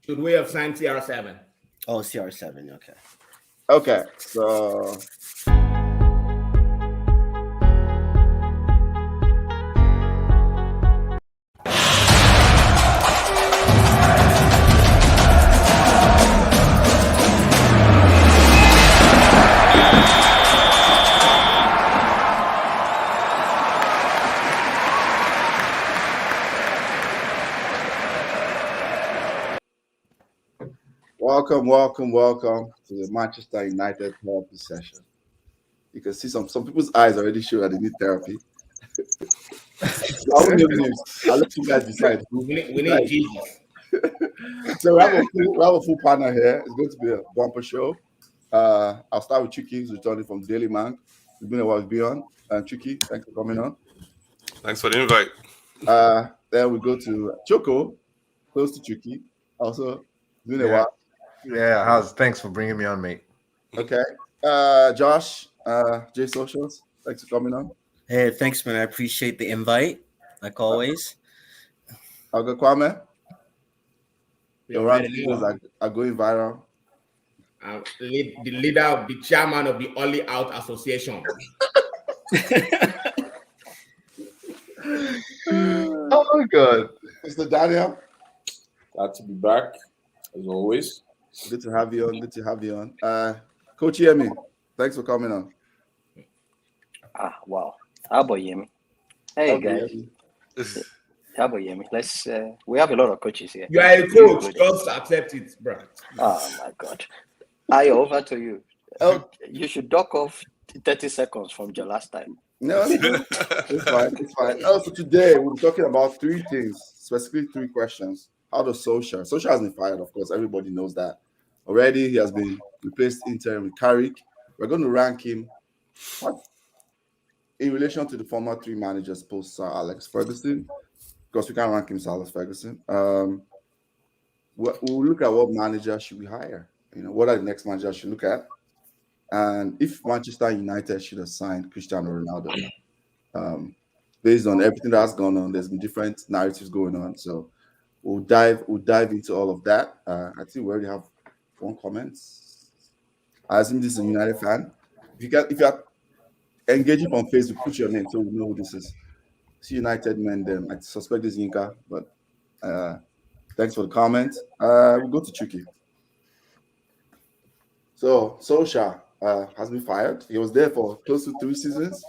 Should we have signed CR7? Oh, CR7. Okay. Okay, so welcome to the Manchester United therapy session. You can see some people's eyes already show that they need therapy. I'll let you guys decide. We need Jesus. So we have a full panel here. It's going to be a bumper show. I'll start with Chucky, who's returning from Daily Man. It's been a while to be on. And Chucky, thanks for coming on. Thanks for the invite. Then we go to Choco, close to Chucky. Also, it's been a while. Yeah, thanks for bringing me on, mate. Okay. Josh, J Socials, thanks for coming on. Hey, thanks, man. I appreciate the invite, like always. Alga Kwame. Your videos are going viral. The leader of the chairman of the Only Out Association. Oh my God. Mr. Daniel. Glad to be back, as always. Good to have you on. Coach Yemi, thanks for coming on. Wow. How about Yemi? Hey, guys. How about Yemi? Let's. We have a lot of coaches here. You are a coach. Just accept it, bro. Oh my God. Over to you. Oh, you should dock off 30 seconds from your last time. No, it's fine. So today we're talking about three things, specifically three questions. How does Solskjaer has been fired, of course, everybody knows that. Already he has been replaced interim with Carrick. We're going to rank him in relation to the former three managers post Sir Alex Ferguson, because we can't rank him Sir Alex Ferguson. We'll look at what manager should we hire. What are the next managers should look at? And if Manchester United should have signed Cristiano Ronaldo. Based on everything that's gone on, there's been different narratives going on. So we'll dive into all of that. I think we already have one comment. I assume this is a United fan. If you're engaging on Facebook, put your name so we know who this is. See United men them. I suspect this is Inca, but thanks for the comment. We'll go to Chucky. So Solskjaer has been fired. He was there for close to 3 seasons,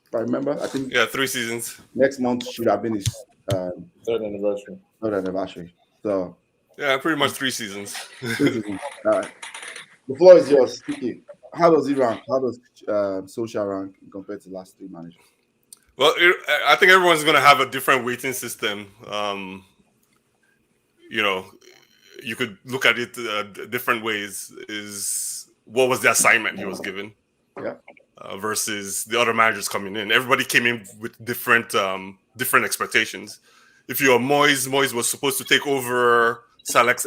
if I remember. I think 3 seasons. Next month should have been his third anniversary. So pretty much 3 seasons. All right. The floor is yours, Kiki. How does he rank? How does Solskjaer rank compared to the last 3 managers? Well, I think everyone's going to have a different weighting system. You could look at it different ways. What was the assignment he was given? Yeah. Versus the other managers coming in. Everybody came in with different expectations. If you're Moyes was supposed to take over Alex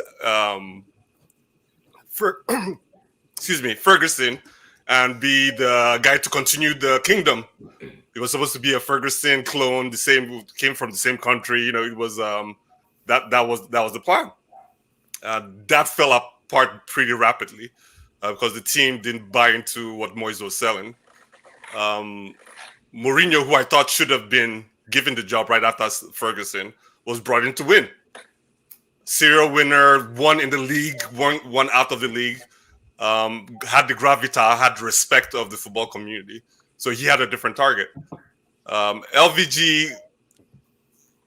Ferguson and be the guy to continue the kingdom. It was supposed to be a Ferguson clone, came from the same country. It was that was the plan. That fell apart pretty rapidly because the team didn't buy into what Moyes was selling. Mourinho, who I thought should have been given the job right after Ferguson, was brought in to win. Serial winner, won in the league, won out of the league, had the gravitas, had the respect of the football community. So he had a different target. LVG,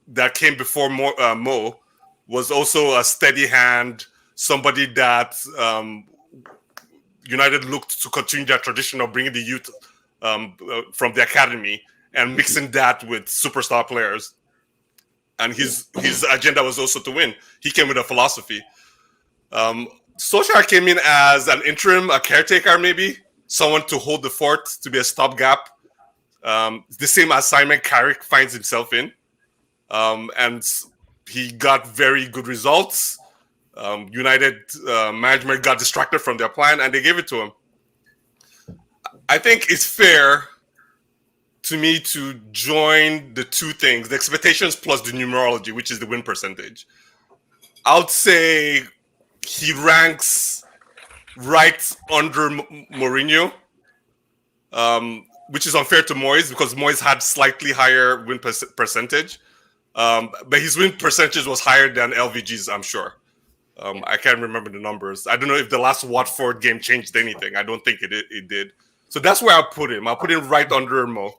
that came before Mo, was also a steady hand, somebody that United looked to continue their tradition of bringing the youth from the academy and mixing that with superstar players. And his agenda was also to win. He came with a philosophy. Solskjaer came in as an interim, a caretaker maybe, someone to hold the fort, to be a stopgap. The same assignment Carrick finds himself in. And he got very good results. United management got distracted from their plan and they gave it to him. I think it's fair to me to join the two things, the expectations plus the numerology, which is the win percentage. I would say he ranks right under Mourinho, which is unfair to Moyes because Moyes had slightly higher win percentage. But his win percentage was higher than LVG's, I'm sure. I can't remember the numbers. I don't know if the last Watford game changed anything. I don't think it did. So that's where I'll put him. I'll put him right under Mo.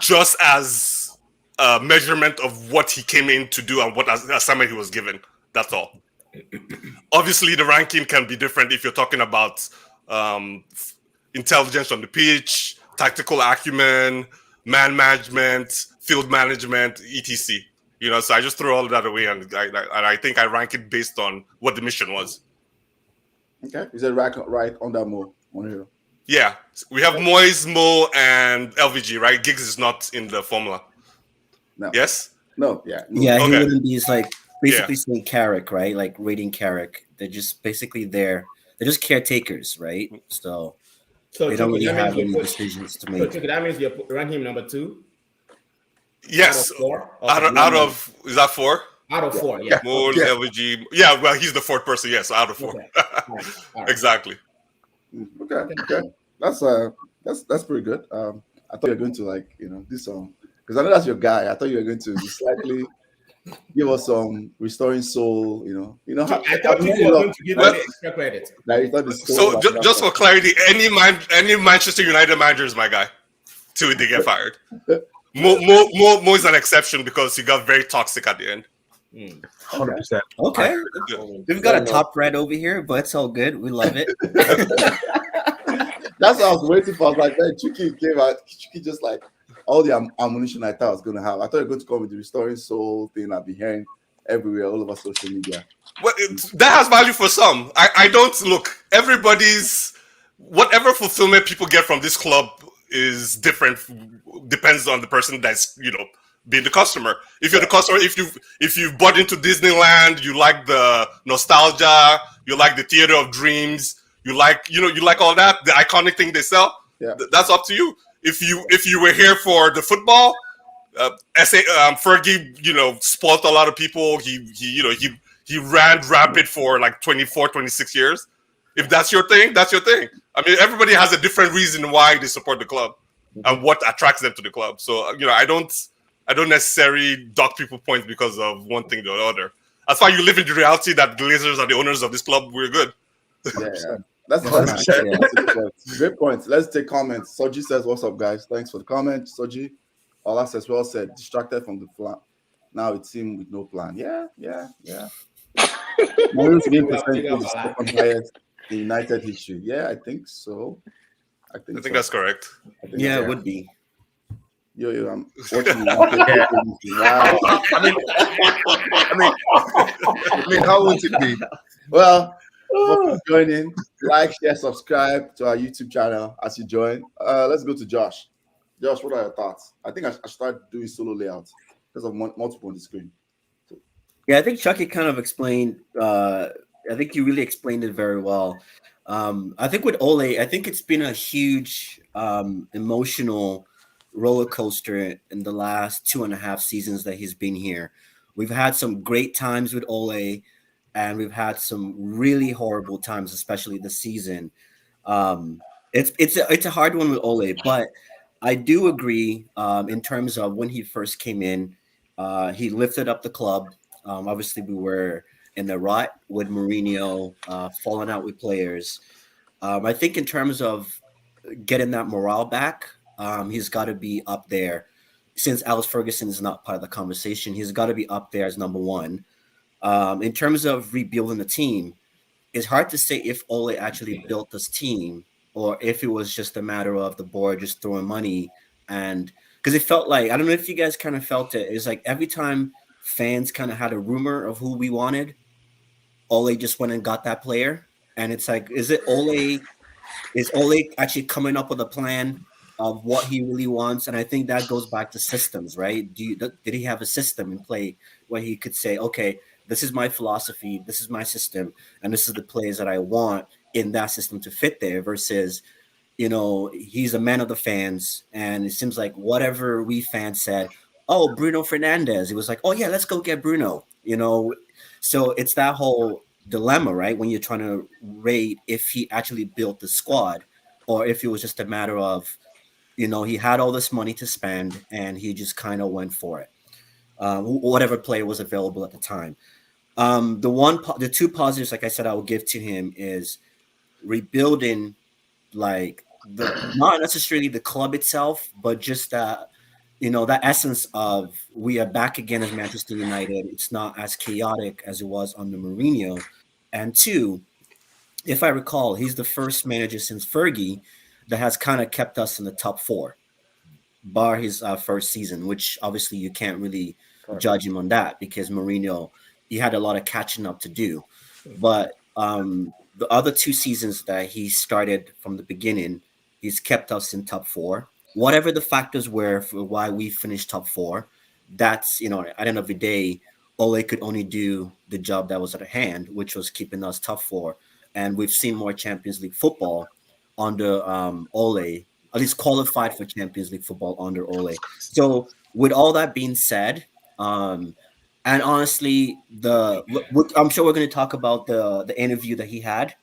Just as a measurement of what he came in to do and what assignment he was given. That's all. Obviously, the ranking can be different if you're talking about intelligence on the pitch, tactical acumen, man management, field management, etc. So I just throw all of that away, and I think I rank it based on what the mission was. Okay, is it right on that Mo? Yeah, we have Moyes, Mo, and LVG, right? Giggs is not in the formula. No. Yes? No, yeah. No. Yeah, he Okay. wouldn't be. It's like basically saying Carrick, right? Like rating Carrick. They're just basically there. They're just caretakers, right? So they don't really have any decisions to make. So that means you're ranking him number 2. Yes. Out of 4. Out of is that 4? Out of 4. Yeah. Mo, LVG. Yeah, well, he's the 4th person. Yes, out of 4. Okay. All right. Exactly. Okay. That's pretty good. I thought you were going to do some, because I know that's your guy. I thought you were going to slightly give us some restoring soul. I thought you were going to give me extra credit. So just for clarity, any Manchester United manager is my guy till they get fired. Mo is an exception because he got very toxic at the end. 100%. Okay, we've got a top red over here, but it's all good. We love it. That's what I was waiting for. I was like, hey, Chucky came out. Chucky just like all the ammunition I thought I was going to have. I thought you were going to come with the restoring soul thing I've been hearing everywhere, all over social media. Well, that has value for some. I don't look. Everybody's whatever fulfillment people get from this club is different. Depends on the person that's being the customer. If you're the customer, if you've bought into Disneyland, you like the nostalgia, you like the theater of dreams. You like all that, the iconic thing they sell. Yeah. That's up to you. If you were here for the football, Fergie, spoiled a lot of people. He ran rapid for like 24, 26 years. If that's your thing, that's your thing. I mean, everybody has a different reason why they support the club and what attracts them to the club. So I don't necessarily dock people points because of one thing or the other. As far as you live in the reality that Glazers are the owners of this club, we're good. Yeah. That's great points. Let's take comments. Soji says, "What's up, guys? Thanks for the comment." Soji, Ola says, "Well said. Distracted from the plan. Now it's him with no plan." Yeah. Mourinho's game percentage is the second highest in United history. Yeah, I think so. I think that's correct. Yeah, it would be. Yo, I'm watching. Wow. I mean, how would it be? Well. Joining, like, share, subscribe to our YouTube channel as you join. Let's go to Josh. Josh, what are your thoughts? I think I start doing solo layouts because of multiple on the screen. Yeah, I think Chucky kind of explained. I think you really explained it very well. I think with Ole, I think it's been a huge emotional roller coaster in the last 2.5 seasons that he's been here. We've had some great times with Ole. And we've had some really horrible times, especially this season. It's a hard one with Ole, but I do agree in terms of when he first came in, he lifted up the club. Obviously, we were in the rut with Mourinho, falling out with players. I think in terms of getting that morale back, he's got to be up there. Since Alex Ferguson is not part of the conversation, he's got to be up there as number one. In terms of rebuilding the team, it's hard to say if Ole actually built this team or if it was just a matter of the board just throwing money. And because it felt like, I don't know if you guys kind of felt it. It's like every time fans kind of had a rumor of who we wanted, Ole just went and got that player. And it's like, is Ole actually coming up with a plan of what he really wants? And I think that goes back to systems, right? Did he have a system in play where he could say, okay, this is my philosophy, this is my system, and this is the players that I want in that system to fit there versus, he's a man of the fans. And it seems like whatever we fans said, oh, Bruno Fernandez. He was like, oh yeah, let's go get Bruno. You know, so it's that whole dilemma, right? When you're trying to rate if he actually built the squad, or if it was just a matter of, you know, he had all this money to spend and he just kind of went for it. Whatever player was available at the time. The two positives, like I said, I will give to him is rebuilding, like not necessarily the club itself, but just that, you know, that essence of we are back again as Manchester United. It's not as chaotic as it was under Mourinho. And two, if I recall, he's the first manager since Fergie that has kind of kept us in the top four, bar his first season, which obviously you can't really judge him on that because Mourinho, he had a lot of catching up to do. But the other two seasons that he started from the beginning, he's kept us in top four. Whatever the factors were for why we finished top four, that's, you know, at the end of the day, Ole could only do the job that was at hand, which was keeping us top four. And we've seen more Champions League football under Ole, at least qualified for Champions League football under Ole. So with all that being said, and honestly, I'm sure we're going to talk about the interview that he had,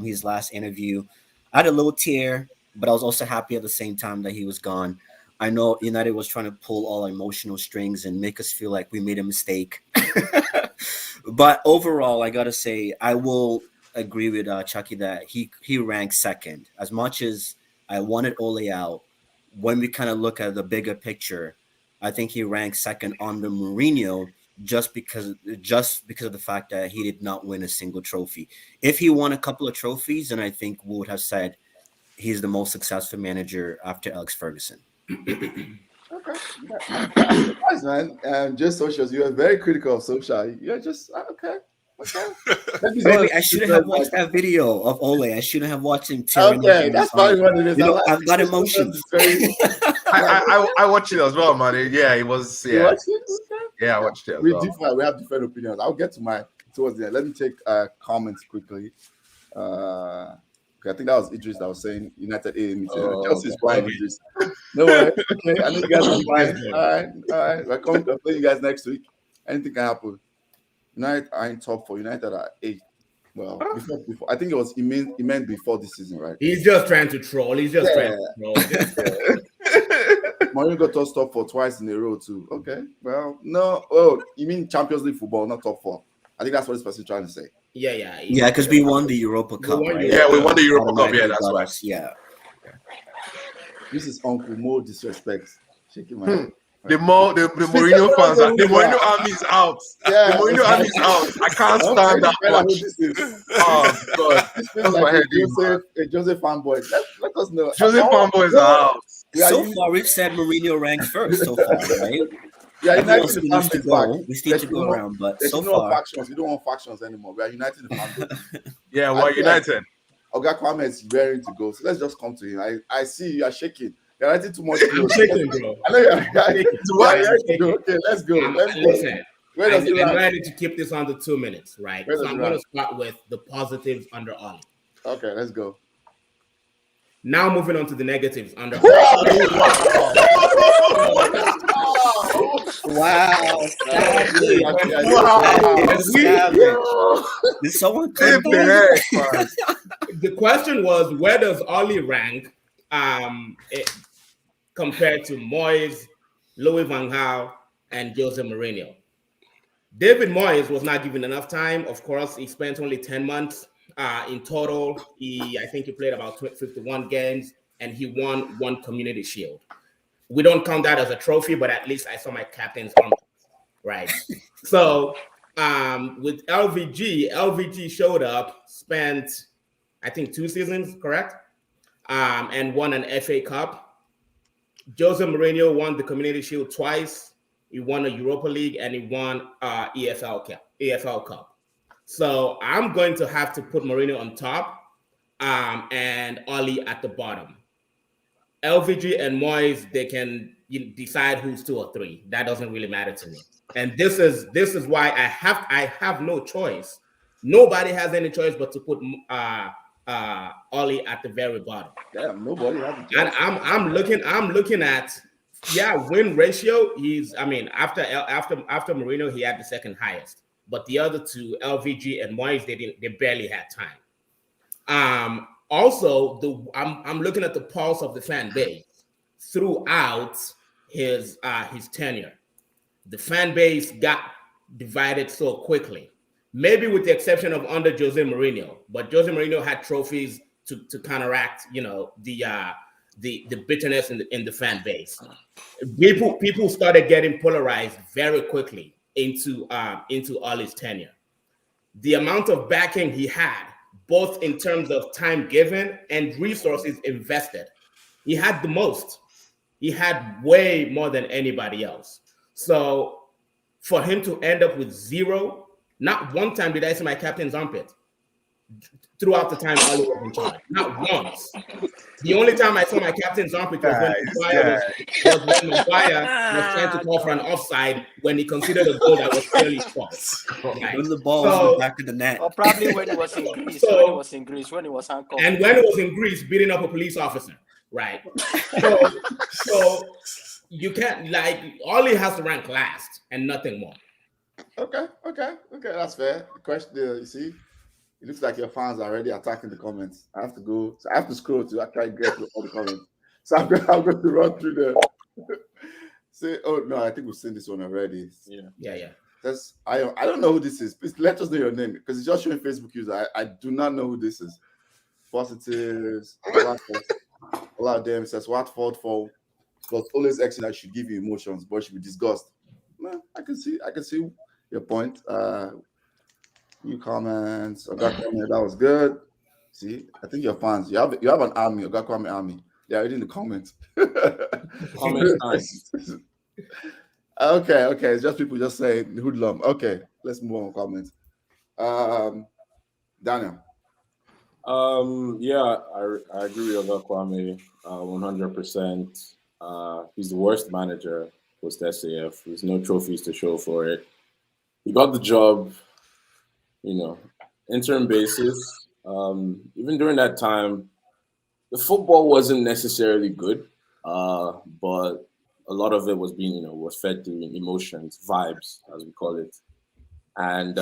his last interview. I had a little tear, but I was also happy at the same time that he was gone. I know United was trying to pull all emotional strings and make us feel like we made a mistake. But overall, I got to say, I will agree with Chucky that he ranked second. As much as I wanted Ole out, when we kind of look at the bigger picture, I think he ranked second under Mourinho just because of the fact that he did not win a single trophy. If he won a couple of trophies, then I think we would have said he's the most successful manager after Alex Ferguson. Okay. Nice, man. Just socials. You are very critical of social. You're just okay. Maybe I shouldn't have watched that video of Ole. I shouldn't have watched him tearing. Okay, that's probably what it is. You know, I've got emotions. I watched it as well, man. Yeah, it was. Yeah, you watched it? Okay. Yeah, I watched it. We have different opinions. I'll get to towards the end. Let me take comments quickly. I think that was Idris that was saying United A. Chelsea's flying Idris. No way. Okay, I know you guys are flying. All right. We're coming to play you guys next week. Anything can happen. United are in top four. United are 8. Well, before I think he meant before this season, right? He's just trying to troll. Trying to troll. Mourinho got us top 4 twice in a row too. Okay, well, no. Oh, you mean Champions League football, not top 4? I think that's what this person is trying to say. Yeah, because we won the Europa Cup, right? Yeah, we won the Europa Cup. Yeah, that's right. Yeah. This is Uncle Mo disrespect. Shaking my head. The Mourinho fans, the Mourinho army is out. Yeah, the Mourinho army is out. I can't stand that much. Oh God, that's my head. Joseph fanboy. Let us know. Joseph fanboys are out. So far, we've said Mourinho ranked first so far, right? Yeah, United United needs to go. We need to go around, but so far, factions. We don't want factions anymore. We are united in the family. Yeah, we're united. Oga Kwame is raring to go. So let's just come to him. I see you are shaking. You're writing too much. I'm shaking, bro. I know you're shaking. Okay, let's go. Listen, I'm ready to keep this under 2 minutes, right? So I'm going to start with the positives under Ole. Okay, let's go. Now moving on to the negatives under Wow. Did someone clip The question was, where does Ole rank compared to Moyes, Louis van Gaal, and Jose Mourinho? David Moyes was not given enough time. Of course, he spent only 10 months in total. I think he played about 51 games, and he won 1 Community Shield. We don't count that as a trophy, but at least I saw my captain's arm, right? So with LVG showed up, spent, I think, 2 seasons, correct? And won an FA Cup. Jose Mourinho won the Community Shield twice. He won a Europa League and he won EFL Cup. So I'm going to have to put Mourinho on top and Ole at the bottom. LVG and Moyes, they can decide who's 2 or 3. That doesn't really matter to me. And this is why I have no choice. Nobody has any choice but to put Ole at the very bottom. Damn, nobody has a choice. And I'm looking at Yeah, win ratio. After Mourinho, he had the second highest, but the other two, LVG and Moyes, they barely had time. Also, I'm looking at the pulse of the fan base throughout his tenure. The fan base got divided so quickly, maybe with the exception of under Jose Mourinho, but Jose Mourinho had trophies to counteract, the bitterness in the fan base. People started getting polarized very quickly into Ollie's tenure. The amount of backing he had, both in terms of time given and resources invested, he had the most. He had way more than anybody else. So for him to end up with zero, not one time did I see my captain's armpit throughout the time Ollie was in charge. Not once. The only time I saw my captain's armpit was when Maguire was trying to call for an offside when he considered a goal that was clearly false. Right? When the ball was in the back of the net. Or probably when he was in Greece. When he was handcuffed. And when it was in Greece, beating up a police officer. Right. So you can't, Ollie has to rank last and nothing more. Okay, that's fair. The question, you see, it looks like your fans are already attacking the comments. I have to scroll to actually get to all the comments. So I'm going to run through the. Say, oh no, I think we've seen this one already. Yeah. I don't know who this is. Please let us know your name because it's just showing Facebook user. I do not know who this is. Positives. A lot of them says Watford for was always acting that should give you emotions, but should be disgust. No, I can see your point. New comments. Ogakwame, that was good. See, I think your fans. You have an army, Ogakwame army. They're already in the comments. Comment time. Okay. It's just people just saying hoodlum. Okay, let's move on comments. Daniel. Yeah, I agree with Ogakwame 100%. He's the worst manager post SAF. There's no trophies to show for it. He got the job, interim basis. Even during that time, the football wasn't necessarily good, but a lot of it was being, was fed through emotions, vibes, as we call it. And,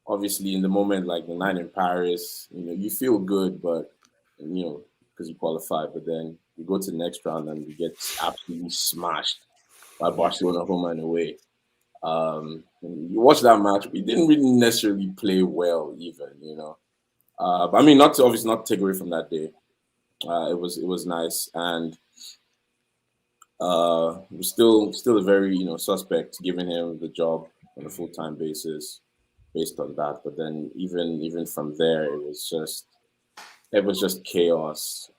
obviously in the moment, like the night in Paris, you feel good, but, because you qualify, but then you go to the next round and you get absolutely smashed by Barcelona home and away. You watch that match, we didn't really necessarily play well even, but I mean, not to take away from that day. It was nice, and we're still a very suspect giving him the job on a full-time basis based on that. But then even from there, it was just chaos.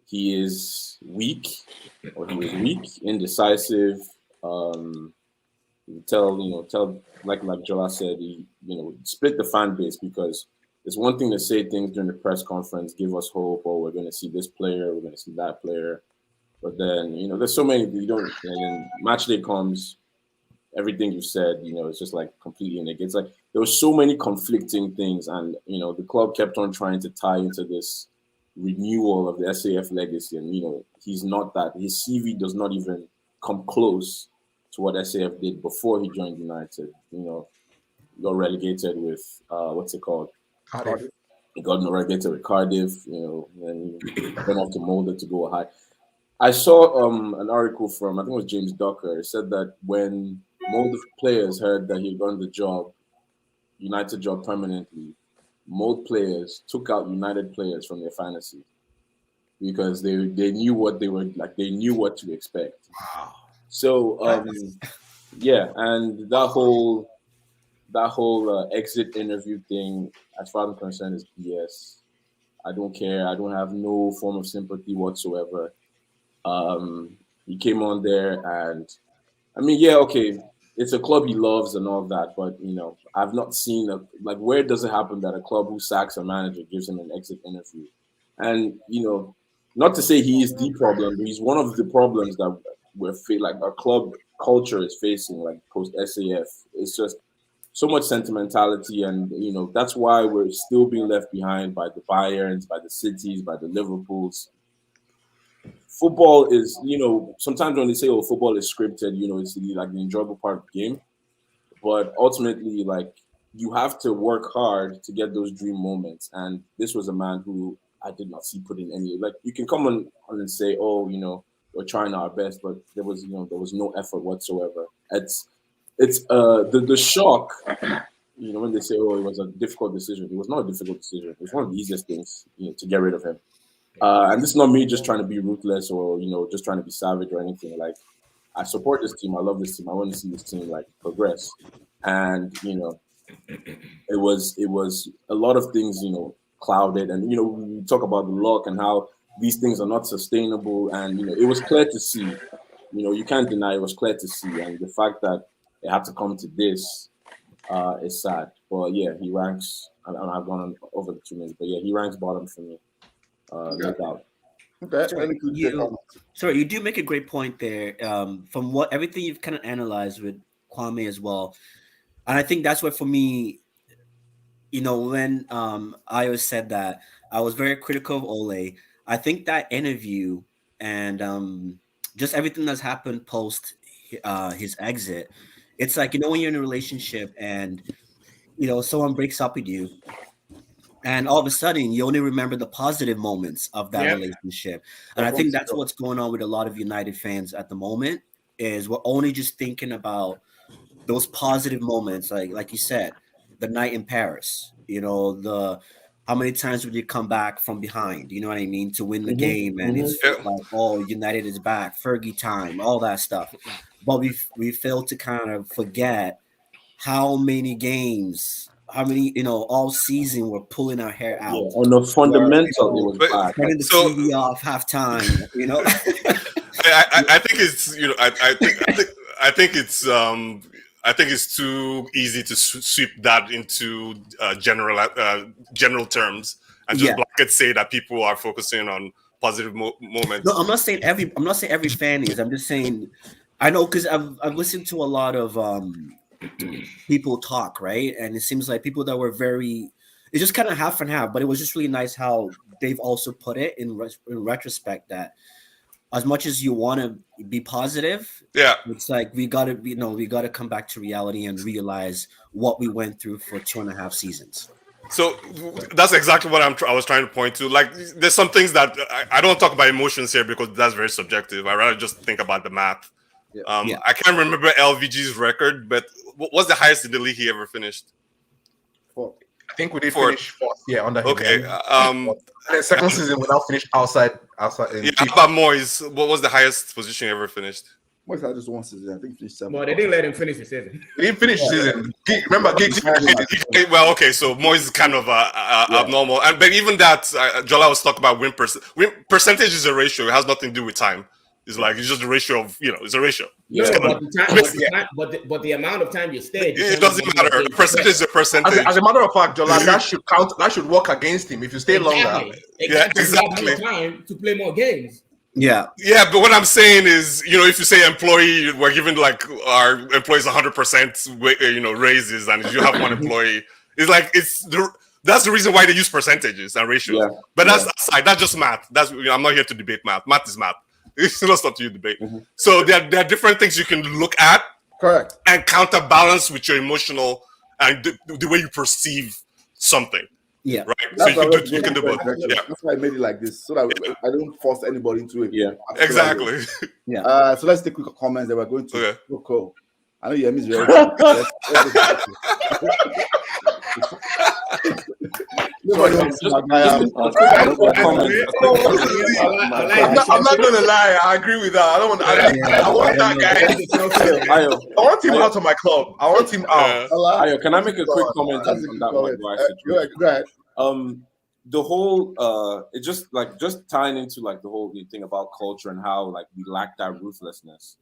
He is weak, or he was weak, indecisive. Tell like Jola said, he split the fan base, because it's one thing to say things during the press conference, give us hope, or we're going to see this player, we're going to see that player. But then, there's so many you don't, and then match day comes, everything you said, it's just like completely negative. It's like there were so many conflicting things, and the club kept on trying to tie into this renewal of the SAF legacy, and he's not that. His CV does not even come close to what SAF did before he joined United. Got relegated with what's it called? Cardiff. He got relegated with Cardiff. And he went off to Molde to go high. I saw an article from, I think it was James Docker. It said that when Molde players heard that he'd gotten the job, United job permanently, Molde players took out United players from their fantasy because they knew what they were like. They knew what to expect. Wow. So yeah, and that whole exit interview thing, as far as I'm concerned, is BS. I don't care. I don't have no form of sympathy whatsoever. He came on there, and I mean, yeah, okay, it's a club he loves and all that, but I've not seen where does it happen that a club who sacks a manager gives him an exit interview? And not to say he is the problem, but he's one of the problems that our club culture is facing, like post SAF. It's just so much sentimentality, and that's why we're still being left behind by the Bayerns, by the Cities, by the Liverpools. football is, sometimes when they say, oh, football is scripted, it's like the enjoyable part of the game. But ultimately, like, you have to work hard to get those dream moments. And this was a man who I did not see put in any, like, you can come on and say, oh, we're trying our best, but there was no effort whatsoever. It's the shock, when they say, oh, it was a difficult decision. It was not a difficult decision. It was one of the easiest things, to get rid of him. And this is not me just trying to be ruthless or, just trying to be savage or anything. Like, I support this team. I love this team. I want to see this team like progress. And, it was a lot of things, clouded. And, we talk about the luck and how these things are not sustainable. And, it was clear to see, you can't deny it was clear to see. And the fact that it had to come to this is sad. But yeah, he ranks, and I've gone on over the 2 minutes, but yeah, he ranks bottom for me. No doubt. Okay. Sorry, you do make a great point there. From everything you've kind of analyzed with Kwame as well, and I think that's what for me, when Ayo said that, I was very critical of Ole. I think that interview and just everything that's happened post his exit, it's like when you're in a relationship and someone breaks up with you. And all of a sudden, you only remember the positive moments of that relationship. And I think that's what's going on with a lot of United fans at the moment, is we're only just thinking about those positive moments. Like you said, the night in Paris, how many times would you come back from behind, you know what I mean, to win the game. And it's like, oh, United is back, Fergie time, all that stuff. But we fail to kind of forget how many games, how many, all season we're pulling our hair out. Yeah, on the fundamental, it was bad. Turning the TV off halftime, I think it's, I think it's too easy to sweep that into general terms and just blanket say that people are focusing on positive moments. No, I'm not saying every fan is. I'm just saying, I know, because I've listened to a lot of people talk, right? And it seems like people that were it's just kind of half and half, but it was just really nice how they've also put it in retrospect that as much as you want to be positive, it's like we gotta come back to reality and realize what we went through for 2.5 seasons. So that's exactly what I was trying to point to. Like, there's some things that I don't talk about emotions here because that's very subjective. I rather just think about the math. I can't remember LVG's record, but what's the highest in the league he ever finished? Fourth. I think we did finish fourth. Yeah, under him. Okay. The second season we now finished outside. How about Moyes? What was the highest position he ever finished? Moyes had just one season. I think he finished 7th. Well, they didn't let him finish the season. He didn't finish the season. Remember, Giggs. Well, okay, so Moyes is kind of abnormal, but even that, Jola was talking about win percentage is a ratio. It has nothing to do with time. It's like it's just a ratio of it's a ratio. Yeah, but the amount of time you stayed, it doesn't matter. Percentage is a percentage. As a matter of fact, Jola, that should count. That should work against him if you stay longer. Exactly. Time to play more games. Yeah. But what I'm saying is, if you say employee, we're giving like our employees 100%, raises, and if you have one employee, it's like that's the reason why they use percentages and ratios. Yeah. But that's aside. That's just math. I'm not here to debate math. Math is math. It's not something you debate. So there are different things you can look at, correct, and counterbalance with your emotional and the way you perceive something. Yeah, right. So you can do both. Yeah, that's why I made it like this, so that I don't force anybody into it. Yeah, exactly. Yeah. So let's take quick comments that we're going to. Okay. I know Yemi's very. I'm not gonna lie. I agree with that. I want that guy. I want him out of my club. I want him out. Ayo, can I make a quick comment on that? Go ahead. The whole it's just tying into like the whole thing about culture and how like we lack that ruthlessness.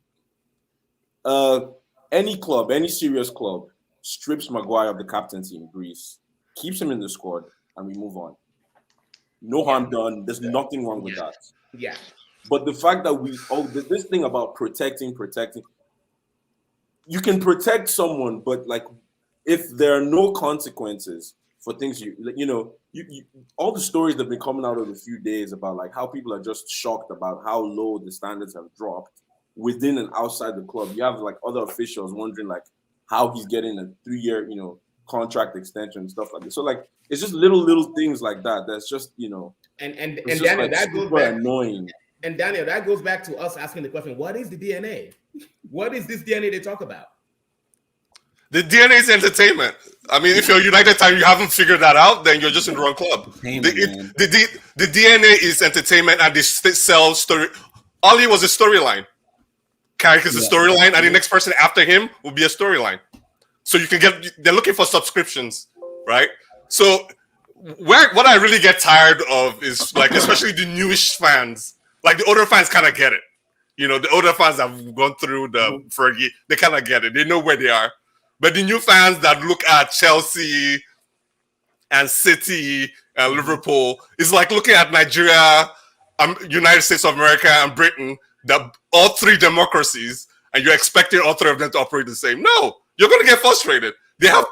Any club, any serious club, strips Maguire of the captaincy in Greece, keeps him in the squad, and we move on. No harm done. There's nothing wrong with that. Yeah. But the fact that this thing about protecting, you can protect someone, but like if there are no consequences for things you all the stories that have been coming out of a few days about like how people are just shocked about how low the standards have dropped within and outside the club. You have like other officials wondering like how he's getting a 3-year, contract extension and stuff like this. So like it's just little things like that. That's just and it's just, Daniel, like, that goes super back. annoying. And Daniel, that goes back to us asking the question: what is the DNA? What is this DNA they talk about? The DNA is entertainment. I mean, if you're United time, you haven't figured that out, then you're just in the wrong club. The DNA is entertainment, and they sell story. Oli was a storyline. Carrick is a storyline, and the next person after him will be a storyline. So you can they're looking for subscriptions, right? So what I really get tired of is like, especially the newish fans, like the older fans kind of get it. The older fans that have gone through the Fergie, they kind of get it. They know where they are. But the new fans that look at Chelsea and City and Liverpool, it's like looking at Nigeria, United States of America, and Britain, all three democracies, and you're expecting all three of them to operate the same. No, you're going to get frustrated. They have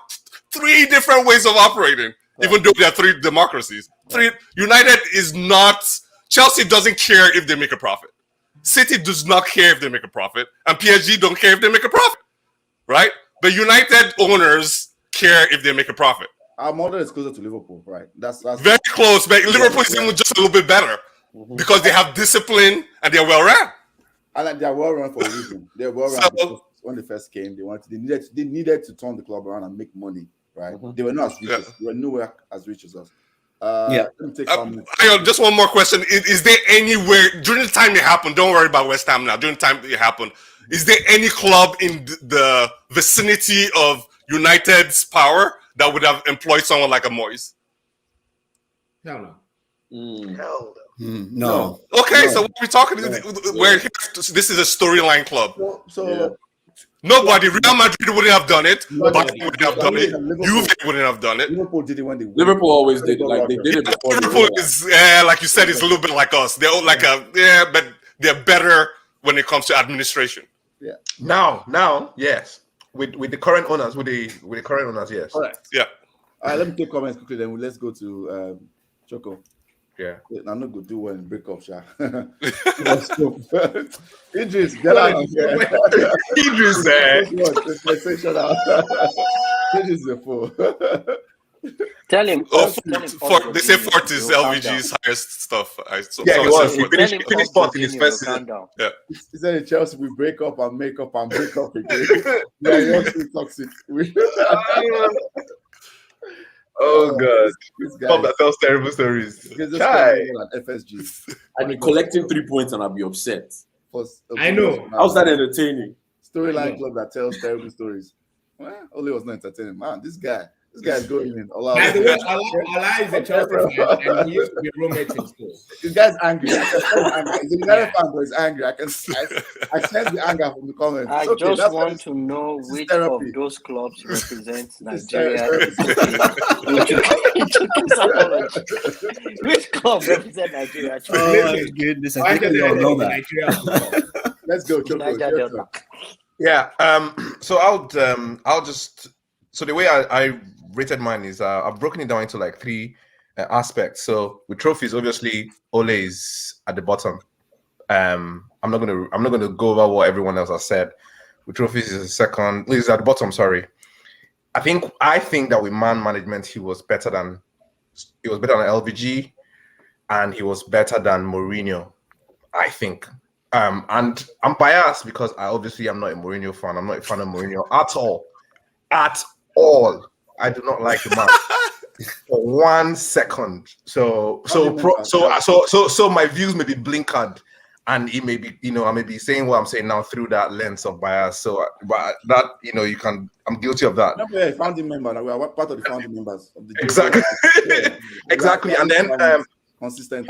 3 different ways of operating, even though there are 3 democracies. United is not. Chelsea doesn't care if they make a profit. City does not care if they make a profit, and PSG don't care if they make a profit, right? But United owners care if they make a profit. Our model is closer to Liverpool, right? That's very close. But Liverpool is even just a little bit better because they have discipline and they're well run. And they're well run for a reason. They're well run because when they first came, they needed to turn the club around and make money, right? They were not as rich. They were nowhere as rich as us. Let me take just one more question. Is there anywhere during the time it happened? Don't worry about West Ham now. During the time it happened, is there any club in the vicinity of United's power that would have employed someone like a Moyes? Hell no. Hell no. Okay, so what are we talking? Where this is a storyline club. Nobody. Real Madrid wouldn't have done it. Bayern wouldn't have done it. Juve wouldn't have done it. Liverpool did it when they won. Liverpool always did it. Like they did it before. Liverpool is, like you said, it's a little bit like us. They're like but they're better when it comes to administration. Yeah. Now, yes. With the current owners, with the current owners, yes. Correct. Yeah. All right, let me take comments quickly. Then let's go to Choco. Yeah. I'm not going to do one in breakup, Sha. Idris, get out of here. Idris, sensational. Idris is a fool. Tell him. They say Fort is LVG's highest stuff. He was. He finished fourth in his first season. Yeah. He said in Chelsea, we break up and make up and break up again. Yeah, toxic. Oh God! Bob that tells terrible stories. FSG. I'd be collecting 3 points and I'd be upset. I know. How's that entertaining? Storyline club that tells terrible stories. Well, Ole was not entertaining. Man, this guy's going in. By the way, Ola is a Chelsea fan and he used to be roommates in school. This guy's angry. He's a United fan, but he's angry. I sense the anger from the comments. I just want to know which of those clubs represents Nigeria. Which club represents Nigeria? Oh my goodness! I think we all know that. Let's go, Choco. Yeah. So I'll just. So the way I rated mine is I've broken it down into like 3 aspects. So with trophies, obviously Ole is at the bottom. I'm not gonna go over what everyone else has said. With trophies is second. He's at the bottom. Sorry. I think that with man management he was better than LVG, and he was better than Mourinho. I think. And I'm biased because I obviously am not a Mourinho fan. I'm not a fan of Mourinho at all. At all. I do not like the man for 1 second. So my views may be blinkered, and it may be, I may be saying what I'm saying now through that lens of bias. So, but that, I'm guilty of that. No, we're a founding member. We are part of the founding members of the exactly, exactly. And then consistent.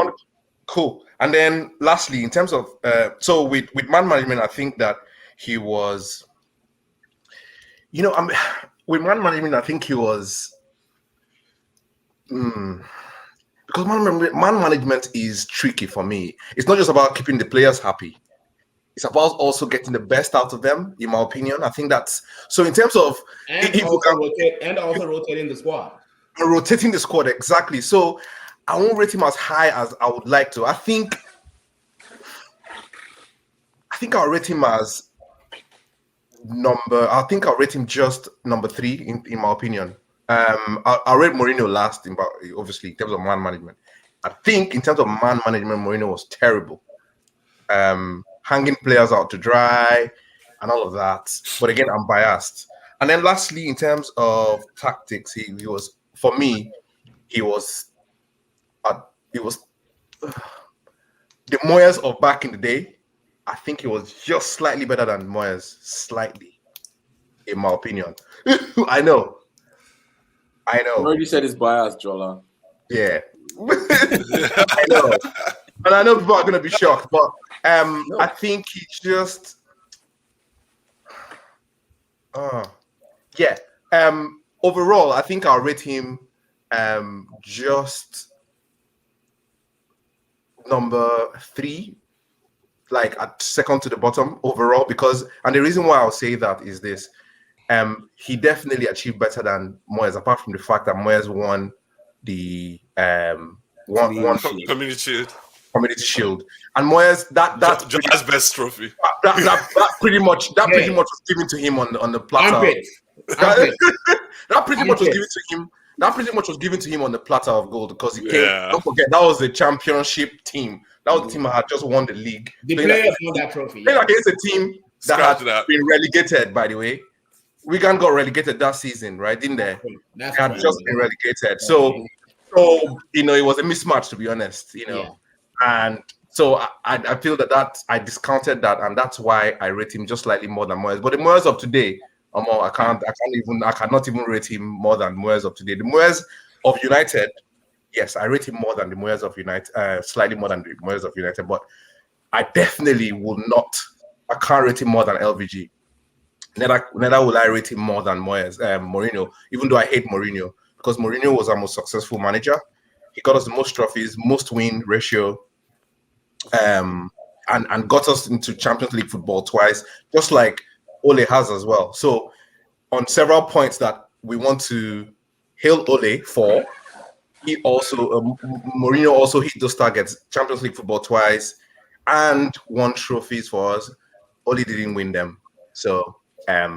Cool. And then lastly, in terms of so with man management, I think that he was. With man management, I think he was because man management is tricky for me. It's not just about keeping the players happy. It's about also getting the best out of them, in my opinion. I think that's so in terms of also rotating the squad. And rotating the squad, exactly. So I won't rate him as high as I would like to. I think I'll rate him as I'll rate him just number 3 in my opinion. I'll rate Mourinho last obviously in terms of man management. I think in terms of man management, Mourinho was terrible. Hanging players out to dry and all of that. But again, I'm biased. And then lastly, in terms of tactics, he was, for me, he was the Moyes of back in the day. I think he was just slightly better than Moyes, slightly, in my opinion. I know. You already said it's biased, Jola. Yeah. I know. And I know people are going to be shocked, but I think he just... overall, I think I'll rate him just number 3, like at second to the bottom overall, because, and the reason why I'll say that is this, he definitely achieved better than Moyes, apart from the fact that Moyes won the Community Shield, and Moyes that's best trophy. That pretty much was given to him on the platter. That pretty much was given to him. That pretty much was given to him on the platter of gold, because he came. Don't forget, that was the championship team. That was the team that had just won the league. The players won that trophy. Playing against a team that had been relegated, by the way. Wigan got relegated that season, right? Didn't they? They had just been relegated. So it was a mismatch, to be honest. And so I feel that I discounted that, and that's why I rate him just slightly more than Moyes. But the Moyes of today, I cannot even rate him more than Moyes of today. The Moyes of United, yes, I rate him more than the Moyes of United, slightly more than the Moyes of United, but I definitely will not. I can't rate him more than LVG. Neither will I rate him more than Mourinho, even though I hate Mourinho, because Mourinho was our most successful manager. He got us the most trophies, most win ratio, and got us into Champions League football twice, just like Ole has as well. So on several points that we want to hail Ole for, Mourinho also hit those targets: Champions League football twice and won trophies for us. Ole didn't win them. So I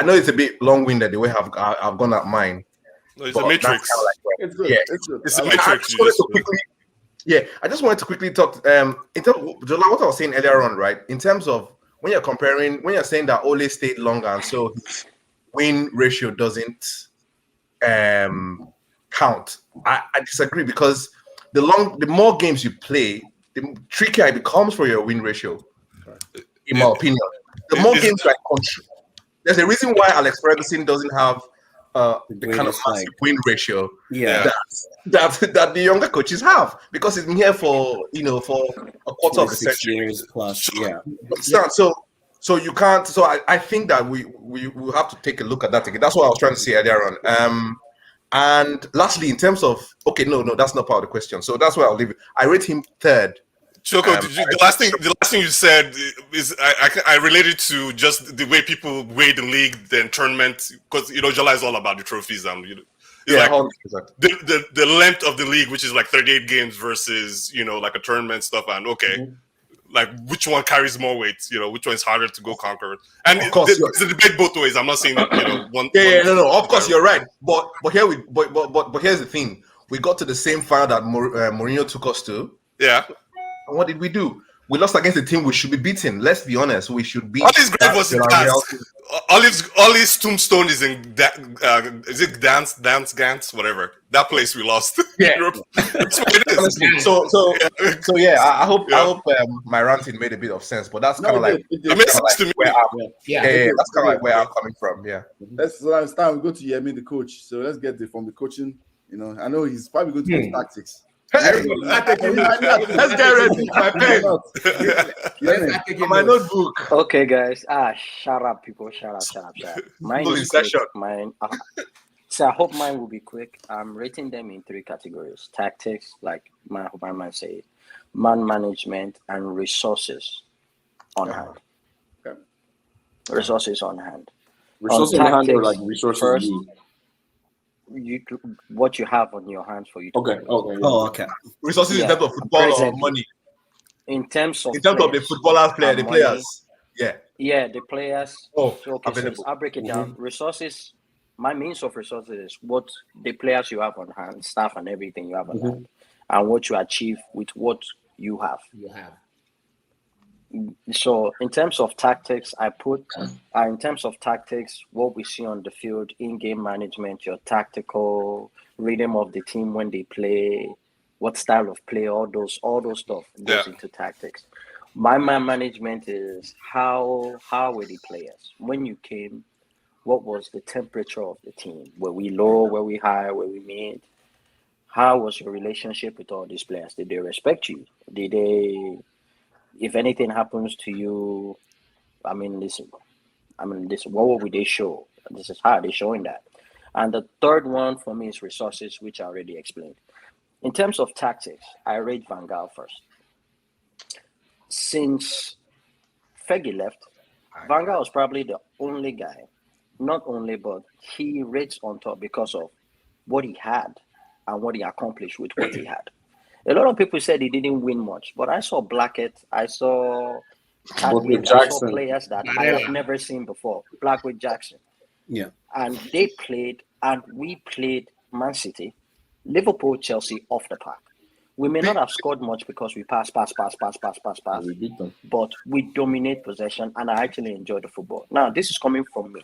know it's a bit long-winded the way I've gone at mine. No, it's a matrix. It's good. Yeah. It's good. It's a matrix. I just wanted to quickly talk in terms of what I was saying earlier on, right? In terms of when you're saying that Ole stayed longer and so his win ratio doesn't count. I disagree, because the more games you play, the trickier it becomes for your win ratio. In my opinion, the more games like control. There's a reason why Alex Ferguson doesn't have the kind of massive win ratio that the younger coaches have, because he's been here for a quarter of a century years plus. Yeah. So you can't. So I think that we will have to take a look at that again. That's what I was trying to say earlier on. And lastly, in terms of no, that's not part of the question. So that's where I'll leave it. I rate him 3rd. Choco, the last thing you said is I related to just the way people weigh the league, the tournament, because Jola is all about the trophies and like 100%. the length of the league, which is like 38 games versus like a tournament stuff, and like which one carries more weight, which one is harder to go conquer. And of course, it's a debate both ways. I'm not saying that one. No. Of course, you're right. But here's the thing: we got to the same final that Mourinho took us to. Yeah. And what did we do? We lost against the team we should be beating. Let's be honest. We should beat. All his grave was in dance. All his tombstone is in is it Gans, whatever. That place we lost. Yeah. That's what it is. Honestly, so yeah. I hope my ranting made a bit of sense, but that's kind of like it makes sense to me. That's kind of like where I'm coming from. Yeah. Let's it's time we go to Yemi, the coach. So let's get from the coaching. I know he's probably going to do tactics. Hey, let's get ready. My pen. My notebook. Okay, guys. Shut up, people. Shut up. Mine is quick. So I hope mine will be quick. I'm rating them in 3 categories: tactics, like my man said, man management, and resources on hand. Okay. Resources on hand. Resources on hand, or like resources first. what you have on your hands for you. To Okay. progress. Oh, okay. Resources in Yeah, terms of football or presently. money? In terms of In terms of the players footballers, player, and the money, players. Yeah. yeah, the players. Oh, So okay, so available. I'll break it down. Resources. My means of resources is what the players you have on hand, staff and everything you have on hand, and what you achieve with what you have. You have. So in terms of tactics, in terms of tactics, what we see on the field, in-game management, your tactical rhythm of the team when they play, what style of play, all those stuff goes into tactics. My man management is how were the players when you came? What was the temperature of the team? Were we low? Were we high? Were we mid? How was your relationship with all these players? Did they respect you? Did they? If anything happens to you, what would they show? This is how they're showing that. And the third one for me is resources, which I already explained. In terms of tactics, I rate Van Gaal first. Since Fergie left, Van Gaal was probably the only guy, not only, but he rates on top because of what he had and what he accomplished with what he had. A lot of people said he didn't win much, but I saw Blackett, I saw Chadwick, I saw players that I have never seen before. Blackwood, Jackson. Yeah. And they played, and we played Man City, Liverpool, Chelsea off the park. We may not have scored much because we pass. We beat them. But we dominate possession, and I actually enjoy the football. Now, this is coming from me.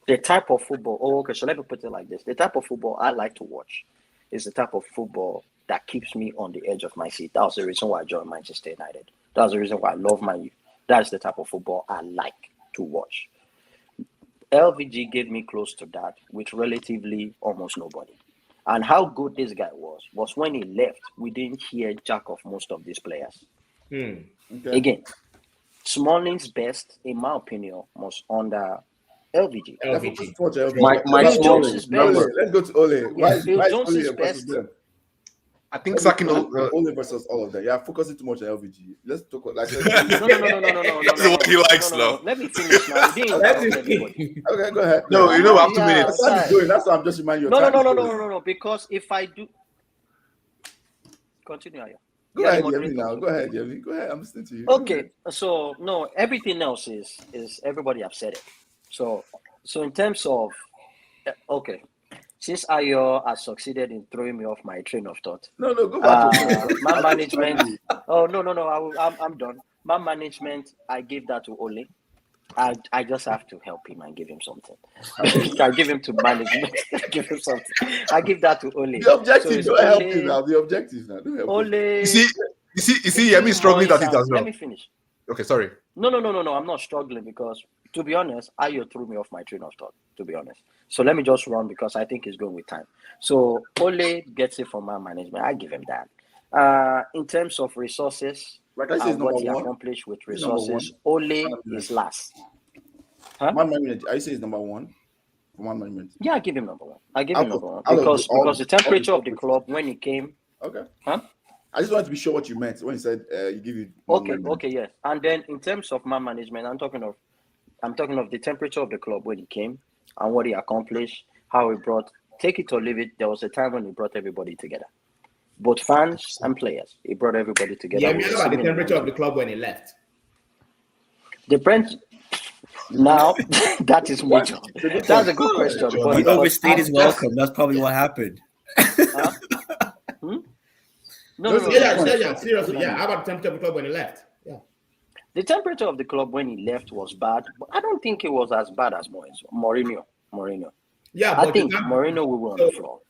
The type of football, so let me put it like this. The type of football I like to watch is the type of football that keeps me on the edge of my seat. That was the reason why I joined Manchester United. That was the reason why I love Man U. That's the type of football I like to watch. LVG gave me close to that with relatively almost nobody. And how good this guy was when he left, we didn't hear jack of most of these players. Okay. Again, Smalling's best, in my opinion, was under LVG. Mike Smalling. Let's go to Ole. Yeah, Phil Jones is best. I think sacking Ole versus all of them. Yeah, focusing too much on LVG. Let's talk like No. That's what he likes, though. Let me finish now. Okay, go ahead. No, you know, we have 2 minutes. That's what I'm just reminding you. No. Because if I do, continue. Go ahead, Yemi. Now, go ahead, Yemi. Go ahead. I'm listening to you. Okay, so no, everything else is everybody have said it. So in terms of since Ayo has succeeded in throwing me off my train of thought. No, go back. My management. Oh no, I'm done. My management, I give that to Ole. I just have to help him and give him something. I give him to management. Give him something. I give that to Ole. The objective, don't help him now. The objective now. Don't help him. Ole. You see, Yemi struggling at it as well. Let me finish. Okay, sorry. No. I'm not struggling because, to be honest, Ayo threw me off my train of thought, to be honest. So let me just run because I think it's going with time. So Ole gets it from my management. I give him that. In terms of resources and what he accomplished with resources, Ole is last. Huh? Man management, I say he's number one. Man management. Yeah, I give him number one. Because the temperature of the club when he came. Okay. Huh? I just wanted to be sure what you meant when you said you give it. Okay, yeah. And then in terms of man management, I'm talking of the temperature of the club when he came and what he accomplished, how he brought, take it or leave it. There was a time when he brought everybody together, both fans and players. He brought everybody together. Yeah, I about the temperature of the club when he left. The Brent. Now that is major. That's a good question. He overstayed his welcome. That's probably what happened. No. Seriously, yeah. How about the temperature of the club when he left? Yeah. The temperature of the club when he left was bad, but I don't think it was as bad as Mourinho. Yeah, I think Mourinho we were on the floor.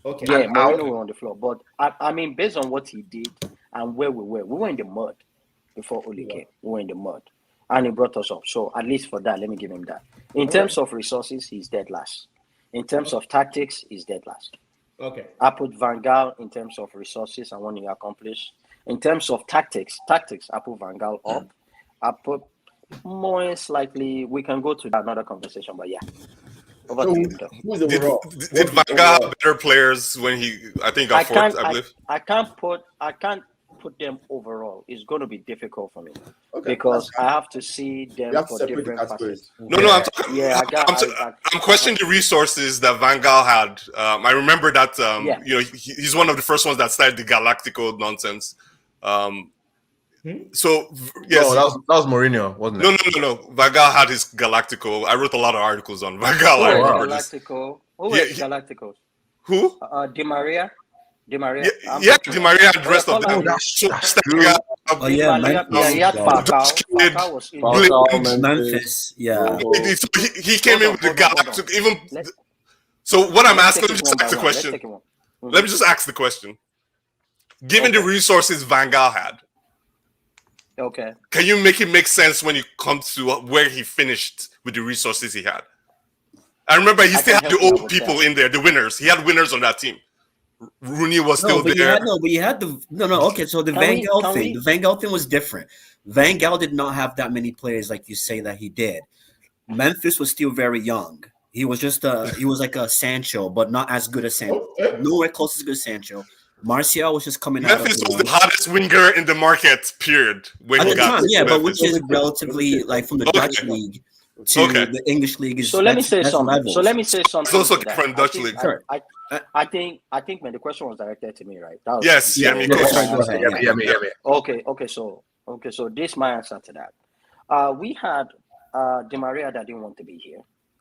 Okay. Yeah, Mourinho were on the floor. But I mean, based on what he did and where we were in the mud before Ole came. We were in the mud. And he brought us up. So at least for that, let me give him that. In terms of resources, he's dead last. In terms of tactics, he's dead last. Okay. I put Van Gaal in terms of resources and what he accomplished. In terms of tactics, I put Van Gaal up. I put Moyes likely. We can go to another conversation, but yeah. Over to you, did Van Gaal have better players when he? I think got fourth, I believe. I can't put them overall is going to be difficult for me Okay, because that's fine. I have to see them You have to for separate the different categories. facets. No, I'm talking. Yeah, I'm questioning the resources that Van Gaal had. I remember that. Yeah. You know, he's one of the first ones that started the Galactico nonsense. So yes, No, that was Mourinho, wasn't it? no. Van Gaal had his Galactico. I wrote a lot of articles on Van Gaal. I Who remember is this. Galactico? Who Yeah, is Galacticos? Who? Di Maria. Di Maria. Yeah, Di Maria and the rest of them. that's Oh Di yeah, Maria. Memphis. Yeah, he had Yeah. Falcao. Falcao was injured. Falcao, Memphis. Yeah. So he came in with the Hold on. Galactico. Even Let's- so, what I'm let's asking, take let me it just one ask by the one. question. Let me just ask the question. Given the resources Van Gaal had, Okay. can you make it make sense when you come to where he finished with the resources he had? I remember he I still can had the help you old with people that. in there, the winners. He had winners on that team. Rooney was still But there. you had the okay. So the Can Van we- Gaal can thing, we- the Van Gaal thing was different. Van Gaal did not have that many players like you say that he did. Memphis was still very young. He was just he was like a Sancho, but not as good as Sancho. Nowhere close as good as Sancho. Martial was just coming Memphis out of was the hottest winger in the market, period. When at he the got time, to yeah, but Memphis. which is relatively like from the Okay. Dutch league to Okay. the English league is. So let me that's- say that's something. levels. So let me say something. also to that. from I Dutch think- league. Sure. I think when the question was directed to me, right? That was, Yes, Yeah, Yemi, yeah, go sorry, ahead. go ahead. Yeah. Okay. So this is my answer to that. We had Di Maria that didn't want to be here.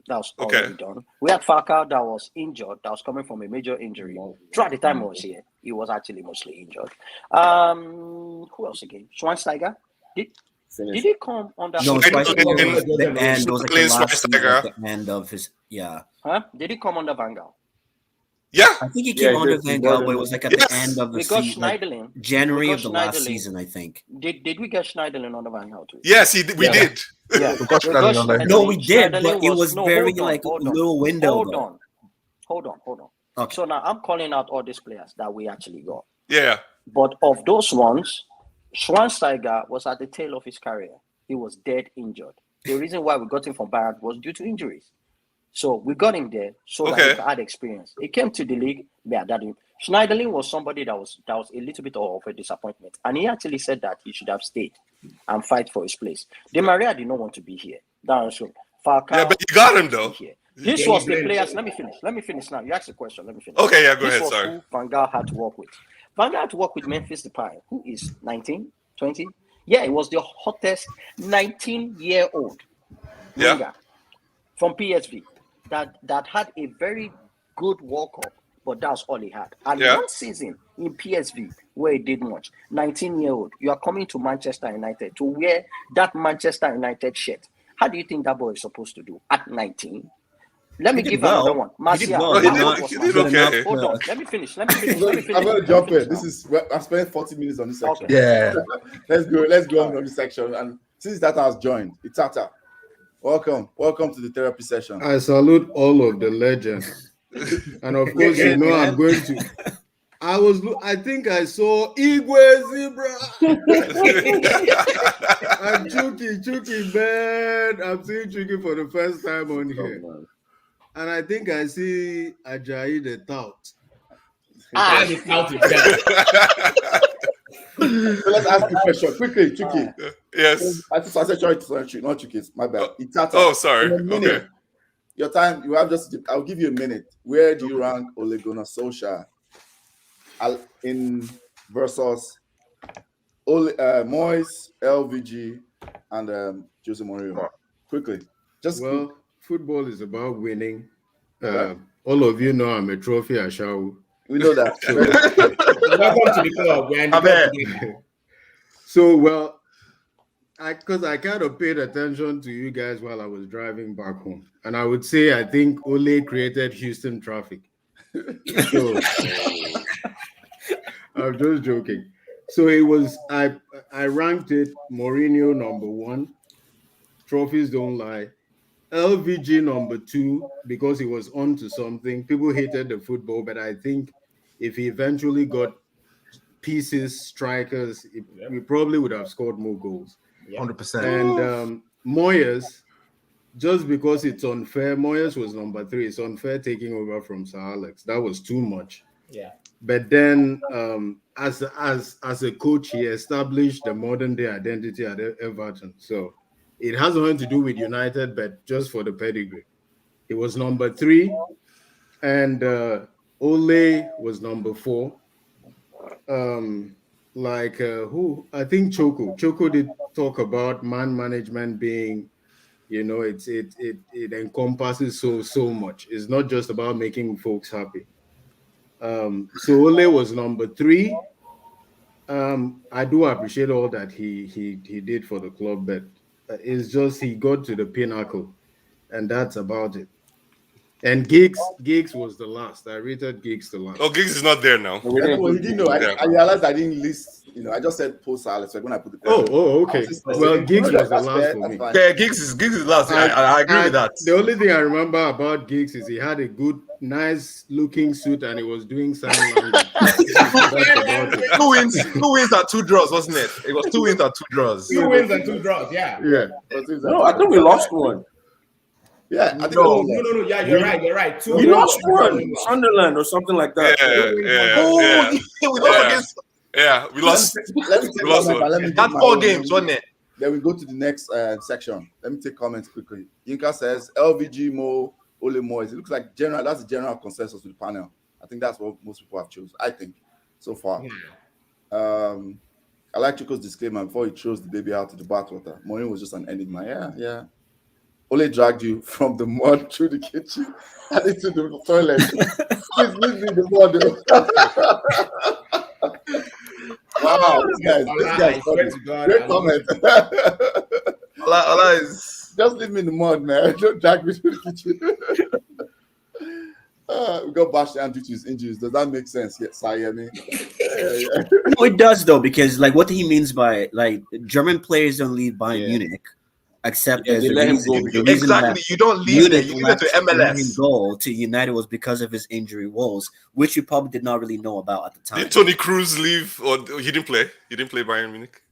That was Okay. already done. We had Falcao that was injured. That was coming from a major injury. Throughout the time he was here, he was actually mostly injured. Who else again? Schweinsteiger. Did he come under? No, Schweinsteiger Schweinsteiger was the and- end. It was like the Schweinsteiger. last season at the end of his. Yeah, Huh? Did he come under Van Gaal? Yeah, I think he Yeah, came he under did. Van He Gaal, brought but it him was like at Yes. the end of the We got season, like Schneiderlin. January We of the got last Schneiderlin. season, I think. Did we get Schneiderlin under Van Gaal too? yes, we Yeah. did. Yeah, We got Schneiderlin under him. No, we did, Schneiderlin but it was no, very hold on, like hold on. little window. Hold on. Okay. So now I'm calling out all these players that we actually got. Yeah, But of those ones, Schweinsteiger was at the tail of his career. He was dead injured. The reason why we got him from Bayern was due to injuries. So we got him there so that Okay. he had experience. He came to the league. Yeah, that Schneiderlin was somebody that was a little bit of a disappointment. And he actually said that he should have stayed and fight for his place. Di Maria did not want to be here. That was true. Falcao yeah, but you got him though. here. This Yeah, was he the blamed players. him. Let me finish now. You asked the question. Let me finish. Okay, yeah, go This ahead. was Sorry. who Van Gaal had to work with. Van Gaal had to work with Memphis Depay, who is 19, 20. Yeah, it was the hottest 19-year-old Yeah. winger from PSV that had a very good World Cup, but that's all he had. And Yeah. one season in PSV where he did much. 19-year-old, you are coming to Manchester United to wear that Manchester United shirt. How do you think that boy is supposed to do at 19? Let me He did give well. another one. He did Martial. well. He but did- not he did good okay. enough Hold to- on. Let me finish. I'm gonna jump in. This is I spent 40 minutes on this section. Okay. Yeah. Let's go on this section. And since that has joined, Itata, welcome to the therapy session. I salute all of the legends. And of course, you know I'm going to. I think I saw Igwe Zebra and Chucky, man. I'm seeing Chucky for the first time on here. And I think I see Ajayi the Tout. That is how to tell. So let's ask the question quickly, Chucky. Yes. I said sorry, not Chucky, my bad. Itata. Oh, sorry. In a minute, Okay. your time, you have just, I'll give you a minute. Where do you rank Ole Gunnar Solskjaer in versus Moyes, LVG, and Jose Mourinho? Quickly. Just Well, football is about winning. Right. All of you know I'm a trophy Ashawu. we know that. Welcome to the club. We're in the I'm here. club together. So, well, because I kind of paid attention to you guys while I was driving back home. And I would say I think Ole created Houston traffic. So, I'm just joking. So it was, I ranked it Mourinho number 1. Trophies don't lie. LVG number 2, because he was on to something. People hated the football, but I think if he eventually got pieces, strikers, we probably would have scored more goals. 100%. And Moyes, just because it's unfair, Moyes was number 3. It's unfair taking over from Sir Alex. That was too much. Yeah. But then, as a coach, he established the modern day identity at Everton. So it has nothing to do with United, but just for the pedigree. He was number 3, and Ole was number 4. Who I think Choco did talk about man management being, it encompasses so much. It's not just about making folks happy. So Ole was number 3. I do appreciate all that he did for the club, but it's just he got to the pinnacle, and that's about it. And Giggs was the last. I rated Giggs the last. Oh, Giggs is not there now. Well, he didn't know. I realized I didn't list. I just said post Alex when I put the question. Okay. Well, Giggs was the last for me. Yeah, Giggs is last. I agree with that. The only thing I remember about Giggs is he had a good, nice looking suit and he was doing sign language. 2 wins and 2 draws, wasn't it? It was 2 wins and 2 draws. 2 wins and 2 draws. Yeah. No, I think we lost one. Yeah, I think No. Yeah, you're right. We lost one, Sunderland or something like that. We lost. That's 4 games, wasn't it? Then we go to the next section. Let me take comments quickly. Yinka says LVG Mo Ole Moyes. It looks like that's the general consensus with the panel. I think that's what most people have chosen. I think so far. I like Chico's disclaimer before he throws the baby out to the bathwater. Mourinho was just an enigma. Yeah. Ole dragged you from the mud through the kitchen and into the toilet. Please leave me the mud. Wow, this guy's great comment. Allah is just leave me in the mud, man. Don't drag me to the kitchen. We got bashed down due to his injuries. Does that make sense? Yes, I mean. No, it does though, because what he means by German players don't leave Bayern Munich, except as the reason exactly. You don't leave Munich, you leave to MLS. Goal to United was because of his injury woes, which you probably did not really know about at the time. Did Toni Kroos leave, or he didn't play? He didn't play Bayern Munich.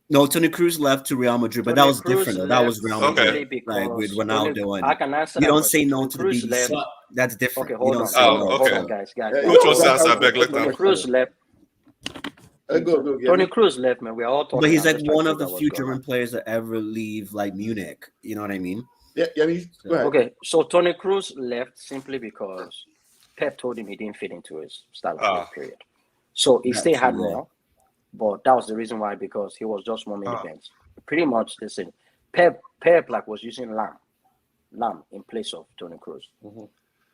No, Toni Kroos left to Real Madrid, but that was different. Though. That was Real Madrid, with Ronaldo. I can answer. You don't say no to the BBC. That's different. Okay, hold on. Hold on, guys. Coach wants to answer. I beg, let them. Toni Kroos left. Toni Kroos left, man. We are all talking. But he's one of the few German players that ever leave Munich. You know what I mean? Yeah. Go ahead. Okay, so Toni Kroos left simply because Pep told him he didn't fit into his style of play, period. So he still had more, but that was the reason why, because he was just warming the bench. Pretty much the same. Pep was using Lam in place of Toni Kroos,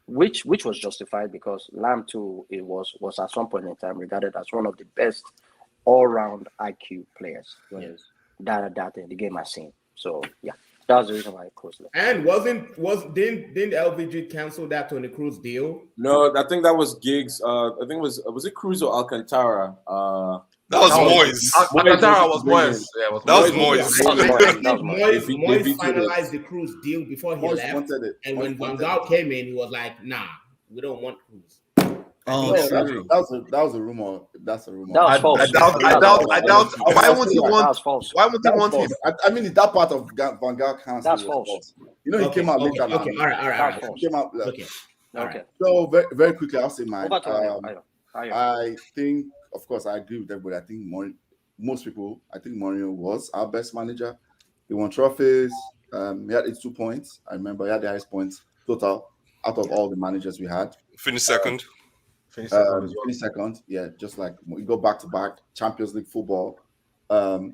which was justified because Lam too was at some point in time regarded as one of the best all-round IQ players that the game has seen. So yeah, that was the reason why Kroos left. And didn't LVG cancel that Toni Kroos deal? No, I think that was Giggs. I think was it Kroos or Alcantara? That was Moyes. Alcantara was Moyes. Yeah, that was Moyes. Moyes finalized the Kroos deal before he left. And when Van Gaal came in, he was like, "Nah, we don't want Kroos." Oh, true. That was a rumor. That's a rumor. That was false. I doubt. Why would he want? Why would he want him? I mean, that part of Van Gaal council. That's false. You know, he came out later. Okay, all right. He came out. Okay. So very quickly, I'll say mine. I think, of course, I agree with everybody. I think most people, I think Mourinho was our best manager. He won trophies. He had 82 points. I remember he had the highest points total out of all the managers we had. Finished second. Finish second. Yeah, just like we go back to back Champions League football.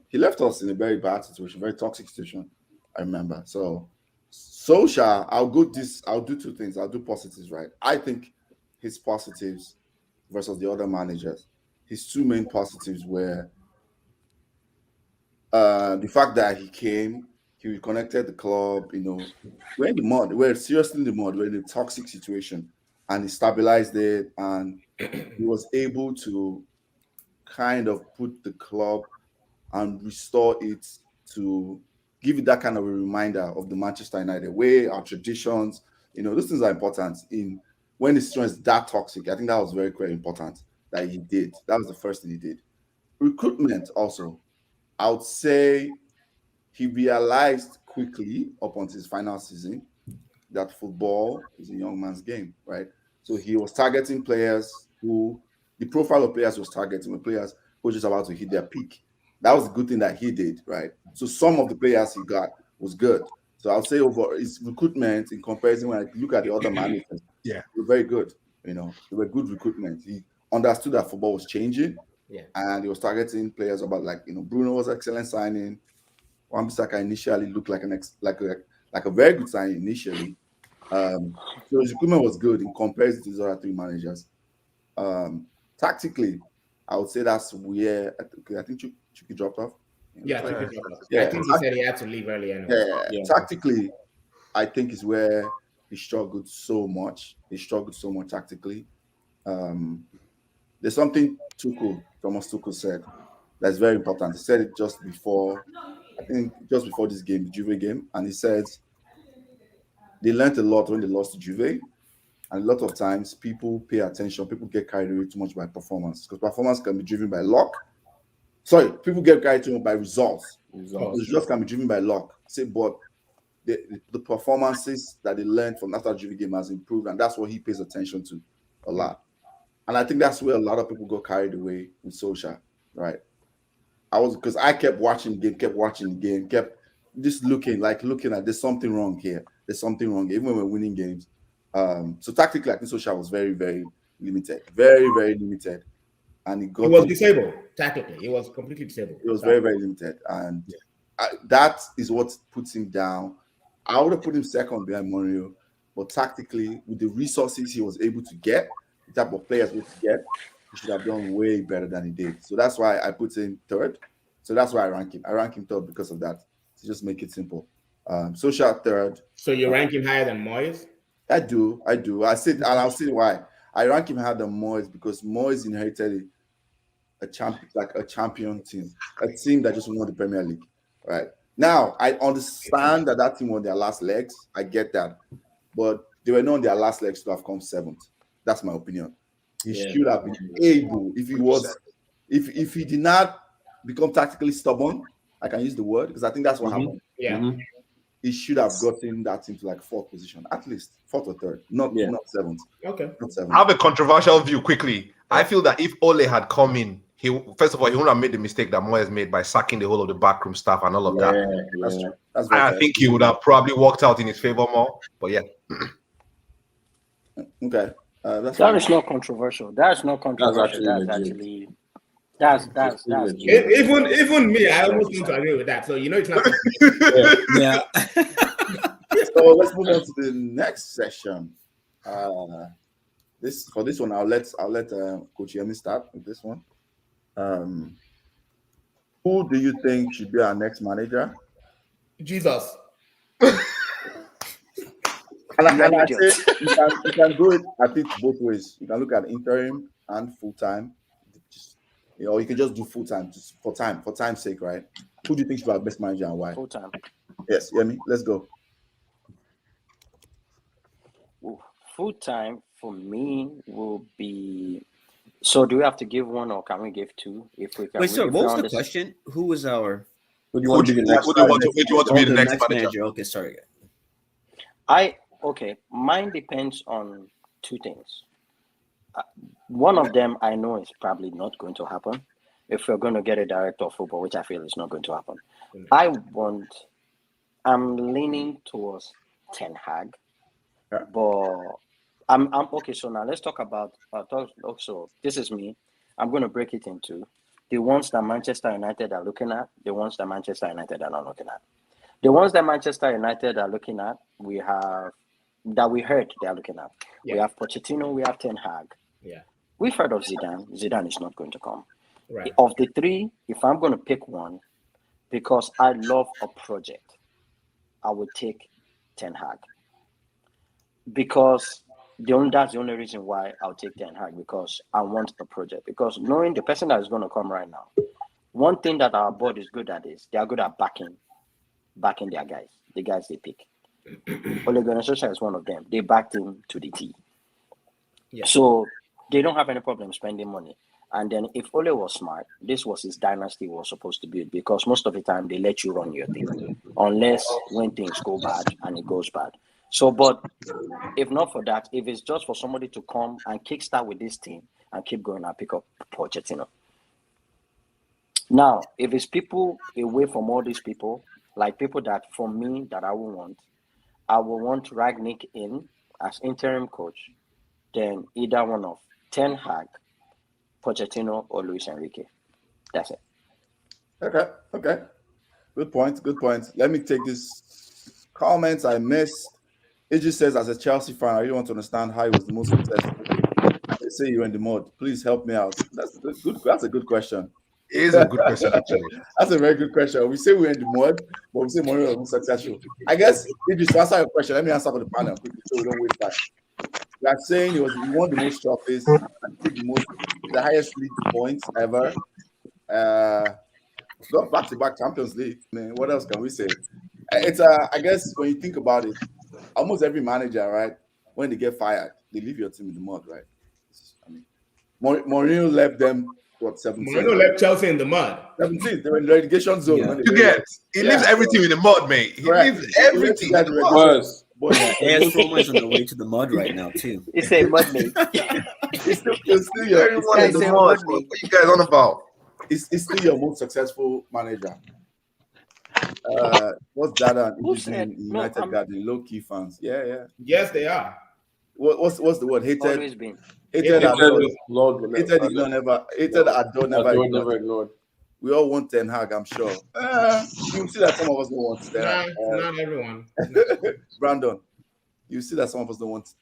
He left us in a very bad situation, very toxic situation. I remember. So Solskjaer, I'll do 2 things. I'll do positives, right? I think his positives versus the other managers, his 2 main positives were the fact that he came, he reconnected the club. We're in the mud. We're seriously in the mud. We're in a toxic situation, and he stabilized it, and he was able to kind of put the club and restore it to give it that kind of a reminder of the Manchester United way, our traditions. Those things are important when the situation is that toxic. I think that was very, very important that he did. That was the first thing he did. Recruitment also, I would say he realized quickly up until his final season that football is a young man's game, right? So he was targeting players who the profile of players was targeting when players were just about to hit their peak. That was a good thing that he did, right? So some of the players he got was good. So I'll say over his recruitment in comparison when I look at the other managers, Yeah, they were very good. You know, they were good recruitment. He understood that football was changing, and he was targeting players about Bruno was excellent signing. Wan-Bissaka initially looked like a very good signing initially. So his recruitment was good in comparison to the other three managers. Tactically, I would say that's where I think Chucky dropped off. Yeah, I think he said he had to leave early anyway. Tactically, I think is where he struggled so much. He struggled so much tactically. There's something Thomas Tuchel said that's very important. He said it just before this game, the Juve game, and he said they learned a lot when they lost to Juve. And a lot of times people pay attention, people get carried away too much by performance, because performance can be driven by luck. Sorry, people get carried too much by results. Results can be driven by luck. But the performances that they learned from that Juve game has improved, and that's what he pays attention to a lot. And I think that's where a lot of people got carried away with Solskjaer, right? Because I kept watching the game, kept just looking at there's something wrong here. There's something wrong, even when we're winning games. So tactically, I think Solskjaer was very, very limited. Very, very limited. And he was disabled, tactically. He was completely disabled. It was very, very limited. And that is what puts him down. I would have put him second behind Mourinho, but tactically, with the resources he was able to get, the type of players he was able to get, he should have done way better than he did. So that's why I put him third. So that's why I rank him. I rank him third because of that. To just make it simple. Solskjaer third. So you rank him higher than Moyes? I do. I said, and I'll say why. I rank him higher than Moyes because Moyes inherited a champion team, a team that just won the Premier League. Right now, I understand that team won their last legs. I get that, but they were not on their last legs to have come seventh. That's my opinion. He should have been able, if he did not become tactically stubborn. I can use the word because I think that's what happened. Yeah. He should have gotten that into like fourth position, at least fourth or third, not seventh. Okay. Not seventh. I have a controversial view quickly. I feel that if Ole had come in, he wouldn't have made the mistake that Moyes made by sacking the whole of the backroom staff and all of that. That's true. That's I think he would have probably worked out in his favor more. But yeah. Okay. That is not controversial. That's not controversial. That's even me. I almost want to agree with that. So it's not. Yeah. So let's move on to the next session. This one, I'll let Coach Yemi start with this one. Who do you think should be our next manager? Jesus. And I say you can do it, I think, both ways. You can look at interim and full time. Or you can just do full time, just for time's sake, right? Who do you think should be our best manager and why? Full time. Yes, Yemi, let's go. Full time for me will be. So do we have to give one or can we give two? If we can. Wait, sir, what was the question? Who was our? Who do you want to be the next manager? Okay, sorry. Mine depends on two things. One of them I know is probably not going to happen. If we're going to get a director of football, which I feel is not going to happen, I'm leaning towards Ten Hag, but I'm okay. So now let's talk about. Also, this is me. I'm going to break it into the ones that Manchester United are looking at, the ones that Manchester United are not looking at. The ones that Manchester United are looking at, we heard they are looking at. Yeah. We have Pochettino, we have Ten Hag. Yeah. We've heard of Zidane. Zidane is not going to come. Right. Of the three, if I'm going to pick one, because I love a project, I would take Ten Hag. Because that's the only reason why I'll take Ten Hag, because I want a project. Because knowing the person that is going to come right now, one thing that our board is good at is they are good at backing their guys, the guys they pick. Ole Gunnar Solskjaer is one of them. They backed him to the T. Yeah. So they don't have any problem spending money. And then if Ole was smart, this was his dynasty was supposed to build, because most of the time they let you run your thing, unless when things go bad and it goes bad. So, but if not for that, if it's just for somebody to come and kickstart with this team and keep going and pick up Pochettino. Now, if it's people away from all these people, like people that for me that I will want Ragnick in as interim coach, then either one of Ten Hag, Pochettino, or Luis Enrique. That's it. Okay. Good point. Let me take this comments I missed. It just says, as a Chelsea fan, I really want to understand how he was the most successful. They say you're in the mud. Please help me out. That's a good question. It is a good question, actually. That's a very good question. We say we're in the mud, but we say Mourinho was most successful. I guess if you answer your question, let me answer for the panel quickly so we don't waste time. We are saying he won the most trophies, the highest league points ever. Got back-to-back Champions League. Man, what else can we say? It's I guess when you think about it, almost every manager, right, when they get fired, they leave your team in the mud, right? I mean, Mourinho left them. What, 17? Mourinho left Chelsea in the mud. 17. They were in the relegation zone. Yeah. When You get he leaves everything in the mud, mate. He leaves everything. AS Roma's on the way to the mud right now too. It's a mud mate. It's still your, Everyone in the mud. What are you guys on about? it's still your most successful manager. What's that? United Garden, low key fans. Yeah. Yes, they are. What's the word? Hated. Always been. Hated. Lord, Hated. Hated. Never ignored. We all want Ten Hag, I'm sure. You see that some of us don't want Ten Hag. Not everyone. Brandon, you see that some of us don't want.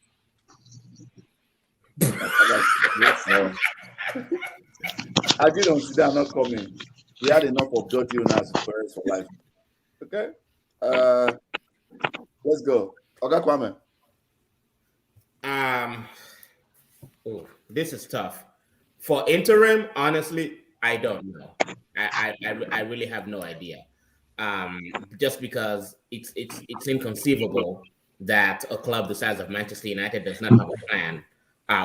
I didn't see that not coming. We had enough of dirty owners for life. Okay. Let's go. Oga Kwame. This is tough. For interim, honestly, I don't know. I really have no idea. Just because it's inconceivable that a club the size of Manchester United does not have a plan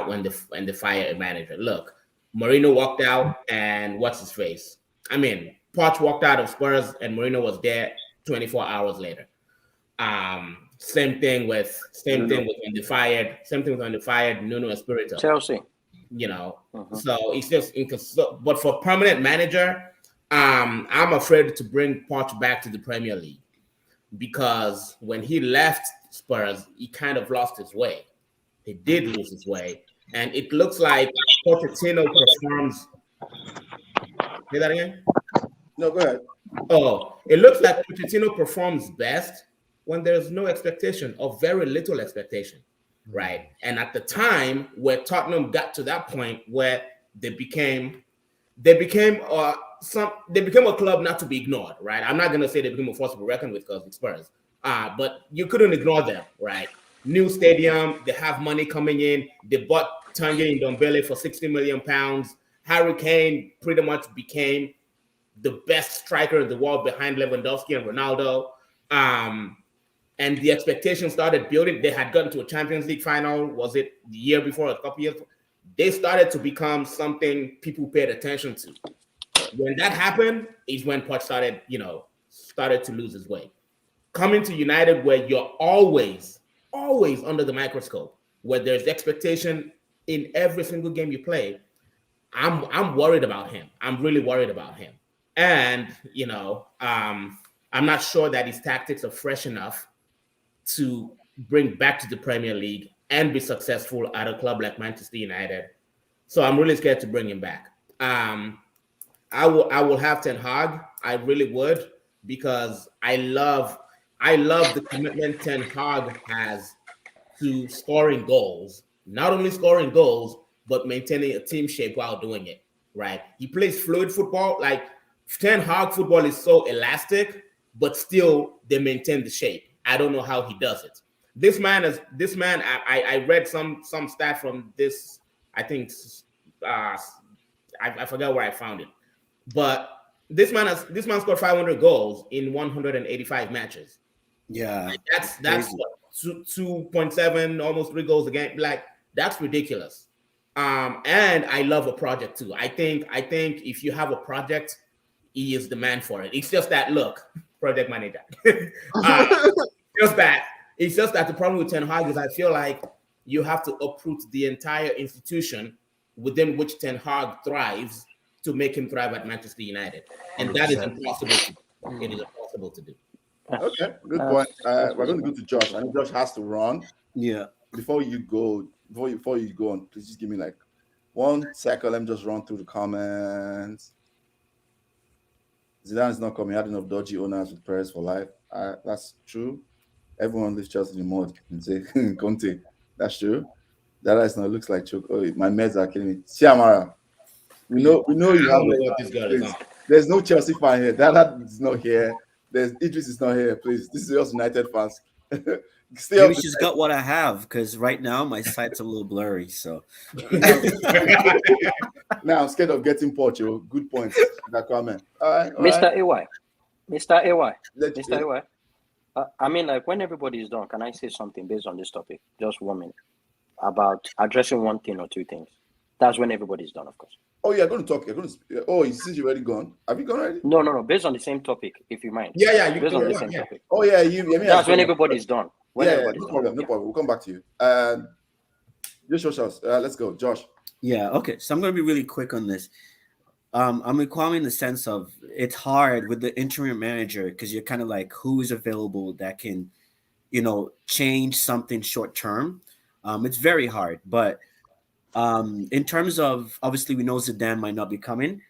when they fire a manager. Look, Mourinho walked out, and what's his face? I mean, Poch walked out of Spurs, and Mourinho was there 24 hours later. Same thing with when they fired. Same thing when they fired Nuno Espirito. Chelsea. You know, so it's just but for permanent manager, I'm afraid to bring Poch back to the Premier League because when he left Spurs, he kind of lost his way. He did lose his way, and it looks like Pochettino performs. Say that again? No, go ahead. Oh, it looks like Pochettino performs best when there's no expectation or very little expectation. Right. And at the time where Tottenham got to that point where they became a club not to be ignored, right? I'm not gonna say they became a force to be reckoned with because it's Spurs. But you couldn't ignore them, right? New stadium, they have money coming in, they bought Tanguy Ndombele for £60 million. Harry Kane pretty much became the best striker in the world behind Lewandowski and Ronaldo. And the expectations started building. They had gotten to a Champions League final. Was it the year before, a couple years? They started to become something people paid attention to. When that happened is when Poch started to lose his way. Coming to United where you're always under the microscope, where there's expectation in every single game you play, I'm worried about him. I'm really worried about him. And, I'm not sure that his tactics are fresh enough to bring back to the Premier League and be successful at a club like Manchester United. So I'm really scared to bring him back. I will have Ten Hag. I really would, because I love the commitment Ten Hag has to scoring goals. Not only scoring goals, but maintaining a team shape while doing it, right? He plays fluid football. Like Ten Hag football is so elastic, but still they maintain the shape. I don't know how he does it. This man, I read some stat from this, I think, I forgot where I found it. But this man scored 500 goals in 185 matches. Yeah. That's what, 2.7, almost 3 goals a game. Like, that's ridiculous. And I love a project too. I think if you have a project, he is the man for it. It's just that, look, project manager. It's just that the problem with Ten Hag is I feel like you have to uproot the entire institution within which Ten Hag thrives to make him thrive at Manchester United, and that is impossible to do. It is impossible to do. Okay, good point. We're going to go to Josh. I know Josh has to run. Yeah. Before you go on, please just give me like 1 second. Let me just run through the comments. Zidane is not coming. Had enough dodgy owners with Perez for life. That's true. Everyone leaves Chelsea in the mud and say Conte. That's true. That is not looks like choke. Oh, my meds are killing me. Siamara. We know you I have don't know what this girl is on. There's no Chelsea fan here. That is not here. There's Idris is not here. Please, this is just United fans. Stay Maybe up. she's got what I have because right now my sight's a little blurry. So Now I'm scared of getting poached. Good point. That comment. All right, Mr. AY. Mr. AY. Let's- Mr. AY. I mean, like when everybody is done, can I say something based on this topic? Just 1 minute about addressing one thing or two things. That's when everybody's done, of course. Oh, you're going to talk. You're going to. Oh, since you're already gone. Have you gone already? No. Based on the same topic, if you mind. Yeah, you Based on the can. same Yeah. topic. Oh yeah, you. I mean, That's when everybody's done. When Yeah, everybody's no done. problem. No Yeah. problem. We'll come back to you. Just show us. Let's go, Josh. yeah, okay. So I'm gonna be really quick on this. I'm equality in the sense of it's hard with the interim manager because you're kind of like who is available that can, change something short term. It's very hard, but in terms of obviously we know Zidane might not be coming.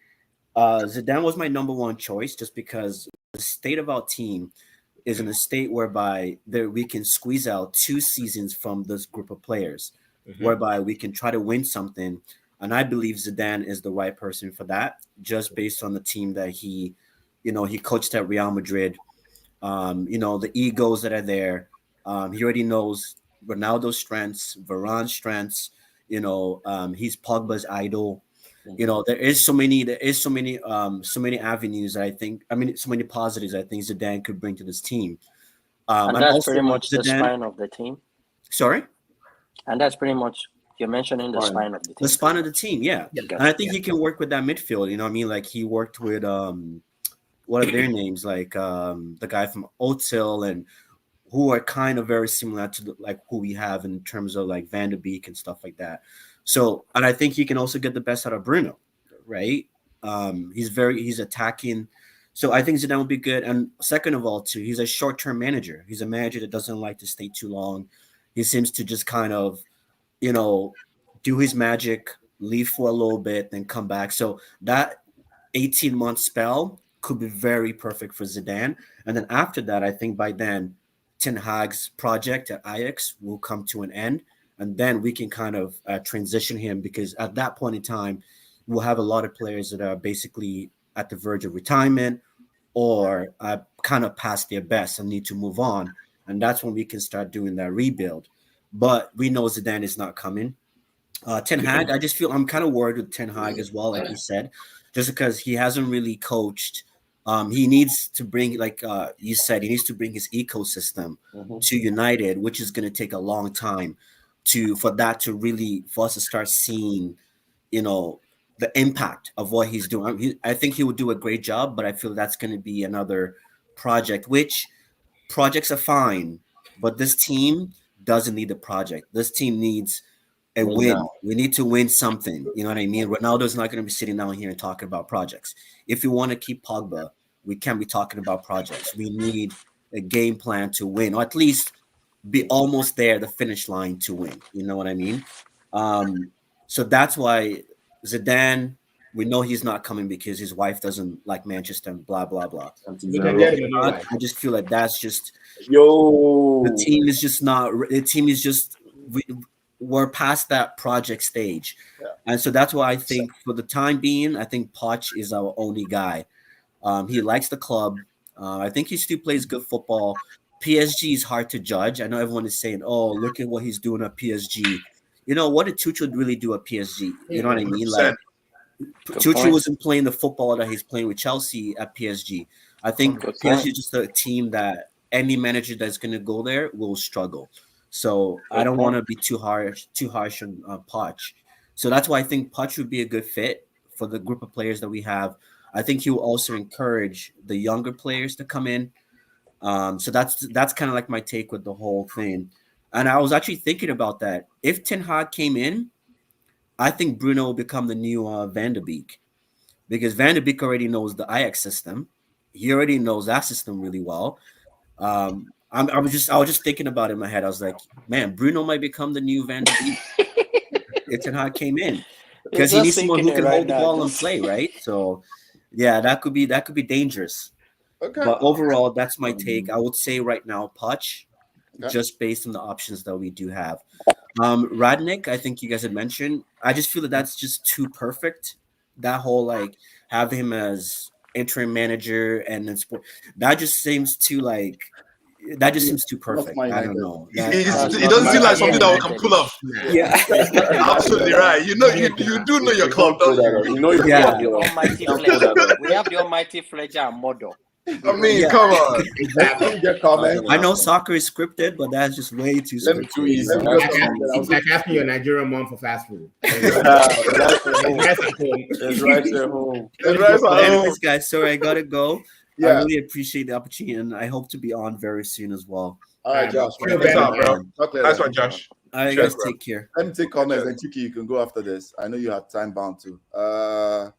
Zidane was my number one choice just because the state of our team is in a state whereby we can squeeze out 2 seasons from this group of players, whereby we can try to win something. And I believe Zidane is the right person for that, just based on the team that he coached at Real Madrid. The egos that are there. He already knows Ronaldo's strengths, Varane's strengths. He's Pogba's idol. There is so many avenues. So many positives I think Zidane could bring to this team. And that's pretty much the spine of the team. Sorry? And that's pretty much, you're mentioning the spine of the team. The spine of the team, yeah. And I think he can work with that midfield. Like he worked with what are their names? Like the guy from Otil and who are kind of very similar to who we have in terms of like Van de Beek and stuff like that. So, and I think he can also get the best out of Bruno, right? He's attacking. So I think Zidane will be good. And second of all, too, he's a short-term manager. He's a manager that doesn't like to stay too long. He seems to just kind of, do his magic, leave for a little bit, then come back. So that 18-month spell could be very perfect for Zidane. And then after that, I think by then, Ten Hag's project at Ajax will come to an end. And then we can kind of transition him because at that point in time, we'll have a lot of players that are basically at the verge of retirement or kind of past their best and need to move on. And that's when we can start doing that rebuild. But we know Zidane is not coming. Ten Hag, I just feel I'm kind of worried with Ten Hag as well, like you said, just because he hasn't really coached. He needs to bring, like you said, he needs to bring his ecosystem to United, which is going to take a long time for us to start seeing, the impact of what he's doing. I think he would do a great job, but I feel that's going to be another project, which projects are fine, but this team doesn't need a project. This team needs a win. We need to win something. You know what I mean? Ronaldo's not going to be sitting down here and talking about projects. If you want to keep Pogba, we can't be talking about projects. We need a game plan to win, or at least be almost there, the finish line to win. You know what I mean? So that's why Zidane, we know he's not coming because his wife doesn't like Manchester and blah, blah, blah. I just feel like that's just the team is just not – the team is just we're past that project stage. Yeah. And so that's why I think for the time being, I think Poch is our only guy. He likes the club. I think he still plays good football. PSG is hard to judge. I know everyone is saying, oh, look at what he's doing at PSG. What did Tuchel really do at PSG? You know what I mean? Like Tuchel wasn't playing the football that he's playing with Chelsea at PSG. I think PSG is just a team that any manager that's going to go there will struggle. So I don't want to be too harsh on Poch. So that's why I think Poch would be a good fit for the group of players that we have. I think he will also encourage the younger players to come in. So that's kind of like my take with the whole thing. And I was actually thinking about that. If Ten Hag came in, I think Bruno will become the new Van de Beek, because Van de Beek already knows the Ajax system. He already knows that system really well. I was just thinking about it in my head. I was like, man, Bruno might become the new Van de Beek if Ten Hag came in, because he needs someone who can hold the ball and play, right? So, yeah, that could be dangerous. Okay. But overall, that's my take. I would say right now, Poch, just based on the options that we do have. Radnik, I think you guys had mentioned. I just feel that that's just too perfect. That whole like have him as interim manager and then sport, that just seems too perfect. I don't know. It doesn't seem like something that we can pull off. Yeah, absolutely right. You do know your club, don't you? You know, we have the almighty Fletcher. We have the almighty Fletcher and Modo. I mean, come on. I know soccer is scripted, but that's just way too scripted. It's like asking your Nigerian mom for fast food. It's right there home. Anyways, guys, sorry, I gotta go. Yeah. I really appreciate the opportunity, and I hope to be on very soon as well. All right, Josh. What's up, bro? That's right, Josh. All right, guys, take care. Let me take comments, and Tiki, you can go after this. I know you have time bound too. Yinka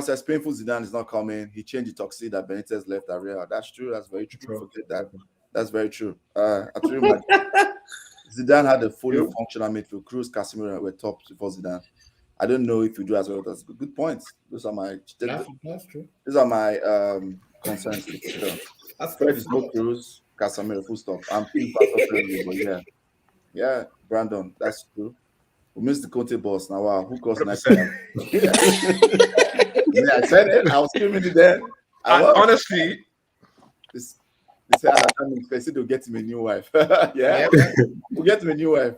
says painful Zidane is not coming. He changed the toxic that Benitez left at Real. That's true. That's very true. Forget that. That's very true. I tell you, Zidane had a fully functional midfield. Cruz, Casemiro were top before Zidane. I don't know if we do as well. That's good points. Those are my. That's true. These are my concerns. That's Fred is no Cruz, Casemiro, full stop. I'm feeling but yeah, Brandon, that's true. We missed the Conte boss. Now, wow, who caused next time? Yeah, I said it. I was screaming it then. Honestly, they said they'll get him a new wife. Yeah, we'll get him a new wife.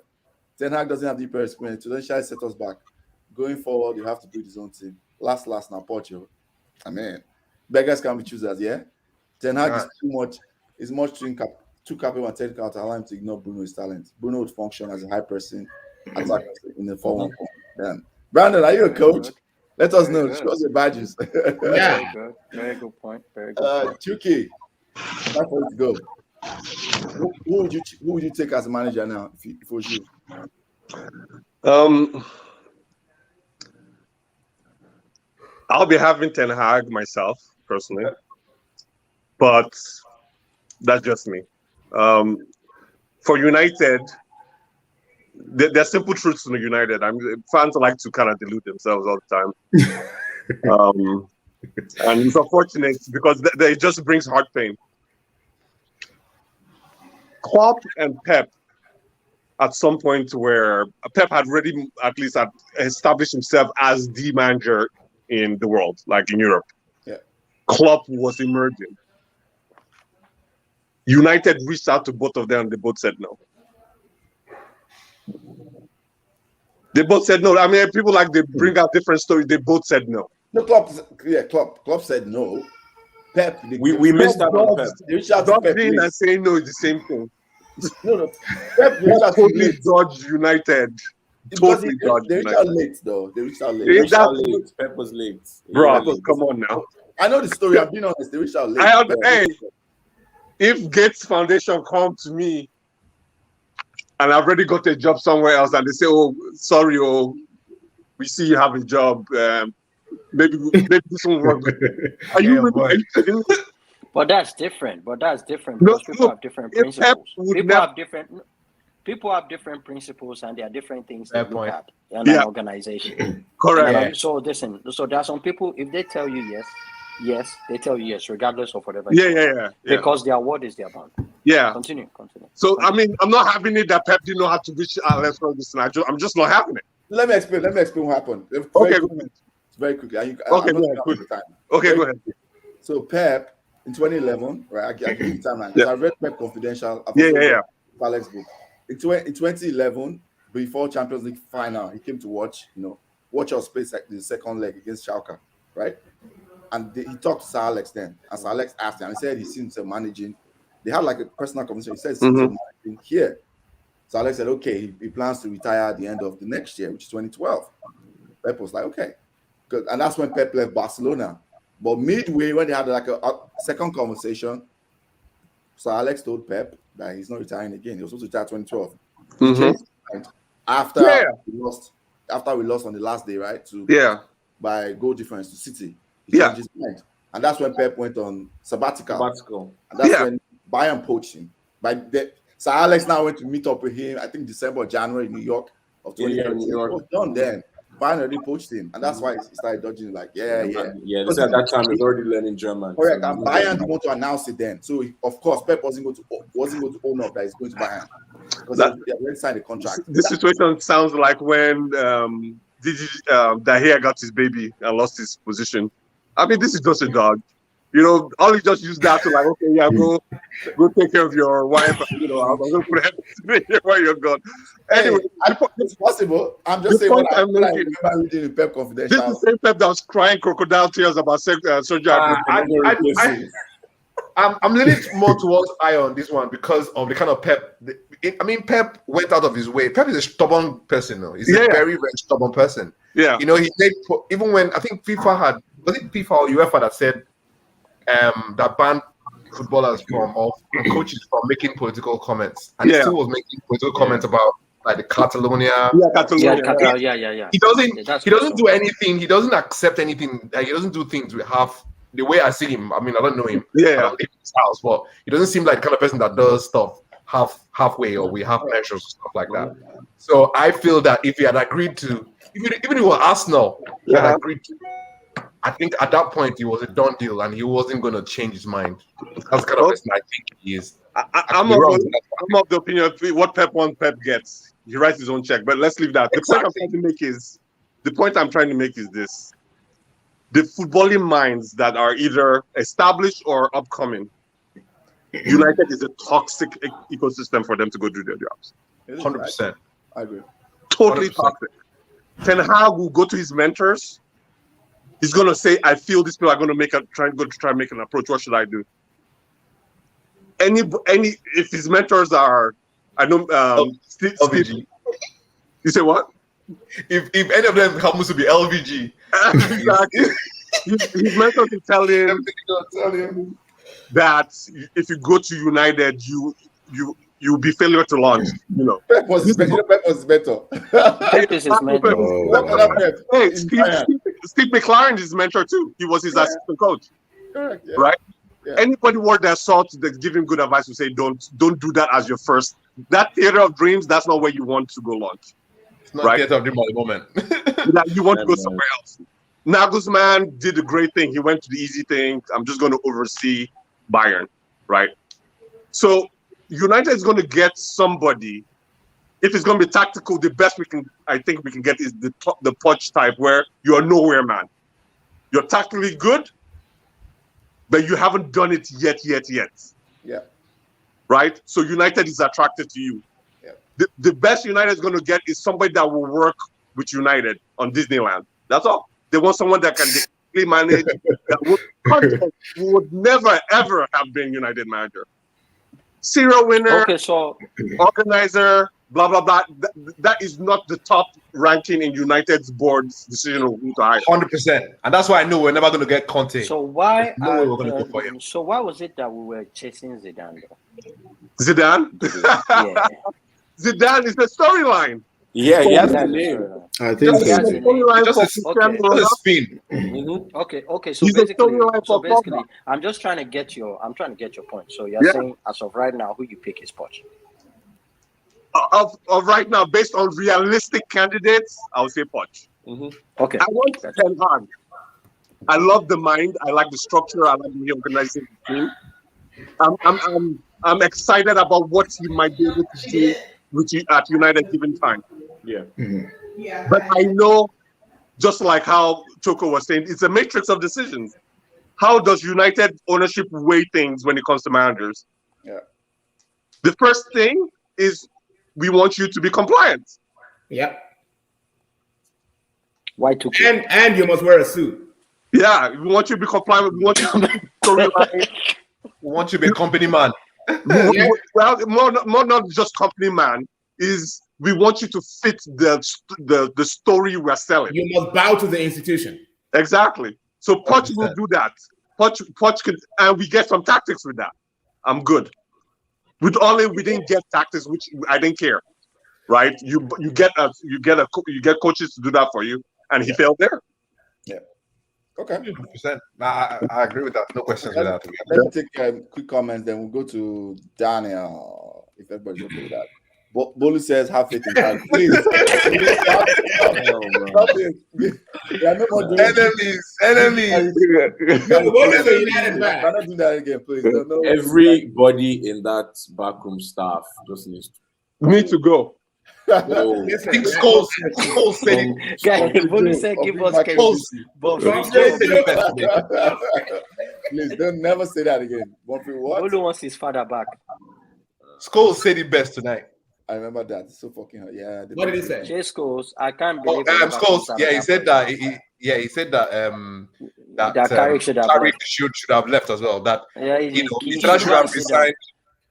Ten Hag doesn't have the experience. Tudenshaw set us back. Going forward, you have to build his own team. Last now, Portugal. I mean, beggars can be choosers. Yeah, Ten Hag is too much. Is much too capable and technical to allow him to ignore Bruno's talent. Bruno would function as a high person attacker in the 4-1-4. Then, Brandon, are you a coach? Let us know. Show us your badges. Yeah. Very good point. Very good point. Chucky, time for you to go. Who would you take as a manager now if it was you? I'll be having Ten Hag myself personally, but that's just me. For United, there's simple truths in the United. Fans like to kind of delude themselves all the time. And it's unfortunate because it just brings heart pain. Klopp and Pep, at some point where Pep had already at least established himself as the manager in the world, like in Europe. Yeah. Klopp was emerging. United reached out to both of them and they both said no. They both said no. I mean, people they bring out different stories. They both said no. No, Klopp said no. Pep. We missed out on Pep. They reached out to Pep. And saying no is the same thing. No. Pep totally dodged United. Totally dodged They reached out late, though. They reached out late. Pep was late. Bro, come on now. I know the story. I'm being honest. They reached out late. Hey, if Gates Foundation come to me and I've already got a job somewhere else and they say, oh, sorry, we see you have a job. Maybe this won't work. Are you really kidding? But that's different. No, people have different principles. People have different principles and there are different things they look at in an organization. Correct. So listen, there are some people, if they tell you yes, they tell you yes, regardless of whatever. Yeah. Because their word is their bond. Yeah. Continue. So, I mean, I'm not having it that Pep didn't know how to reach Alex Ferguson. I'm just not having it. Let me explain what happened. Okay, go ahead. Very quickly. Go ahead. So Pep in 2011, right? I give you timeline. I read Pep Confidential. Alex book. In 2011, before Champions League final, he came to watch us play the second leg against Schalke, right? And he talked to Sir Alex then. And Sir Alex asked him, and he said he sees himself managing. They had like a personal conversation. He said he sees himself managing here. So Alex said, okay, he plans to retire at the end of the next year, which is 2012. Pep was like, okay. Good. And that's when Pep left Barcelona. But midway, when they had like a second conversation, Sir Alex told Pep that he's not retiring again. He was supposed to retire 2012. After he lost after we lost on the last day, right? By goal difference to City. He changed his mind. And that's when Pep went on sabbatical. And that's when Bayern poached him. Sir Alex now went to meet up with him, I think December or January in New York of 2013. It was done then. Bayern already poached him. And that's why he started dodging like, Yeah, they said at that time he was already learning German. Correct. And Bayern didn't want to announce it then. So, of course, Pep wasn't going to own up that he's going to Bayern. Because they already signed a contract. This situation sounds like when Dahir got his baby and lost his position. I mean, this is just a dog. You know, all he just used that to like, okay, yeah, go take care of your wife. You know, I'm going to put it where you're gone. Anyway, it's possible. I'm just saying what I remember reading in Pep Confidential. This is the same Pep that was crying crocodile tears about Sergio. I'm leaning more towards I on this one because of the kind of Pep. Pep went out of his way. Pep is a stubborn person, though. He's a very, very stubborn person. Yeah. You know, he made, even when I think FIFA was it FIFA or UEFA that said that banned footballers and coaches from making political comments, and he still was making political comments about like the Catalonia. Yeah. He doesn't do anything. He doesn't accept anything. Like, he doesn't do things with half. The way I see him, I mean, I don't know him. I don't live in his house, but he doesn't seem like the kind of person that does stuff halfway or with half measures, stuff like that. So I feel that if he had agreed to, even if it was Arsenal, he had agreed to. I think at that point it was a done deal, and he wasn't going to change his mind. That's kind of person I think he is. I'm of the opinion of what Pep wants, Pep gets. He writes his own check, but let's leave that. The point I'm trying to make is this: the footballing minds that are either established or upcoming, United is a toxic ecosystem for them to go do their jobs. 100%. I agree. Totally 100%. toxic. Ten Hag will go to his mentors. He's gonna say, "I feel these people are gonna try and make an approach. What should I do?" If his mentors are, I know, Steve, you say what? If any of them happens to be LVG, exactly. His mentors will tell him that if you go to United, you'll be failure to launch. You know, Pep was better. Pep is his mentor. Hey, Steve McLaren is his mentor too. He was his assistant coach. Correct. Yeah. Right? Yeah. Anybody worth their salt that give him good advice will say, don't do that as your first. That theater of dreams, that's not where you want to go launch. it's not theater of dream at the moment. You want to go somewhere else. Nagelsmann did a great thing. He went to the easy thing. I'm just going to oversee Bayern, right? So United is going to get somebody. If it's going to be tactical, the best I think we can get is the Poch type, where you're nowhere man. You're tactically good, but you haven't done it yet. Yeah. Right? So United is attracted to you. Yeah. The best United is going to get is somebody that will work with United on Disneyland. That's all. They want someone that can manage, that would never, ever have been United manager. Serial winner, organizer, blah, blah, blah. That is not the top ranking in United's board's decision of who to hire. 100%. And that's why I know we're never going to get Conte. So why? No way we're going to go for him. So why was it that we were chasing Zidane? Zidane? Yeah. Zidane is the storyline. Yeah, he has a Zidane name. I think so. Just a spin. Okay. So basically, I'm just trying to get your point. So you're saying, as of right now, who you pick is Poch? Of right now, based on realistic candidates, I would say Poch. Okay. I want Ten Hag. I love the mind. I like the structure. I like the organizing the team. I'm excited about what he might be able to do with you at United given time. Yeah. But I know, just like how Choco was saying, it's a matrix of decisions. How does United ownership weigh things when it comes to managers? Yeah. The first thing is we want you to be compliant. Yep. Why Tuchel? And you must wear a suit. Yeah, we want you to be compliant. We want you to be storyline. We want you to be a company man. Well, more not just company man, is we want you to fit the story we're selling. You must bow to the institution. Exactly. So Poch will do that. Poch can, and we get some tactics with that. I'm good. With Ole, we didn't get tactics, which I didn't care. right? You get coaches to do that for you, and he failed there. Okay. 100%. I agree with that. No questions with that. Let me take quick comments, then we'll go to Daniel, if everybody's okay with that. Bolu says, have faith in God. Please. Stop it. Yeah, no more Enemies. Bolu is a United fan. I'm not doing that again, please. No. Everybody in that backroom staff just needs to go. I think Scholes said it. Guys, Bolu said, give us case. But please don't never say that again. What? Bolu wants his father back. Scholes said it best tonight. I remember that. It's so fucking hard. Yeah. What did he say? Jay Scholes, I can't believe. Scholes. Yeah, he said that. He said that. That Carrick should have left as well. That he should have resigned.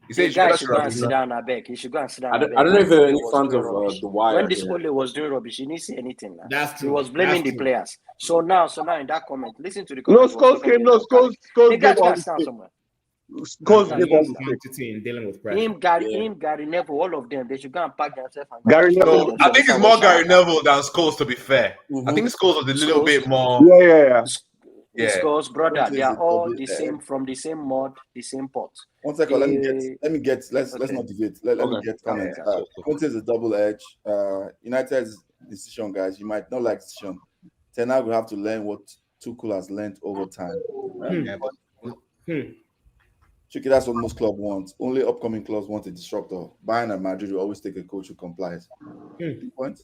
He said he should go and sit down. I beg. He should go and sit down. I don't know if there are any fans of The Wire. When this Ole was doing rubbish, he didn't say anything. Now. That's true. He was blaming the players. So now in that comment, listen to the No, comment. Scholes gave us somewhere. Scholes gave us in dealing with pressure. Him, Gary Neville, all of them, they should go and pack themselves. Gary Neville. I think it's more Gary Neville than Scholes, to be fair. I think Scholes was a little bit more. Yeah. Scholes, brother, they are all the same, from the same mud, the same pot. 1 second, let me get. Let's not debate. Let me get comments. Conte is a double edge. United's decision, guys. You might not like decision. Ten Hag will have to learn what Tuchel has learned over time. Tricky, that's what most clubs want. Only upcoming clubs want a disruptor. Bayern and Madrid will always take a coach who complies. Point.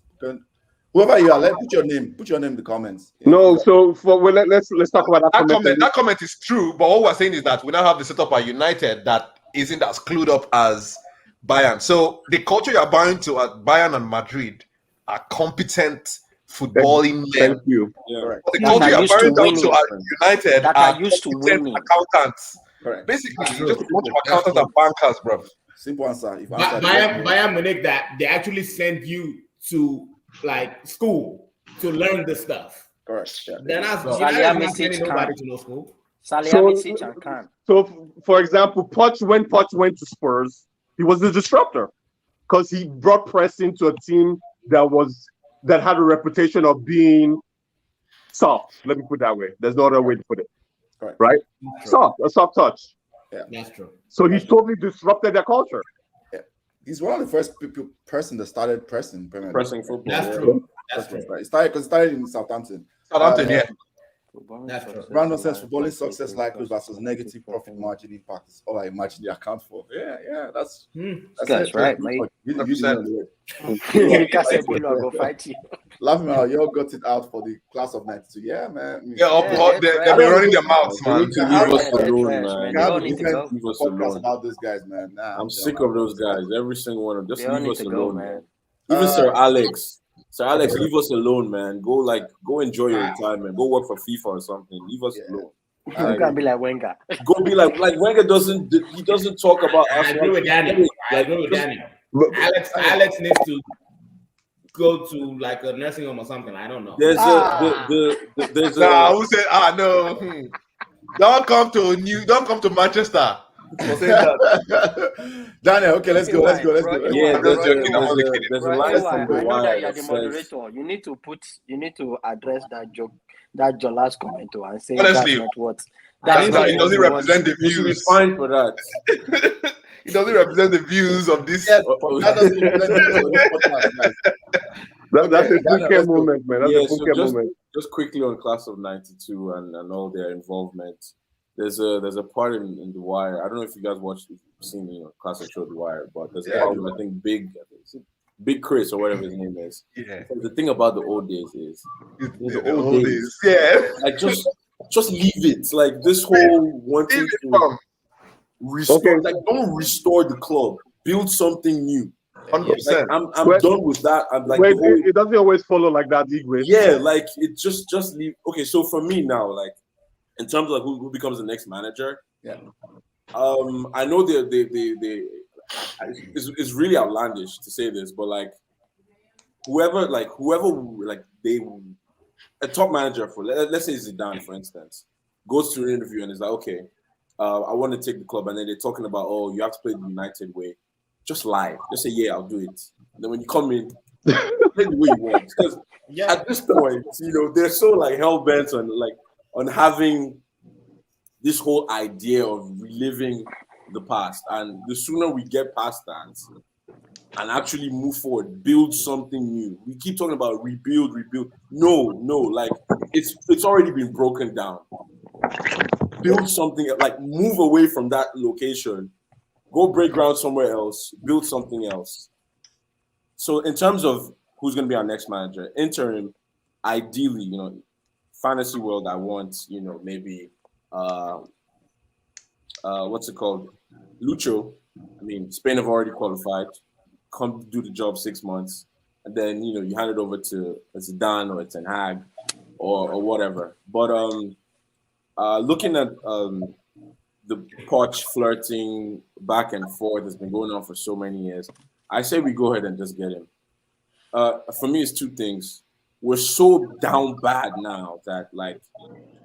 Whoever you are, put your name in the comments. No, so let's talk about that comment. That comment is true, but what we're saying is that we now have the setup at United that isn't as clued up as Bayern. So the culture you're buying to at Bayern and Madrid are competent footballing men. Thank you. Yeah. The culture you're buying down to at United that are used to winning. Accountants. Correct. Basically, just a bunch of accountants and bankers, bro. Simple answer. Bayern Munich, that they actually send you to like school to learn this stuff. Correct. Yeah. They're not sending nobody to no school. So, for example, when Poch went to Spurs, he was the disruptor because he brought pressing to a team that had a reputation of being soft. Let me put it that way. There's no other way to put it. Correct. Right? A soft touch. Yeah, that's true. So he totally disrupted their culture. He's one of the first person that started pressing football. That's true. That's true. Right. It started in Southampton. Yeah. That's true. Brandon says footballing success likely versus negative profit margin impact is all I imagine they account for. Yeah, that's right, mate. Go fight you. Laughing out, you all got it out for the class of 92. Yeah, man. They've been running their mouths, man. Leave us alone, man. Leave us alone. About those guys, man. I'm sick of those guys. Every single one of them. Just leave us alone, man. Even Sir Alex, leave us alone, man. Go enjoy your retirement. Go work for FIFA or something. Leave us alone. You can't be like Wenger. Go be like Wenger doesn't talk about us. I agree with Daniel. Alex needs to go to like a nursing home or something. I don't know. There's who said no. Don't come to Manchester. Daniel, okay, let's go. Yeah, there's a line from The Wire that says, moderator. You need to address that joke, that your last comment to and say honestly, it doesn't represent the views. You should be fine for that. It doesn't represent the views of this. That doesn't represent that's a Funke moment, man. That's a Funke moment. Just quickly on Class of 92 and all their involvement. There's a part in The Wire. I don't know if you guys seen Classic show The Wire, but there's a part where I think Big Chris or whatever his name is. Yeah. The thing about the old days is the old days. Yeah. Like just leave it. Like this whole wanting to restore. Like don't restore the club. Build something new. 100%. Like, I'm done with that. I'm like it doesn't always follow like that, Igwe. Yeah, like it just leave. Okay, so for me now, like in terms of who becomes the next manager, I know it's really outlandish to say this, but like whoever a top manager for let's say Zidane, for instance, goes to an interview and is like, okay, I want to take the club, and then they're talking about, oh, you have to play the United way. Just lie. Just say, yeah, I'll do it. Then when you come in, play the way you want. Because at this point, they're so like hell bent on having this whole idea of reliving the past. And the sooner we get past that and actually move forward, build something new. We keep talking about rebuild. No, like it's already been broken down. Build something, like move away from that location, go break ground somewhere else, build something else. So in terms of who's going to be our next manager, interim, ideally, fantasy world, I want, maybe, what's it called? Lucho. I mean, Spain have already qualified. Come do the job 6 months. And then, you hand it over to Zidane or Ten Hag or whatever. But looking at the Poch flirting back and forth has been going on for so many years, I say we go ahead and just get him. For me, it's two things. We're so down bad now that like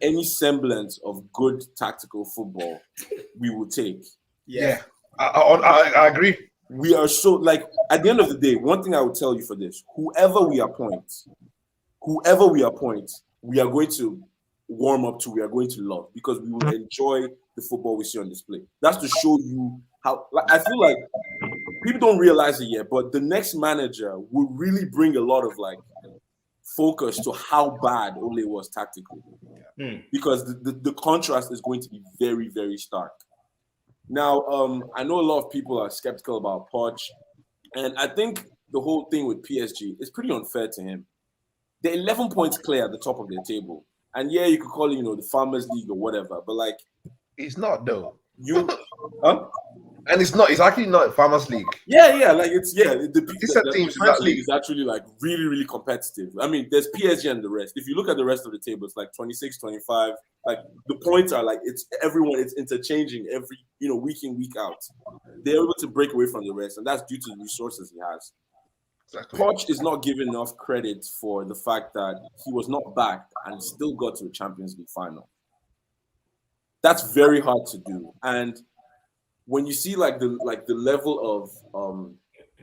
any semblance of good tactical football, we will take. Yeah, I agree. We are so like at the end of the day, one thing I would tell you for this: whoever we appoint, we are going to warm up to. We are going to love because we will enjoy the football we see on display. That's to show you how. Like, I feel like people don't realize it yet, but the next manager will really bring a lot of like focus to how bad Ole was tactically, because the contrast is going to be very, very stark. Now, I know a lot of people are skeptical about Poch, and I think the whole thing with PSG is pretty unfair to him. They're 11 points clear at the top of their table, and yeah, you could call it, the Farmers League or whatever, but like, it's not though. And it's not. It's actually not Farmers League. Yeah. Like it's The teams in French that league league is actually like really, really competitive. I mean, there's PSG and the rest. If you look at the rest of the table, it's like 26, 25. Like the points are like it's interchanging every week in, week out. They're able to break away from the rest, and that's due to the resources he has. Exactly. Poch is not given enough credit for the fact that he was not backed and still got to a Champions League final. That's very hard to do, and when you see like the level of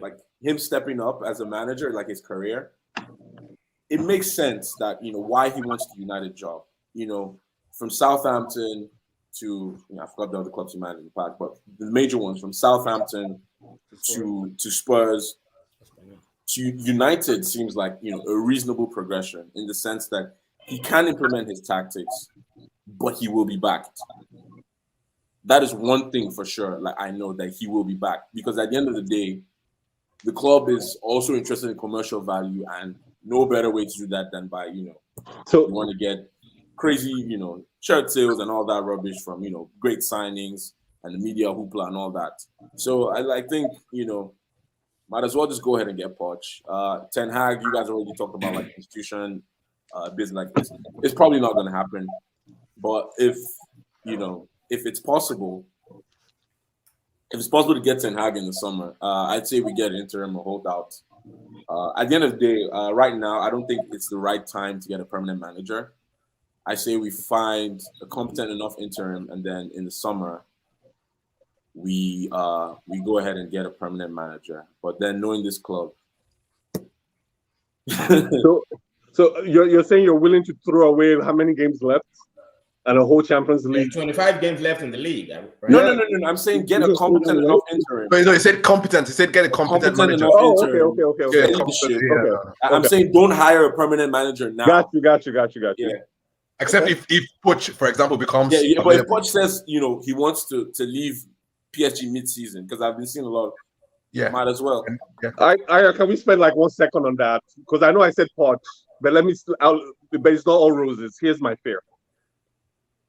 like him stepping up as a manager, like his career, it makes sense that why he wants the United job. From Southampton to I forgot the other clubs he managed in the past, but the major ones from Southampton to Spurs to United seems like a reasonable progression in the sense that he can implement his tactics, but he will be backed. That is one thing for sure. Like I know that he will be back because at the end of the day, the club is also interested in commercial value, and no better way to do that than by So you want to get crazy shirt sales and all that rubbish from great signings and the media hoopla and all that. So I think might as well just go ahead and get Poch. Ten Hag, you guys already talked about like institution business like this. It's probably not going to happen, but if it's possible to get Ten Hag in the summer, I'd say we get an interim or holdout. At the end of the day, right now, I don't think it's the right time to get a permanent manager. I say we find a competent enough interim, and then in the summer, we go ahead and get a permanent manager. But then knowing this club, so you're saying you're willing to throw away how many games left? And a whole Champions League. 25 games left in the league. Right? No. I'm saying get a competent enough interim. No, he said competent. He said get a competent manager. Okay. I'm saying don't hire a permanent manager now. Got you. Yeah. Except if Poch, for example, becomes but if Poch says he wants to leave PSG mid-season, because I've been seeing a lot. Might as well. Can we spend like 1 second on that? Because I know I said Poch, but but it's not all roses. Here's my fear.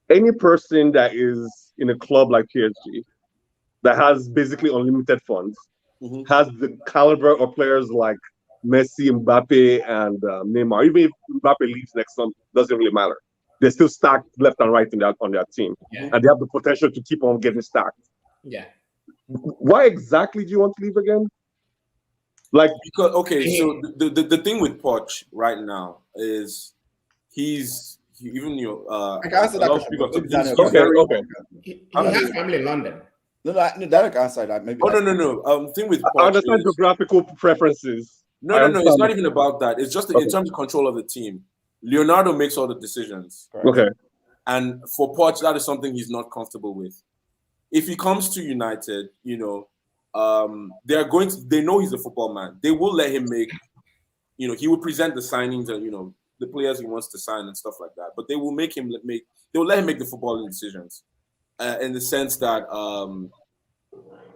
Any person that is in a club like PSG that has basically unlimited funds, has the caliber of players like Messi, Mbappe, and Neymar. Even if Mbappe leaves next summer, doesn't really matter. They're still stacked left and right on their team, and they have the potential to keep on getting stacked. Yeah. Why exactly do you want to leave again? Like because so the thing with Poch right now is he has family in London. He has family in London. No, direct answer that maybe. Oh no. Thing with I understand geographical preferences. No. It's not even about that. It's just in terms of control of the team. Leonardo makes all the decisions. Okay. And for Poch, that is something he's not comfortable with. If he comes to United, you know, they know he's a football man. They will let him make, you know, he will present the signings and, you know, the players he wants to sign and stuff like that. But they will let him make the footballing decisions in the sense that,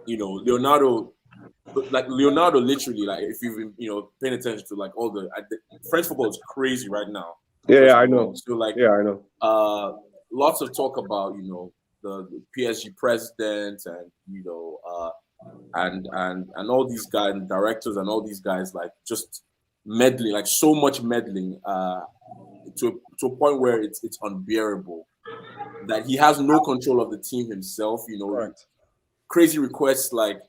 you know, Leonardo literally, like, if you've been, you know, paying attention to like all the French football is crazy right now. Yeah, I know. So like, yeah, I know. Lots of talk about, you know, the PSG president and, you know, and all these guys, directors and all these guys, like, just meddling, like so much meddling to a point where it's unbearable, that he has no control of the team himself, you know. Right. Crazy requests like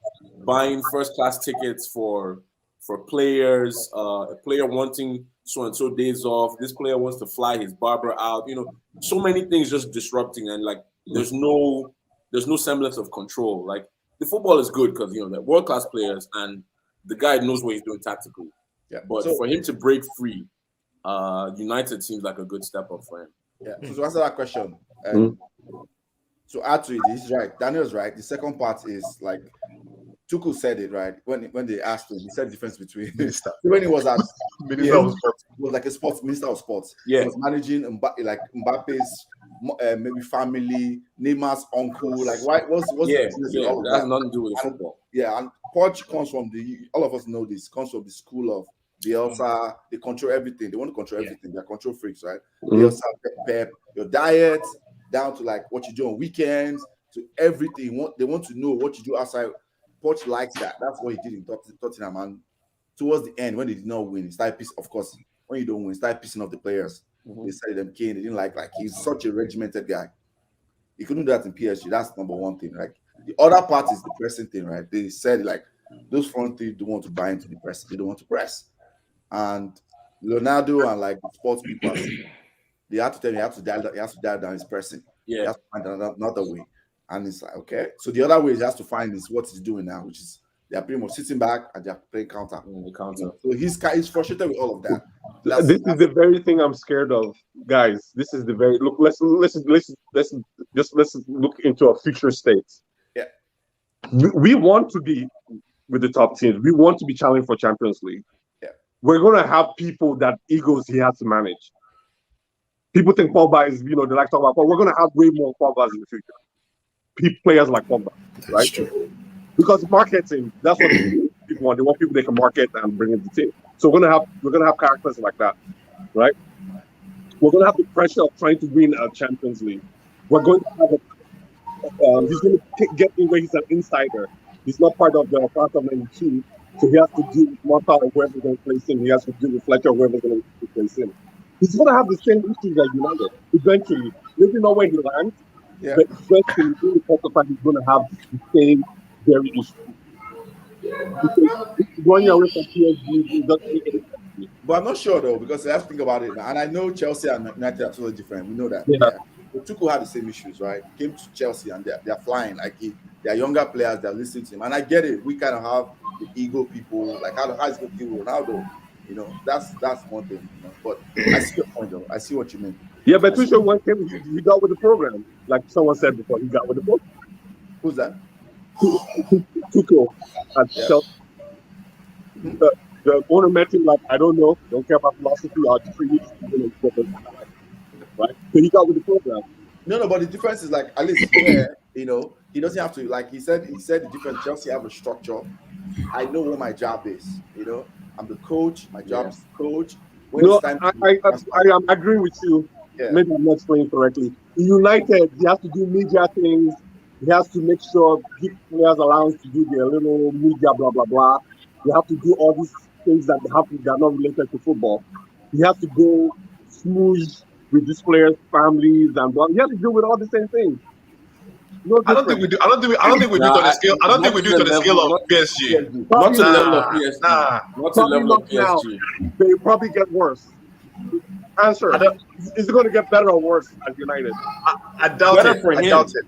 buying first class tickets for players, a player wanting so and so days off, this player wants to fly his barber out, you know, so many things just disrupting, and like there's no semblance of control. Like, the football is good because, you know, they're world class players and the guy knows what he's doing tactically. Yeah. But for him to break free, United seems like a good step up for him. Yeah. So to answer that question, to add to it, he's right. Daniel's right. The second part is like Tuchel said it right when they asked him. He said the difference between when he was at Minister of Sports. He was like a minister of sports. Yeah, he was managing Mbappe's maybe family, Neymar's uncle. Like, why? What's that has nothing to do with football. Yeah, and Poch comes from all of us know this, comes from the school of Bielsa. They control everything. They want to control everything. They're control freaks, right? Bielsa, Pep, your diet, down to like what you do on weekends, to everything. They want to know what you do outside. Poch likes that. That's what he did in Tottenham. And towards the end, when they did not win, he started pissing. Of course, when you don't win, he started pissing off the players. They started them cane. They didn't like he's such a regimented guy. He couldn't do that in PSG. That's number one thing. Like, the other part is the pressing thing, right? They said like those front three don't want to buy into the press. They don't want to press. And Leonardo and like the sports people, they have to tell him he has to dial down his pressing. Yeah, he has to find another way. And it's like, okay. So the other way he has to find is what he's doing now, which is they're pretty much sitting back and they're playing counter. So he's frustrated with all of that. This is the very thing I'm scared of, guys. This is the very look. Let's look into a future state. Yeah, we want to be with the top teams. We want to be challenging for Champions League. Yeah, we're gonna have people that egos he has to manage. People think Pogba is, you know, they like talking about Pogba. We're gonna have way more Pogbas in the future. Players like Pogba, right? That's true. Because marketing, that's what people want. They want people they can market and bring into the team. So we're gonna have characters like that, right? We're gonna have the pressure of trying to win a Champions League. We're going to have he's going to get in where he's an insider. He's not part of the part of 92, so he has to deal with Martha or whoever's going to place him. He has to deal with Fletcher or whoever's going to place him. He's going to have the same issues as United eventually. Maybe not when he lands, but eventually in the quarterfinal he's going to have the same very issue. Going away from PSG doesn't make any sense. But I'm not sure though, because I have to think about it. And I know Chelsea and United are totally different. We know that. Yeah. Tuchel had the same issues, right? Came to Chelsea and they're flying. Like, they're younger players, they're listening to him. And I get it. We kind of have the ego people, like how is going to deal with Ronaldo? You know, that's one thing. You know? But I see your point though. I see what you mean. Yeah, but Tuchel one came, he got with the program. Like someone said before, he got with the program. Who's that? Tuchel at Chelsea. The owner met him like, I don't know, don't care about philosophy, I'll just treat you, right? So he got with the program. No, but the difference is like, at least here, you know, he doesn't have to, like he said the difference. Chelsea have a structure. I know what my job is, you know. I'm the coach, my job is coach. I am agreeing with you. Yeah. Maybe I'm not explaining correctly. In United, he has to do media things. He has to make sure give players allowance to do their little media, blah, blah, blah. You have to do all these things that happen that are not related to football. You have to go smooth with these players' families and blah. You have to deal with all the same things. I don't think we do. I don't think we do to the scale. I don't think we do to the scale of PSG. Not to the level of PSG. Not to the level of PSG. They probably get worse. Answer. Is it going to get better or worse at United? I doubt it. I doubt it.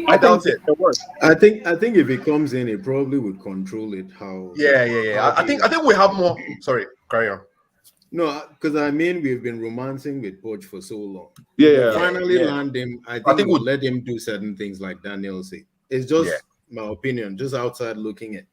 I doubt it. I think if it comes in, it probably would control it. How? Yeah. I think we have more. Sorry, carry on. No, because I mean we've been romancing with Poch for so long. Yeah. Finally land him. I think we'll let him do certain things like Daniel said. It's just my opinion, just outside looking at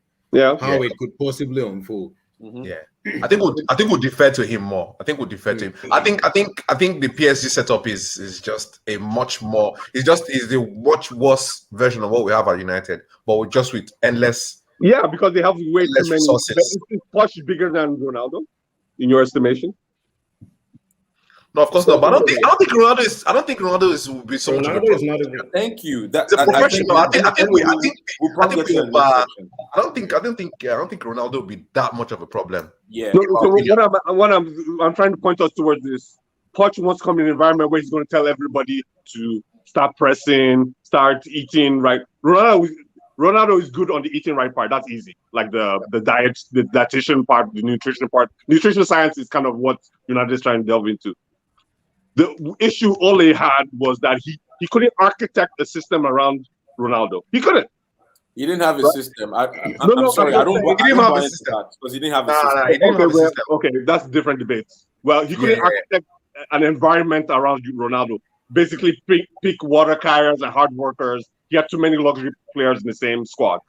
how it could possibly unfold. Yeah, I think we'll defer to him more. I think we'll defer to him. I think the PSG setup is just a much more. Is a much worse version of what we have at United, but just with endless. Yeah, because they have way too many resources. Is Poch bigger than Ronaldo, in your estimation? No, of course not. But I don't think Ronaldo is will be so much of a problem. Thank you. It's a professional. I think Ronaldo will be that much of a problem. Yeah. No, so what I'm trying to point us towards is Poch wants to come in an environment where he's going to tell everybody to start pressing, start eating right. Ronaldo is good on the eating right part. That's easy. Like the diet, the dietitian part, the nutrition part. Nutrition science is kind of what United is trying to delve into. The issue Ole had was that he couldn't architect a system around Ronaldo. He couldn't. He didn't have a system. I'm sorry. I don't didn't have a system because he didn't have a system. Okay, that's a different debate. Well, he couldn't architect an environment around Ronaldo. Basically, pick water carriers and hard workers. He had too many luxury players in the same squad.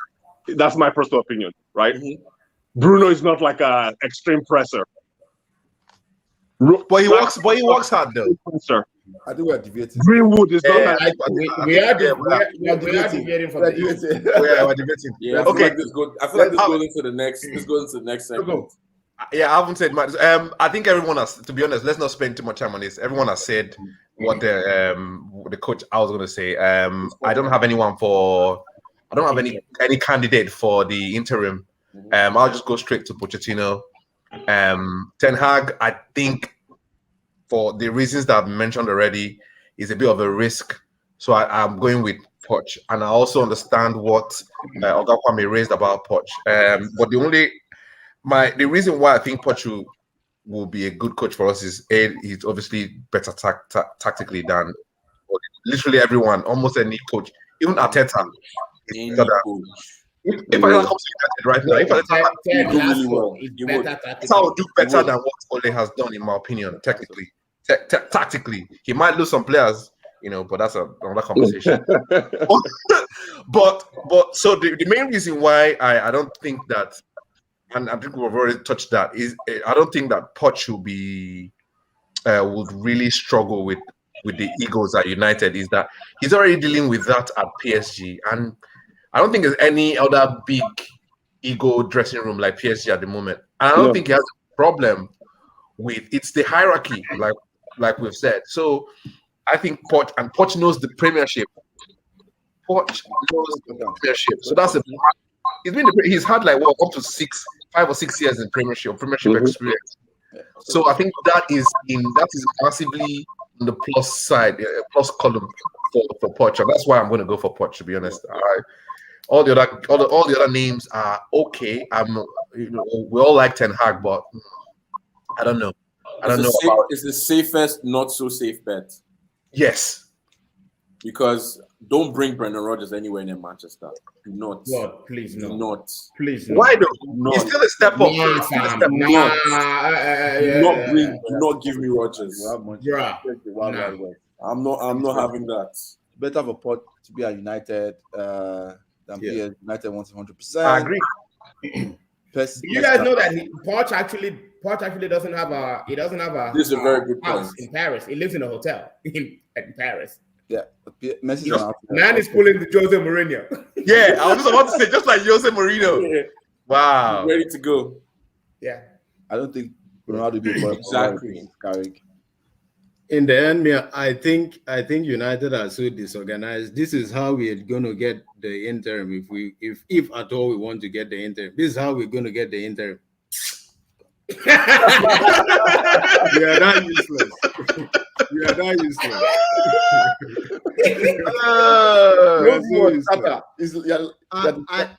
That's my personal opinion, right? Mm-hmm. Bruno is not like an extreme presser. But he works hard though. Sir, I think we are debating. Greenwood is not. We are debating for the. We're debating. Yeah. Okay. I feel like this goes into the next. This goes into the next segment. Yeah, I haven't said much. I think everyone has. To be honest, let's not spend too much time on this. Everyone has said what the coach. I was going to say. I don't have anyone for. I don't have any candidate for the interim. I'll just go straight to Pochettino. Ten Hag, I think, for the reasons that I've mentioned already, is a bit of a risk. So I'm going with Poch, and I also understand what Oga Kwame raised about Poch. But the reason why I think Poch will be a good coach for us is he's obviously better tactically than literally everyone, almost any coach, even Arteta. If I come to United right now, Arteta will do better than what Ole has done, in my opinion. Technically, tactically, he might lose some players, but that's another conversation. but so the main reason why I don't think that, and I think we've already touched that, is I don't think that Poch would really struggle with the egos at United. Is that he's already dealing with that at PSG, and I don't think there's any other big ego dressing room like PSG at the moment. And I don't think he has a problem with it's the hierarchy, like we've said. So I think Poch knows the Premiership. Poch knows the Premiership. So that's he's had like up to 5 or 6 years in Premiership experience. So I think that is massively in the plus side, plus column for Poch, and that's why I'm going to go for Poch. To be honest, all the other names are okay. We all like Ten Hag, but I don't know. It's the safest, not so safe bet. Yes, because don't bring Brendan Rodgers anywhere near Manchester. Do not. God, please no. Do not. Please no. Why though? He's still a step up. Do not give me Rodgers. I'm not having that. Better for Poch to be at United than PSG. United wants 100%. I agree. You guys know that Poch actually doesn't have a. He doesn't have a. This is a very good house point. In Paris. He lives in a hotel in Paris. Yeah, Messi. Man is pulling the Jose Mourinho. Yeah, I was just about to say, just like Jose Mourinho. Yeah. Wow, he's ready to go. Yeah, I don't think Ronaldo will be exactly. In the end, I think United are so disorganized. This is how we're gonna get the interim. If at all we want to get the interim, this is how we're gonna get the interim. We are that useless. We are that useless.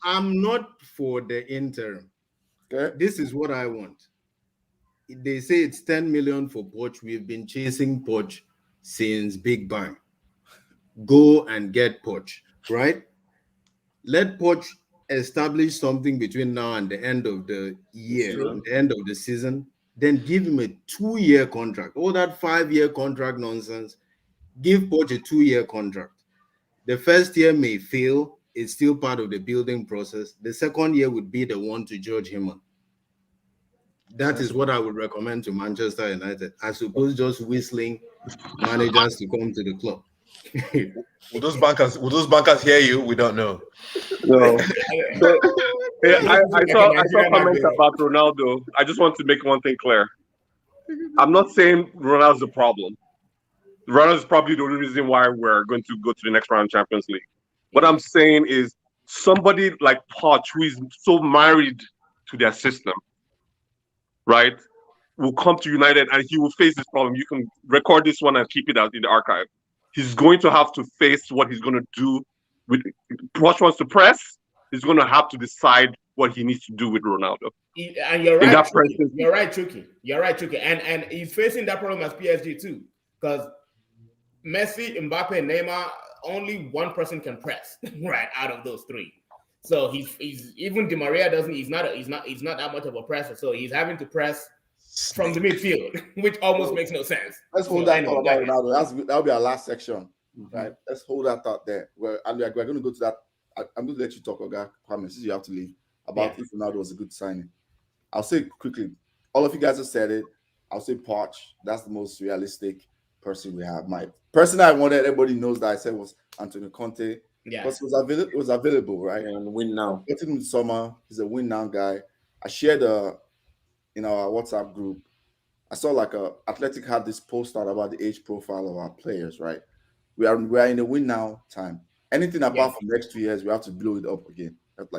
I'm not for the interim. Okay. This is what I want. They say it's 10 million for Poch. We've been chasing Poch since Big Bang. go and get Poch, right? Let Poch establish something between now and the end of the year, the end of the season. Then give him a 2-year contract. All that 5-year contract nonsense. Give Poch a 2-year contract. The first year may fail. It's still part of the building process. The second year would be the one to judge him on. That is what I would recommend to Manchester United, as opposed to just whistling managers to come to the club. Will those bankers hear you? We don't know. No. So, I saw comments about Ronaldo. I just want to make one thing clear. I'm not saying Ronaldo's the problem. Ronaldo is probably the only reason why we're going to go to the next round of Champions League. What I'm saying is somebody like Poch, who is so married to their system, right, will come to United and he will face this problem. You can record this one and keep it out in the archive. He's going to have to face what he's going to do with Poch wants to press. He's going to have to decide what he needs to do with Ronaldo. And you're right, Chucky. You're right, Chucky. You're right, Chucky. And he's facing that problem as PSG too, because Messi, Mbappe, and Neymar, only one person can press right out of those three. So he's even Di Maria doesn't. He's not that much of a presser. So he's having to press from the midfield, which almost makes no sense. Let's hold that thought about Ronaldo. That'll be our last section, right? Let's hold that thought there. We're going to go to that. I'm going to let you talk, Oga Kwame, since you have to leave, about if Ronaldo was a good signing. I'll say quickly, all of you guys have said it. I'll say Poch. That's the most realistic person we have. My person I wanted, everybody knows that I said was Antonio Conte. Yeah, because it was available, right? And win now. Get him in summer. He's a win now guy. I shared in our WhatsApp group. I saw Athletic had this post out about the age profile of our players, right? We are in a win now time. Anything apart from next 2 years, we have to blow it up again. That's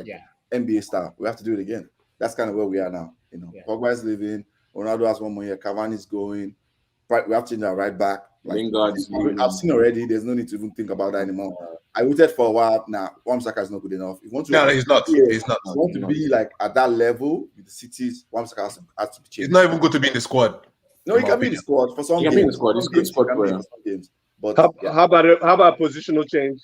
NBA style. We have to do it again. That's kind of where we are now. Pogba is leaving. Ronaldo has 1 more year. Cavani's going. Right, we have to change our right back. I've seen already. There's no need to even think about that anymore. I waited for a while. Now, Wan-Bissaka is not good enough. If you want to, he's not. He's not. If you want to be at that level with the cities, Wan-Bissaka has to be changed. He's not even good to be in the squad. No, he can be in the squad for some games. He can be in the squad. He's a good squad player. But how about positional change?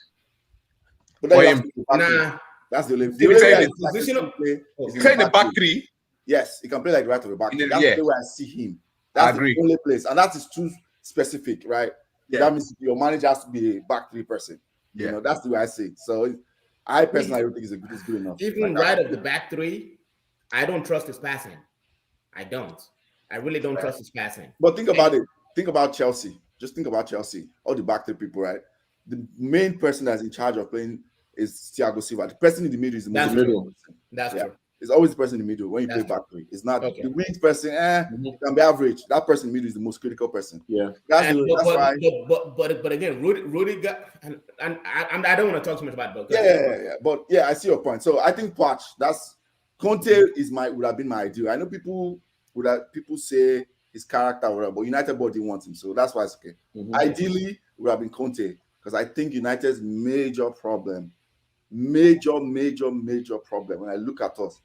But that's the only positional play. He can in the back three. Yes, he can play like right of the back. That's the way I see him. That's the only place, and that is too specific, right? Yeah. That means your manager has to be a back three person. Yeah, that's the way I see it. So I personally don't think it's good enough. Even right of the back three, I don't trust his passing. I don't. I really don't trust his passing. But think about it. Think about Chelsea. Just think about Chelsea. All the back three people, right? The main person that's in charge of playing is Thiago Silva. The person in the middle is the most important person. That's true. It's always the person in the middle when you play back three. It's not the wings person. Can be average. That person in the middle is the most critical person. Yeah, that's why. But again, Rudy got, and I don't want to talk too much about it. Yeah. But I see your point. So I think Poch. That's Conte would have been my ideal. I know people say his character, whatever, but United body wants him, so that's why it's okay. Ideally, it would have been Conte, because I think United's major problem, when I look at us,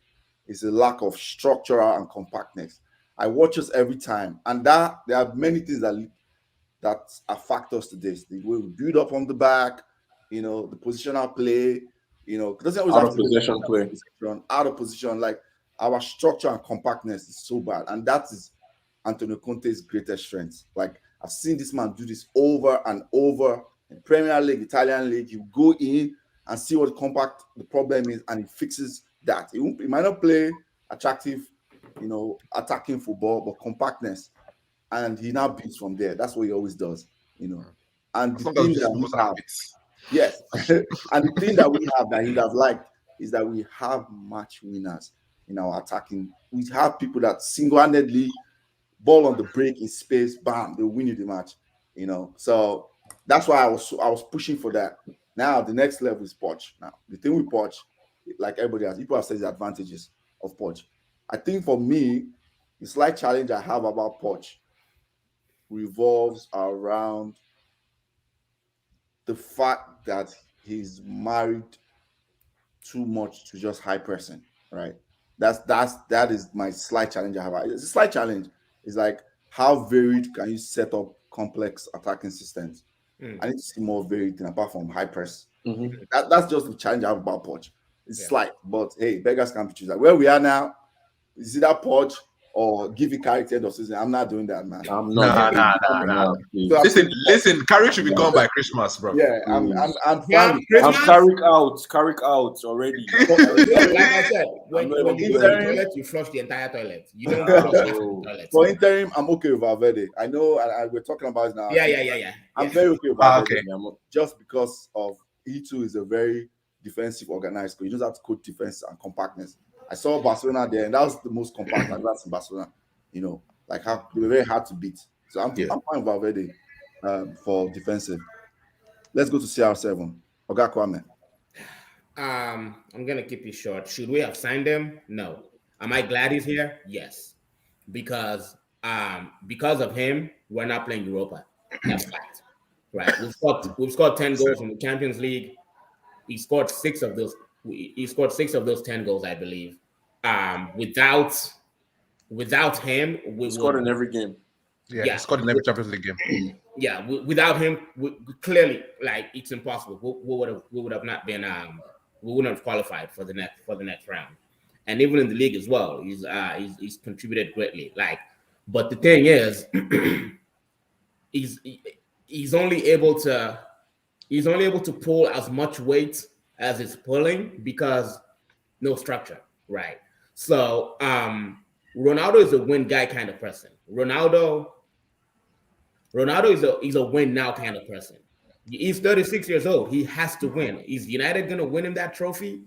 is a lack of structural and compactness. I watch us every time, and that there are many things that are factors to this. The way we build up on the back, the positional play, doesn't always out of position play, out of position. Like our structure and compactness is so bad, and that is Antonio Conte's greatest strength. Like I've seen this man do this over and over in Premier League, Italian League. You go in and see what the problem is, and he fixes that. He might not play attractive, attacking football, but compactness, and he now beats from there. That's what he always does, And the thing that we have, yes, and the thing that we have that he'd have liked is that we have match winners in our attacking. We have people that single-handedly ball on the break in space, bam, they win you the match. So that's why I was pushing for that. Now the next level is Poch. Now the thing with Poch, like everybody else, people have said the advantages of Poch. I think for me, the slight challenge I have about Poch revolves around the fact that he's married too much to just high pressing, right? That is my slight challenge I have. It's a slight challenge. It's like, how varied can you set up complex attacking systems? I need to see more varied thing apart from high press. Mm-hmm. That's just the challenge I have about Poch. It's Yeah. slight, but hey, beggars can't be choosers. Where we are now, is it that Poch or give it character end of season? I'm not doing that, man. I'm Nah. not. So Listen, Carrick should be gone by Christmas, bro. yeah, I'm Yeah, fine with Christmas? I'm carried out already. Like I said, when I'm not you even go to the doing it. toilet, you flush the entire toilet. You don't flush half the toilet. for interim. I'm okay with Valverde. I know, and we're talking about it now. Yeah. I'm very okay with Ah, Valverde. okay. Just because of he too is a very defensive organized coach. He knows how to coach defense and compactness. I saw Barcelona there, and that was the most compact advance in Barcelona. You know, like how they were very hard to beat. So I'm fine with Valverde for defensive. Let's go to CR7. Oga Kwame. I'm gonna keep it short. Should we have signed him? No. Am I glad he's here? Yes. Because of him, we're not playing Europa. That's fact. Right. We've scored 10 goals in the Champions League. He scored 6 of those. He scored 6 of those 10 goals, I believe. Without him, we Scored in every game. Yeah, he scored in every Champions League game. Yeah, without him, clearly, like, it's impossible. We would have not been. We wouldn't have qualified for the next round. And even in the league as well, he's contributed greatly. Like, but the thing is, he's only able to pull as much weight as he's pulling because no structure, right? So Ronaldo is a win guy kind of person. Ronaldo is a win now kind of person. He's 36 years old. He has to win. Is United going to win him that trophy?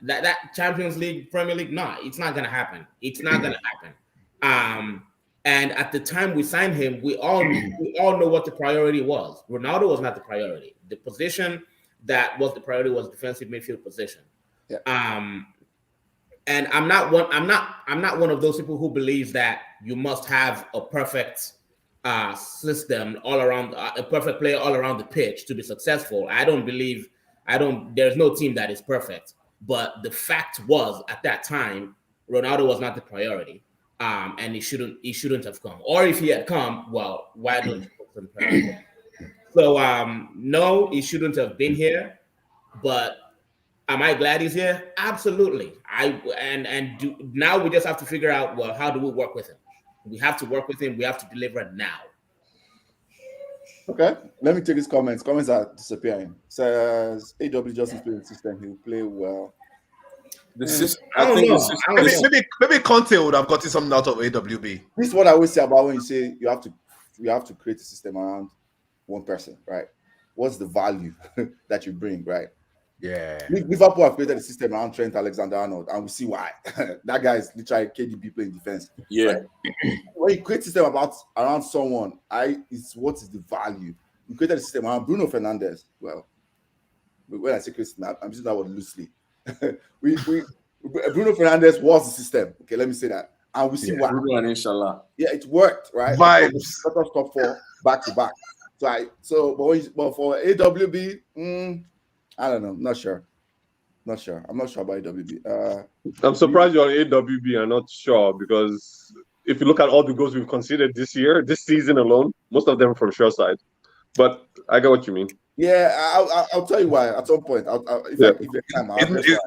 That Champions League, Premier League? No, it's not going to happen. It's not going to happen. And at the time we signed him, we all know what the priority was. Ronaldo was not the priority. The position that was the priority was defensive midfield position. Yeah. And I'm not one of those people who believes that you must have a perfect system all around, a perfect player all around the pitch to be successful. There's no team that is perfect. But the fact was, at that time, Ronaldo was not the priority. And he shouldn't have come. Or if he had come, well, why don't you put some priority? So no, he shouldn't have been here. But am I glad he's here? Absolutely. Now we just have to figure out, well, how do we work with him? We have to work with him. We have to deliver now. Okay, let me take his comments. Comments are disappearing. Says AW Justin play the system. He'll play well. The system. I don't know. Maybe Conte would have gotten something out of AWB. This is what I always say about when you say you have to create a system around one person, right? What's the value that you bring, right? Yeah. Liverpool have created a system around Trent Alexander-Arnold, and we see why. That guy is literally KDB playing defense. Yeah. Right? When you create a system around someone, what is the value? You created a system around Bruno Fernandes. Well, when I say create, I'm using that word loosely. Bruno Fernandes was the system. Okay, let me say that. And we see why. Bruno and Inshallah. Yeah, it worked, right? Vibes. Top 4 back to back. But for AWB, I don't know. Not sure. I'm not sure about AWB. I'm surprised you're on AWB. I'm not sure because if you look at all the goals we've conceded this season alone, most of them from short side. But I get what you mean. Yeah, I'll tell you why at some point. If you have time, Okay.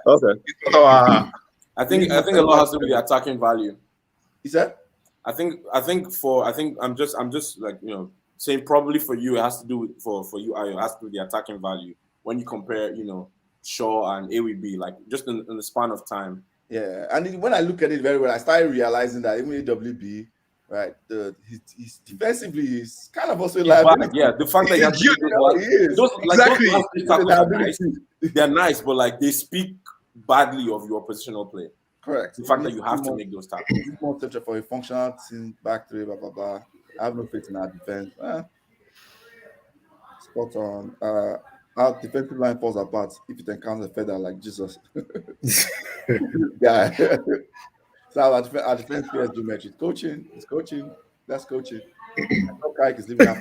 I think a lot has to do with the attacking value. Is that? I think I'm just like, you know, saying probably for you it has to do with for you, Ayo, it has to do with the attacking value when you compare, you know, Shaw and AWB, like just in the span of time. Yeah, and when I look at it very well, I started realizing that even AWB, right, he's defensively is kind of also liability. Yeah, the fact that they're nice, but like they speak badly of your positional play. Correct. The fact that you have to make those tackles. It's more potential for a functional team back three, blah blah blah. I have no faith in our defense. Spot on. Our defensive line falls apart if it encounters a feather like Jesus. Yeah. So our defense players do match it. Coaching. It's coaching. That's coaching. Kaik is living out.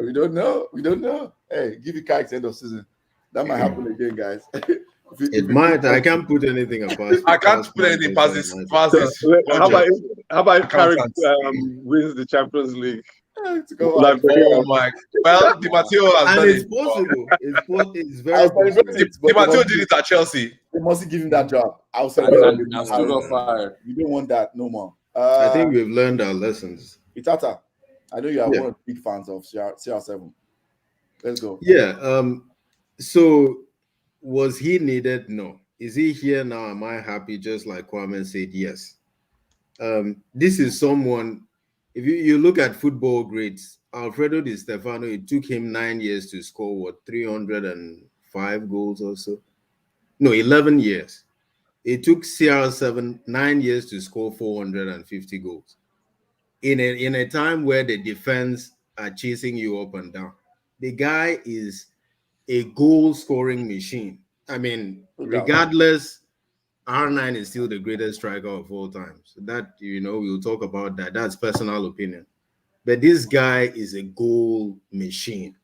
We don't know. Hey, give it Kaik's end of season. That might happen again, guys. It might. I can't put anything past. I can't put anything past this. Past this. How about Carrick Accountants. wins the Champions League? Go Like, Oh my! Well, Di Matteo has And done it's it. possible. It's I very was possible. celebrating it, Di but Matteo did it at Chelsea. they must give him that job. I'll And celebrate. now still got fired. You don't want that no more. I think we've learned our lessons. Itata, I know you are Yeah. one of the big fans of CR7. Let's go. Yeah. So was he needed? No. Is he here now? Am I happy? Just like Kwame said, yes. This is someone. If you look at football greats, Alfredo Di Stefano, it took him 9 years to score 305 goals or so. No, 11 years. It took CR7 9 years to score 450 goals. In a time where the defense are chasing you up and down. The guy is a goal-scoring machine. I mean, regardless, R9 is still the greatest striker of all time. So that, we'll talk about that. That's personal opinion. But this guy is a goal machine.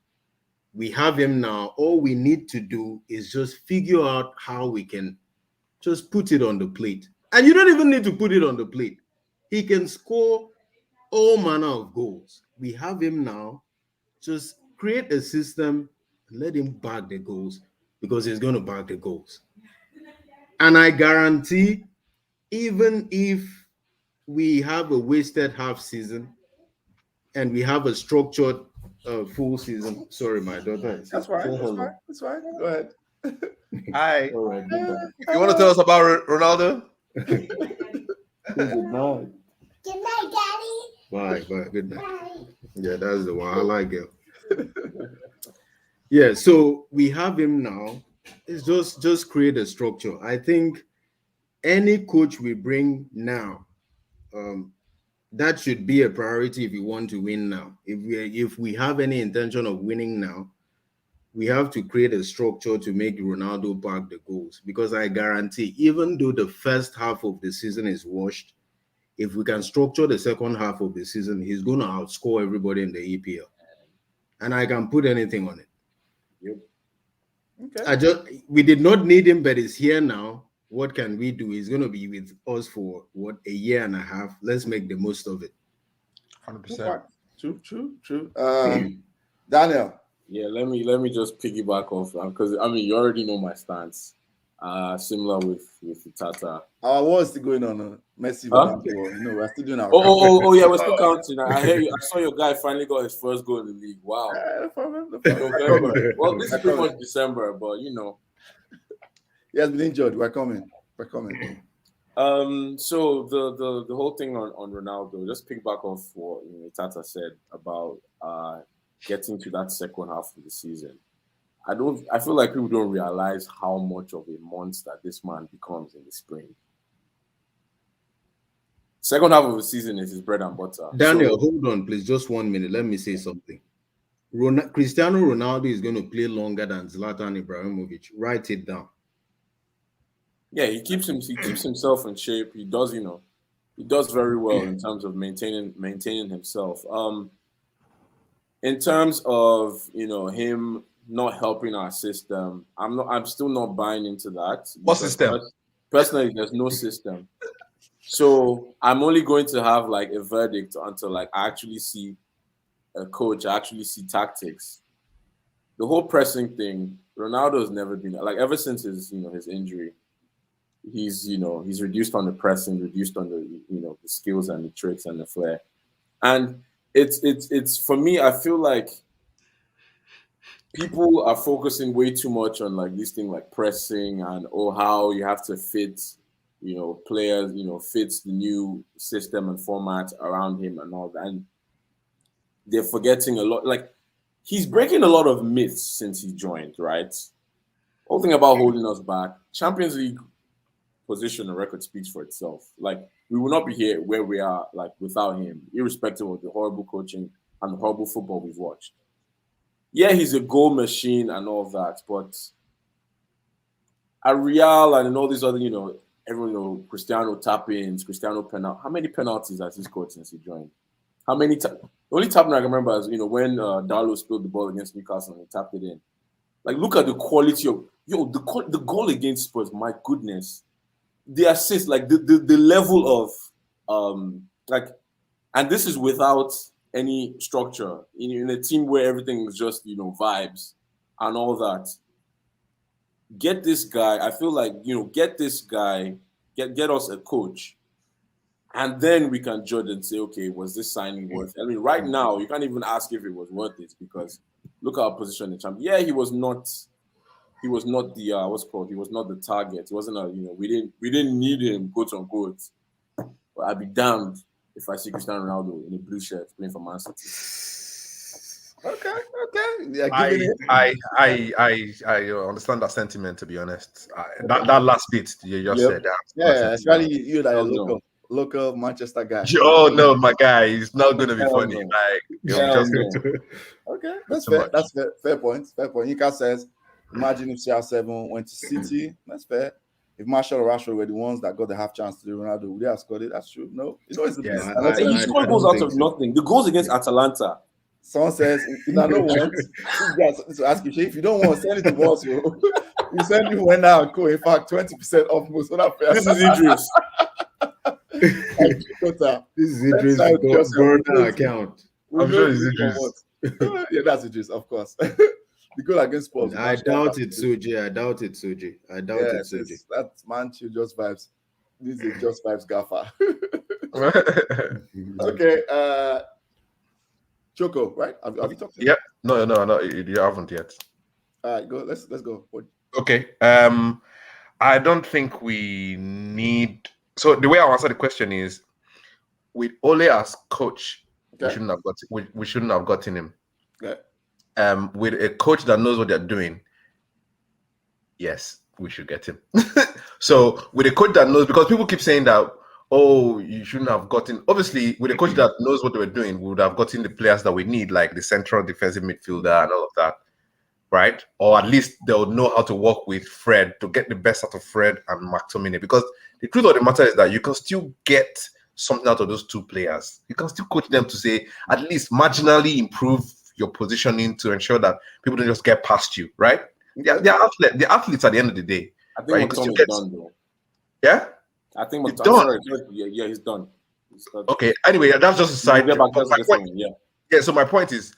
We have him now. All we need to do is just figure out how we can just put it on the plate. And you don't even need to put it on the plate. He can score all manner of goals. We have him now. Just create a system and let him bag the goals because he's going to bag the goals. And I guarantee, even if we have a wasted half season and we have a structured full season. Sorry, my daughter. That's right. That's right. Go ahead. Hi. All right. You want to tell us about Ronaldo? Good night. Good night, Daddy. Bye. Good night. Yeah, that's the one. I like it. Yeah, so we have him now. It's just create a structure. I think any coach we bring now, that should be a priority if you want to win now. If we have any intention of winning now, we have to create a structure to make Ronaldo bag the goals. Because I guarantee, even though the first half of the season is washed, if we can structure the second half of the season, he's going to outscore everybody in the EPL. And I can put anything on it. Okay. We did not need him, but he's here now. What can we do? He's going to be with us for a year and a half. Let's make the most of it. 100%. True. Daniel. Yeah, let me just piggyback off because you already know my stance. Similar with Tata. Our war is still going on. Messi, we're still doing our. Oh, yeah, we're still counting. I hear you. I saw your guy finally got his first goal in the league. Wow. November. Well, this is pretty much December, but He has been injured. We're coming. So the whole thing on Ronaldo, just piggyback off what Tata said about getting to that second half of the season. I feel like people don't realize how much of a monster this man becomes in the spring. Second half of the season is his bread and butter. Daniel, hold on, please. Just 1 minute. Let me say something. Cristiano Ronaldo is going to play longer than Zlatan Ibrahimovic. Write it down. Yeah, he keeps himself in shape. He does, he does very well in terms of maintaining himself. In terms of him not helping our system, I'm still not buying into that. What system? Personally, there's no system. So I'm only going to have like a verdict until I actually see a coach, I actually see tactics. The whole pressing thing, Ronaldo's never been ever since his injury. He's reduced on the pressing, reduced on the skills and the tricks and the flair. And it's for me, I feel like people are focusing way too much on this thing like pressing and how you have to fit players, fits the new system and format around him and all that. And they're forgetting a lot. He's breaking a lot of myths since he joined, right? Whole thing about holding us back. Champions League position and record speaks for itself. We will not be here where we are without him, irrespective of the horrible coaching and the horrible football we've watched. Yeah, he's a goal machine and all that, but at Real and all these other, everyone Cristiano tap-ins, Cristiano penalty. How many penalties has he scored since he joined? How many? The only tapping I can remember is when Darlow spilled the ball against Newcastle and he tapped it in. Like, look at the quality of the goal against Spurs. My goodness, the assist, like the level of and this is without any structure in a team where everything is just vibes and all that. Get this guy. I feel like get this guy. Get us a coach, and then we can judge and say, okay, was this signing worth it? I mean, right now you can't even ask if it was worth it because look at our position in champion. Yeah, he was not the what's it called? He was not the target. He wasn't we didn't need him, quote unquote. But I'd be damned if I see Cristiano Ronaldo in a blue shirt playing for Man City. Okay. Yeah, I understand that sentiment, to be honest. That last bit you just said. Yeah, especially you that are local Manchester guy. Oh no, my guy, it's not going to be funny. Like, okay, that's fair. That's fair. Fair point. Ika says, imagine if CR7 went to City. That's fair. If Marshall or Rashford were the ones that got the half chance to do Ronaldo, would they have scored it? That's true. No, it's he scored goals out of nothing. The goals against Atalanta. Someone says, if I don't want, to ask you, if you don't want, send it to us. You send you when now, in fact, 20% off most of that. This is Idris. This is Idris' burner account. I'm sure it's Idris. Yeah, that's Idris, of course. The goal against Spurs. I doubt it, Suji. I doubt it, Suji. That's Manchu Just Vibes. This is Just Vibes Gaffer. Okay. Choco, right? Have you talked to him? Yep. No, you haven't yet. All right, go. Let's go. Okay. I don't think we need. So the way I answer the question is, with Ole as coach, we shouldn't have gotten him. Okay. With a coach that knows what they're doing, yes, we should get him. So with a coach that knows, because people keep saying that, oh, you shouldn't have gotten. Obviously, with a coach that knows what they were doing, we would have gotten the players that we need, like the central defensive midfielder and all of that, right? Or at least they'll know how to work with Fred to get the best out of Fred and McTominay. Because the truth of the matter is that you can still get something out of those two players. You can still coach them to say, at least marginally improve your positioning to ensure that people don't just get past you, right? They're athletes at the end of the day. I think McTominay's done, though. Yeah? I think he's done. Yeah, he's done. Okay. Anyway, that's just a side. So my point is,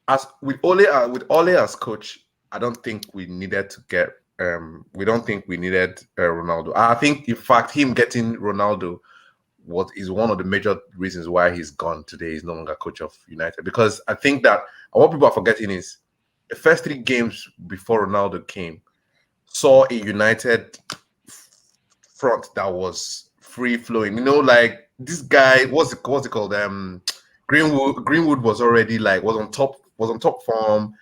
as with Ole as coach, I don't think we needed to get. We don't think we needed Ronaldo. I think, in fact, him getting Ronaldo is one of the major reasons why he's gone today. He's no longer coach of United, because I think that what people are forgetting is the first 3 games before Ronaldo came saw a United front that was free flowing. Like this guy, what's it called? Greenwood was already was on top form.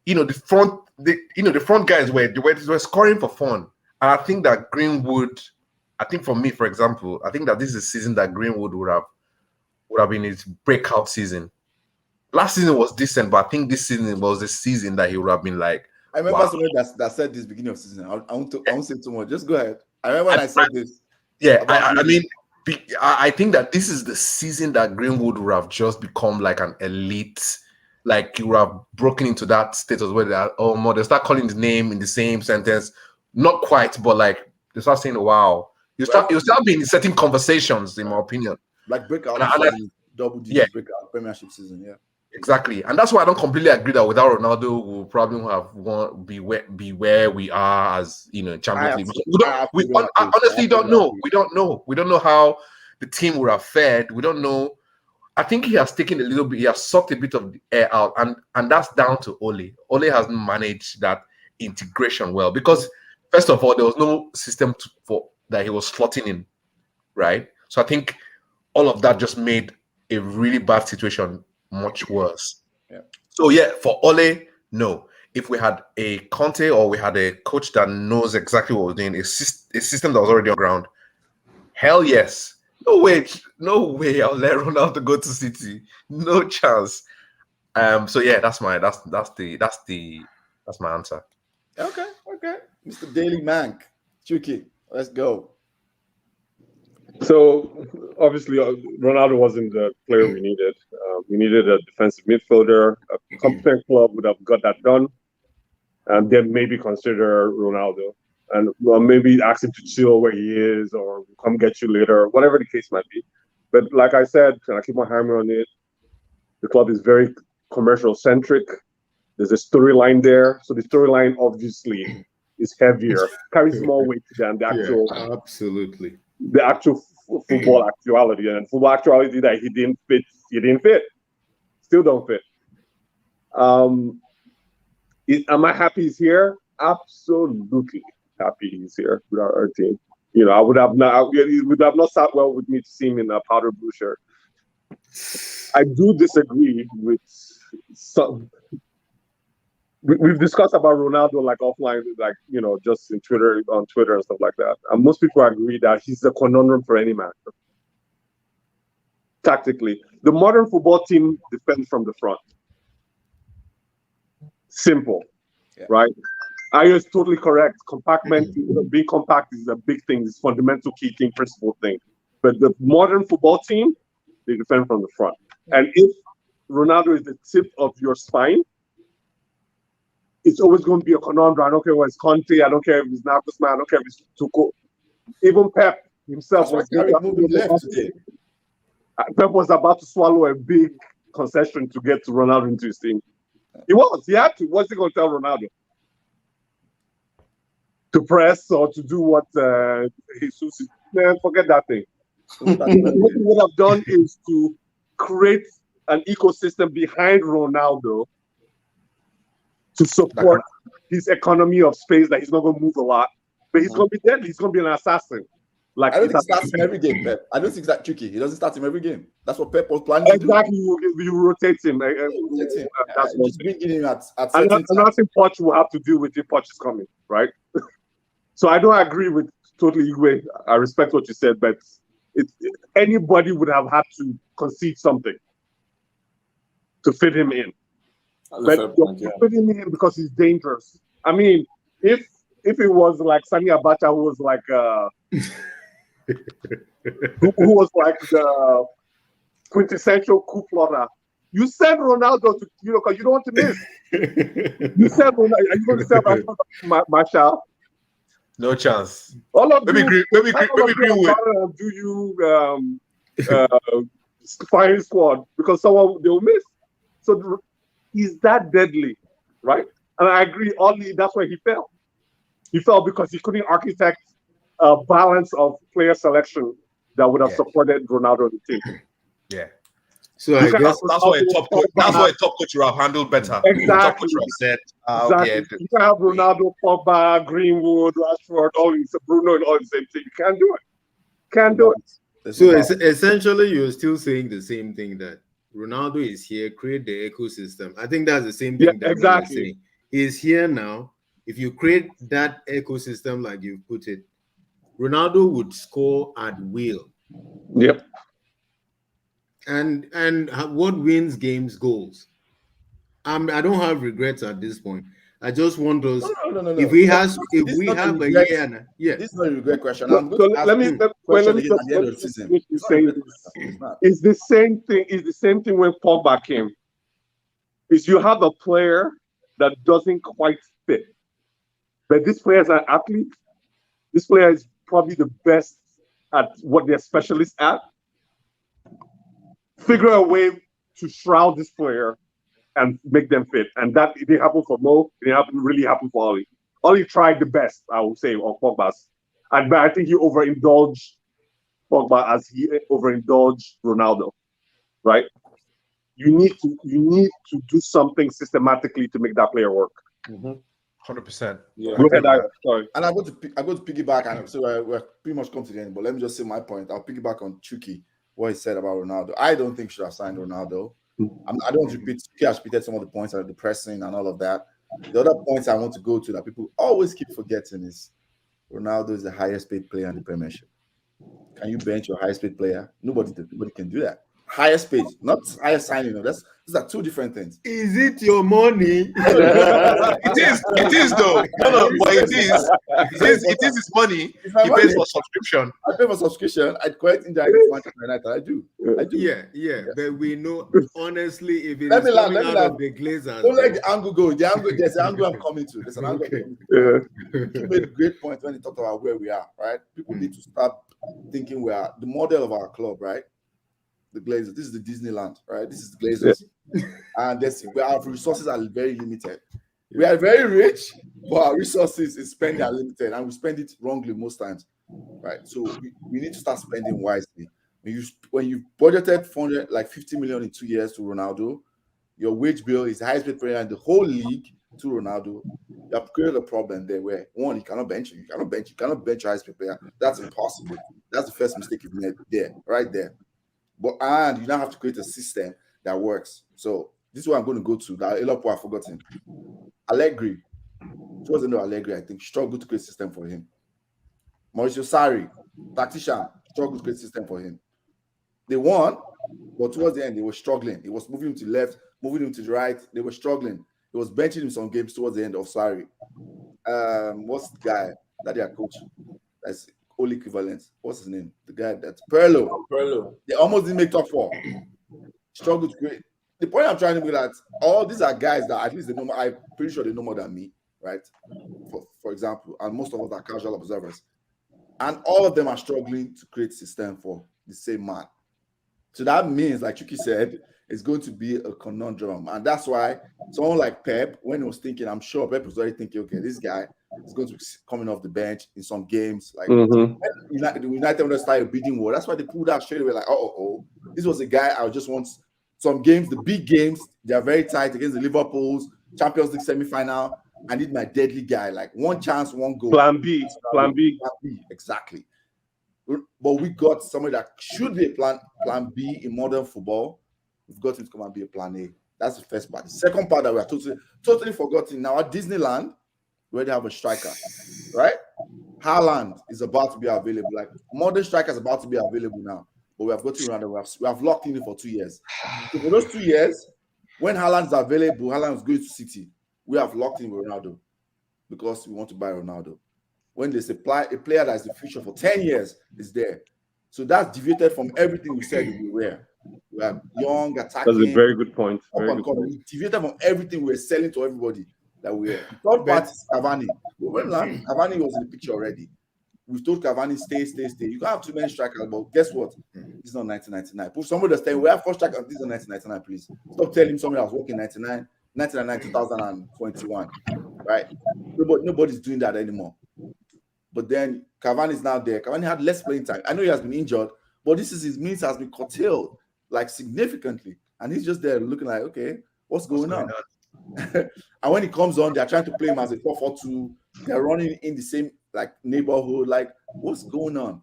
The front guys were scoring for fun. And I think that Greenwood, for me, for example, I think that this is a season that Greenwood would have been his breakout season. Last season was decent, but I think this season was the season that he would have been like. I remember someone that said this beginning of season. I won't say too much. Just go ahead. I remember when I said this. Yeah, I think that this is the season that Greenwood would have just become like an elite, like you would have broken into that status where they start calling his name in the same sentence. Not quite, but like they start saying, "Wow." You start being in certain conversations, in my opinion. Like breakout, double-digit breakout Premiership season, yeah. Exactly, and that's why I don't completely agree that without Ronaldo, we'll probably be where we are as Champions League. We honestly don't know. We don't know how the team would have fared. We don't know. I think he has taken a little bit. He has sucked a bit of the air out, and that's down to Ole. Ole hasn't managed that integration well because, first of all, there was no system that he was slotting in, right? So I think all of that just made a really bad situation much worse. Yeah. So yeah, for Ole, no. If we had a Conte or we had a coach that knows exactly what we're doing, a system that was already on ground, hell yes. No way I'll let Ronaldo go to City. No chance. So yeah, that's my answer. Okay. Mr. Daily Mank, Chucky, let's go. So obviously, Ronaldo wasn't the player we needed. We needed a defensive midfielder. A competent club would have got that done. and then maybe consider Ronaldo, and maybe ask him to chill where he is or come get you later, whatever the case might be. But like I said, and I keep my hammer on it, the club is very commercial centric. There's a storyline there, so the storyline obviously is heavier, carries more weight than the actual, absolutely, the actual football actuality. And football actuality that he didn't fit, still don't fit. Am I happy he's here? Absolutely happy he's here with our team. You know, it would have not sat well with me to see him in a powder blue shirt. I do disagree with some. We've discussed about Ronaldo like offline, like, you know, just on Twitter and stuff like that. And most people agree that he's a conundrum for any manager. Tactically, the modern football team defends from the front. Simple, right? Ayo is totally correct. Being compact is a big thing. It's fundamental key thing, principal thing. But the modern football team, they defend from the front. And if Ronaldo is the tip of your spine, it's always going to be a conundrum. I don't care if it's Conte. I don't care if it's Nagelsmann. I don't care if it's Tuchel. Even Pep himself Pep was about to swallow a big concession to get Ronaldo into his team. He had to. What's he going to tell Ronaldo? To press or to do what Jesus? Man, forget that thing. What he would have done is to create an ecosystem behind Ronaldo to support his economy of space, that he's not going to move a lot, but he's going to be deadly. He's going to be an assassin. Like, I don't think he starts him every game, Pep. I don't think that's tricky. He doesn't start him every game. That's what Pep was planning to do. Exactly. You rotate him. That's just bringing him at and nothing Poch will have to do with if Poch is coming, right? So I don't agree with totally Igwe. I respect what you said, but anybody would have had to concede something to fit him in. But you're putting him in because he's dangerous. I mean, if it was like Sani Abacha, who was like who was like the quintessential coup plotter, you send Ronaldo to, you know, because you don't want to miss. You send Ronaldo. Are you going to send Marshall? No chance. All of maybe you, agree with. Do you firing squad because someone they will miss? So he's that deadly, right? And I agree. That's why he fell. He fell because he couldn't architect a balance of player selection that would have supported Ronaldo on the team. Yeah. So I guess that's why a top coach would have handled better. Exactly. Top coach would have said, exactly. You can have Ronaldo, Pogba, Greenwood, Rashford, Bruno, and all the same thing. You can't do it. Can't do it. So essentially, you're still saying the same thing, that Ronaldo is here, create the ecosystem. I think that's the same thing that exactly. Saying. He's here now. If you create that ecosystem like you put it, Ronaldo would score at will. Yep. And what wins games? Goals. I don't have regrets at this point. I just want us. No. If we have a year, this is not a regret question. Let me say it's the same thing. It's the same thing when Pogba came. Is you have a player that doesn't quite fit, but this player is an athlete. This player is probably the best at what they're specialists at. Figure a way to shroud this player and make them fit. And that it didn't happen for Mo. It didn't really happen for Oli. Oli tried the best, I would say, of Pogba's. But I think he overindulged Pogba as he overindulged Ronaldo. Right? You need to do something systematically to make that player work. 100%. Yeah. Go ahead, sorry. And I go to piggyback, and so we're pretty much come to the end. But let me just say my point. I'll piggyback on Chucky, what he said about Ronaldo. I don't think he should have signed Ronaldo. I don't want to repeat. He has repeated some of the points that are depressing and all of that. The other points I want to go to that people always keep forgetting is Ronaldo is the highest paid player in the Premiership. Can you bench your highest paid player? Nobody can do that. highest paid, not highest signing. These are two different things. Is it your money? It is though. No, but it is his money. He pays for subscription. I pay for subscription. I collect indirect Manchester United. I do. Yeah. But we know, honestly, if it Let is me coming land. out of the Glazers, Don't let the angle go. There's an angle I'm coming to. There's an angle. Okay. You made a great point when you talked about where we are, right? People need to start thinking we are the model of our club, right? The Glazers. This is the Disneyland, right? This is the Glazers. And our resources are very limited. We are very rich, but our resources is spending are limited, and we spend it wrongly most times, right? So we need to start spending wisely. When you budgeted 50 million in 2 years to Ronaldo, your wage bill is the highest paid player in the whole league to Ronaldo. You have created a problem there where one, you cannot bench him. You cannot bench your highest paid player. That's impossible. That's the first mistake you've made there, right there. And you now have to create a system that works. So this is what I'm going to go to. That a lot of people have forgotten. Allegri. Towards the end of Allegri, I think, struggled to create a system for him. Mauricio Sarri, tactician, struggled to create a system for him. They won, but towards the end, they were struggling. It was moving him to the left, moving him to the right. They were struggling. It was benching him some games towards the end of Sarri. What's the guy that they are coaching? That's all equivalent. What's his name? The guy that's Pirlo. They almost didn't make top 4. Struggled to create. The point I'm trying to make that all these are guys that at least they know. I'm pretty sure they know more than me, right? For example, and most of us are casual observers, and all of them are struggling to create system for the same man. So that means, like Chucky said, it's going to be a conundrum, and that's why someone like Pep, when he was thinking, I'm sure Pep was already thinking, okay, this guy is going to be coming off the bench in some games. Like United when they started bidding war, that's why they pulled out straight away. Like, oh, this was a guy I just want. Some games, the big games, they are very tight against the Liverpools, Champions League semi-final. I need my deadly guy, like one chance, one goal. Plan B. Exactly. But we got somebody that should be a plan B in modern football. We've got him to come and be a plan A. That's the first part. The second part that we are totally forgotten. Now at Disneyland, we already have a striker, right? Haaland is about to be available. Like modern striker is about to be available now. But we have got to Ronaldo. We have locked in for 2 years. So for those 2 years, when Haaland is available, Haaland is going to City. We have locked in with Ronaldo because we want to buy Ronaldo. When they supply a player that is the future for 10 years, is there. So that's deviated from everything we said we were. We are young, attacking. That's a very good point. We deviated from everything we were selling to everybody that we were. The third part is Cavani. Cavani was in the picture already. We've told Cavani, stay. You can't have too many strikers, but guess what? It's not 1999. Put somebody that's saying, we have 4 strikers. This is 1999, please. Stop telling somebody I was working 1999, 2021, right? Nobody's doing that anymore. But then Cavani is now there. Cavani had less playing time. I know he has been injured, but his minutes has been curtailed, like significantly. And he's just there looking like, okay, what's going on? And when he comes on, they're trying to play him as a 4-4-2. They're running in the same neighborhood. Like, what's going on?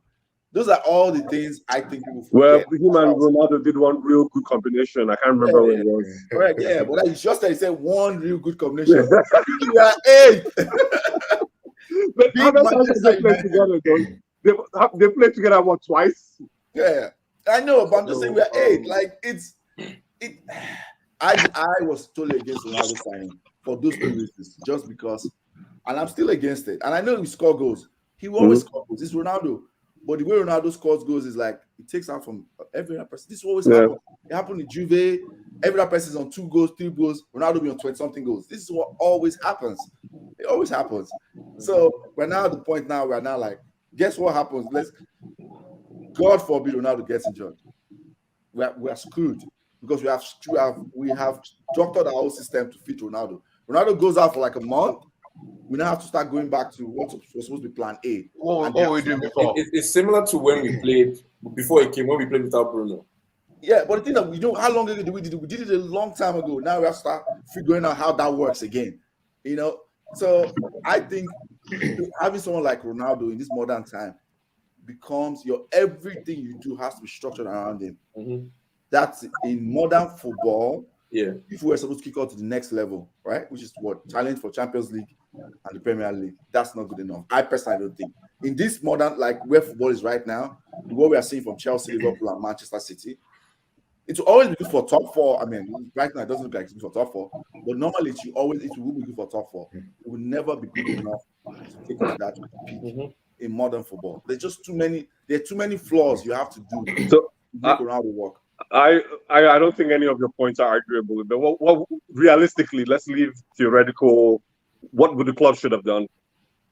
Those are all the things I think people forget. Well, him and Ronaldo did one real good combination. I can't remember what it was. Correct, yeah. But like, just that he said one real good combination. We are 8. But how they play together, though? They played together, what, twice? Yeah, I know, but I'm just saying we are 8. Like, I was totally against Ronaldo signing for those 2 reasons, just because, and I'm still against it. And I know he score goals. He will always score goals. It's Ronaldo. But the way Ronaldo scores goals is like, it takes out from every other person. This always happens. It happened in Juve. Every other person is on 2 goals, 3 goals. Ronaldo be on 20-something goals. This is what always happens. It always happens. So we're now at the point now where now like, guess what happens? God forbid Ronaldo gets injured. We are screwed because we have structured our whole system to fit Ronaldo. Ronaldo goes out for like a month. We now have to start going back to what was supposed to be plan A. What were we doing before? It's similar to when we played before he came, when we played without Bruno. Yeah, but the thing that we don't, how long ago did we do? We did it a long time ago. Now we have to start figuring out how that works again. So I think having someone like Ronaldo in this modern time becomes everything you do has to be structured around him. Mm-hmm. That's in modern football. Yeah. If we were supposed to kick out to the next level, right, which is what challenge for Champions League and the Premier League, that's not good enough. I personally don't think. In this modern, like where football is right now, what we are seeing from Chelsea, Liverpool, and Manchester City, It will always be good for top four. I mean, right now it doesn't look like it's good for top four, but normally it will be good for top four. It will never be good enough to take us that peak in modern football. There's just too many. There are too many flaws you have to do So, to make Ronaldo work. I don't think any of your points are arguable. But what realistically, let's leave theoretical. What would the club should have done?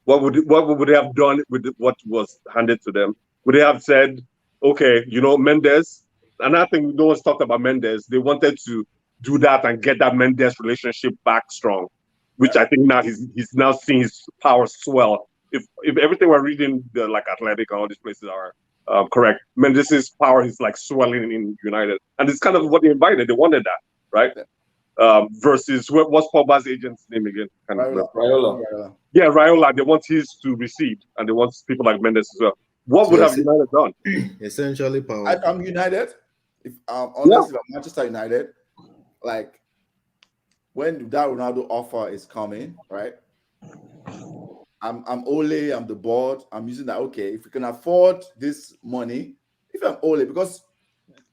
What would they have done with what was handed to them? Would they have said, okay, Mendes? And I think no one's talked about Mendes. They wanted to do that and get that Mendes relationship back strong, which I think now he's now seeing his power swell. If everything we're reading, like Athletic and all these places are correct, Mendes' power is like swelling in United, and it's kind of what they invited. They wanted that, right? Versus what's Pogba's agent's name again? Raiola. Yeah, Raiola. They want his to recede, and they want people like Mendes as well. What would have United done? Essentially, power. I'm United. If honestly, if I'm Manchester United, like when that Ronaldo offer is coming, right? I'm Ole. I'm the board. I'm using that. Okay, if we can afford this money, if I'm Ole, because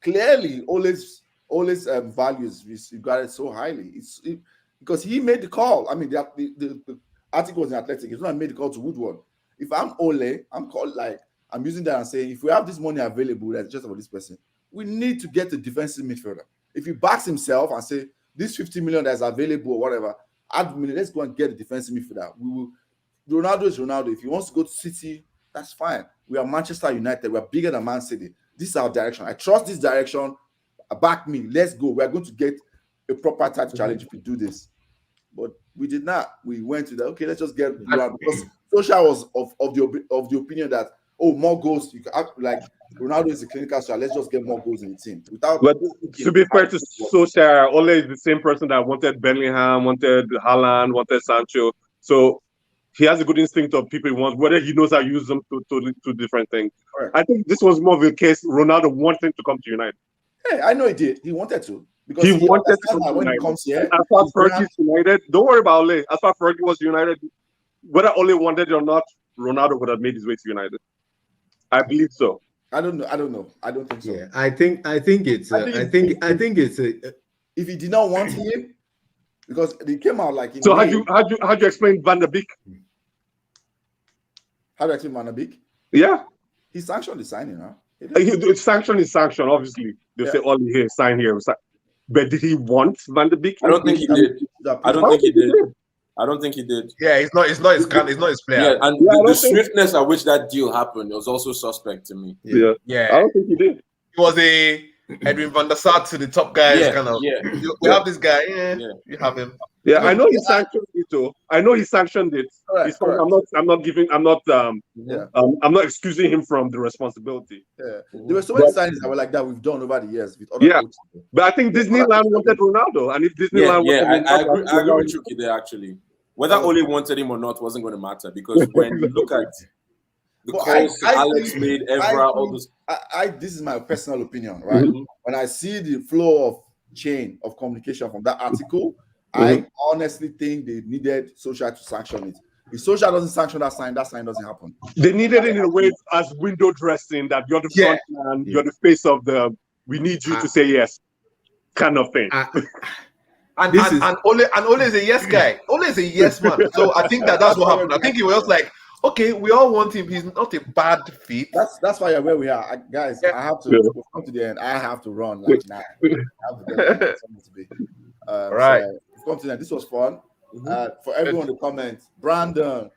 clearly Ole's values you got it so highly. Because he made the call. I mean, the article was in Athletic. He's not made the call to Woodward. If I'm Ole, I'm using that and saying, if we have this money available that's just for this person, we need to get a defensive midfielder. If he backs himself and say this 50 million that's available or whatever, let's go and get a defensive midfielder. Ronaldo is Ronaldo. If he wants to go to City, that's fine. We are Manchester United. We are bigger than Man City. This is our direction. I trust this direction. Back me. Let's go. We are going to get a proper title challenge if we do this. But we did not. We went to that. Okay, let's just get Ronaldo. Because Solskjaer was of the opinion that more goals. You can act like Ronaldo is a clinical star. Let's just get more goals in the team. But to be fair to Solskjaer, Ole is the same person that wanted Bellingham, wanted Haaland, wanted Sancho. So he has a good instinct of people he wants, whether he knows how to use them to different things. Correct. I think this was more of a case Ronaldo wanted to come to United. Hey, I know he did. He wanted to. Because he wanted to come to when United. He comes here. As far as Fergie's United, don't worry about Ole. As far as Fergie was United, whether Ole wanted it or not, Ronaldo would have made his way to United. I believe so. I don't know. I don't think so. Yeah, I think it's. I think it's a. If he did not want him, because they came out like. So how do you explain Van der Beek? How do you explain Van der Beek? Yeah, he sanctioned the signing, huh? Sanction is sanction. Obviously, they say Ole here, sign here. But did he want Van der Beek? I don't think he did. I don't think he did. Yeah, it's not his player. Yeah, and the swiftness at which that deal happened was also suspect to me. Yeah. I don't think he did. It was a Edwin van der Sar to the top guys kind of. We have this guy. You have him. Yeah, I know he sanctioned it too. I know he sanctioned it. Correct. I'm not excusing him from the responsibility. Yeah. There were so many signings that were like that we've done over the years with other coaches. But I think Disneyland wanted Ronaldo, and if Disneyland wanted Ronaldo, I agree with Chucky there actually. Whether Ole wanted him or not wasn't going to matter, because when you look at the calls Alex made, Evra, all those. This is my personal opinion, right? Mm-hmm. When I see the flow of chain of communication from that article, I honestly think they needed Solskjaer to sanction it. If Solskjaer doesn't sanction that sign doesn't happen. They needed it in a way as window dressing, that you're the front man, you're the face of the. We need you to say yes, kind of thing. And Ole is a yes guy. Ole is a yes man. So I think that's what happened. I think he was like, okay, we all want him. He's not a bad fit. That's why where we are, guys. I have to come to the end. I have to run like now. All right. So, come to the end. This was fun. For everyone to comment, Brandon,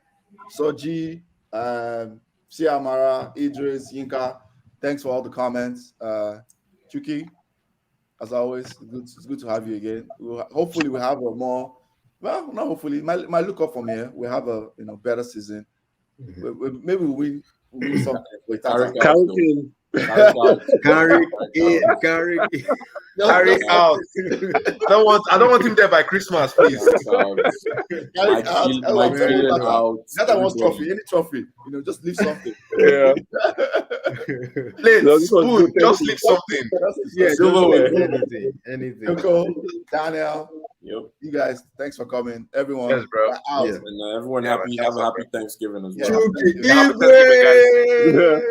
Soji, Siamara, Idris, Yinka. Thanks for all the comments. Chuki, as always, it's good to have you again. Hopefully we have a more. Well, not hopefully. My look up from here. We have a better season. Maybe we win something. Carry out. I don't want him there by Christmas, please. Not one trophy, any trophy. Just leave something. Yeah. Please, spoon, just leave something. Anything. Daniel. Yep. You guys, thanks for coming. Everyone. Yes, bro. And everyone have a happy Thanksgiving as well. Happy Thanksgiving, guys.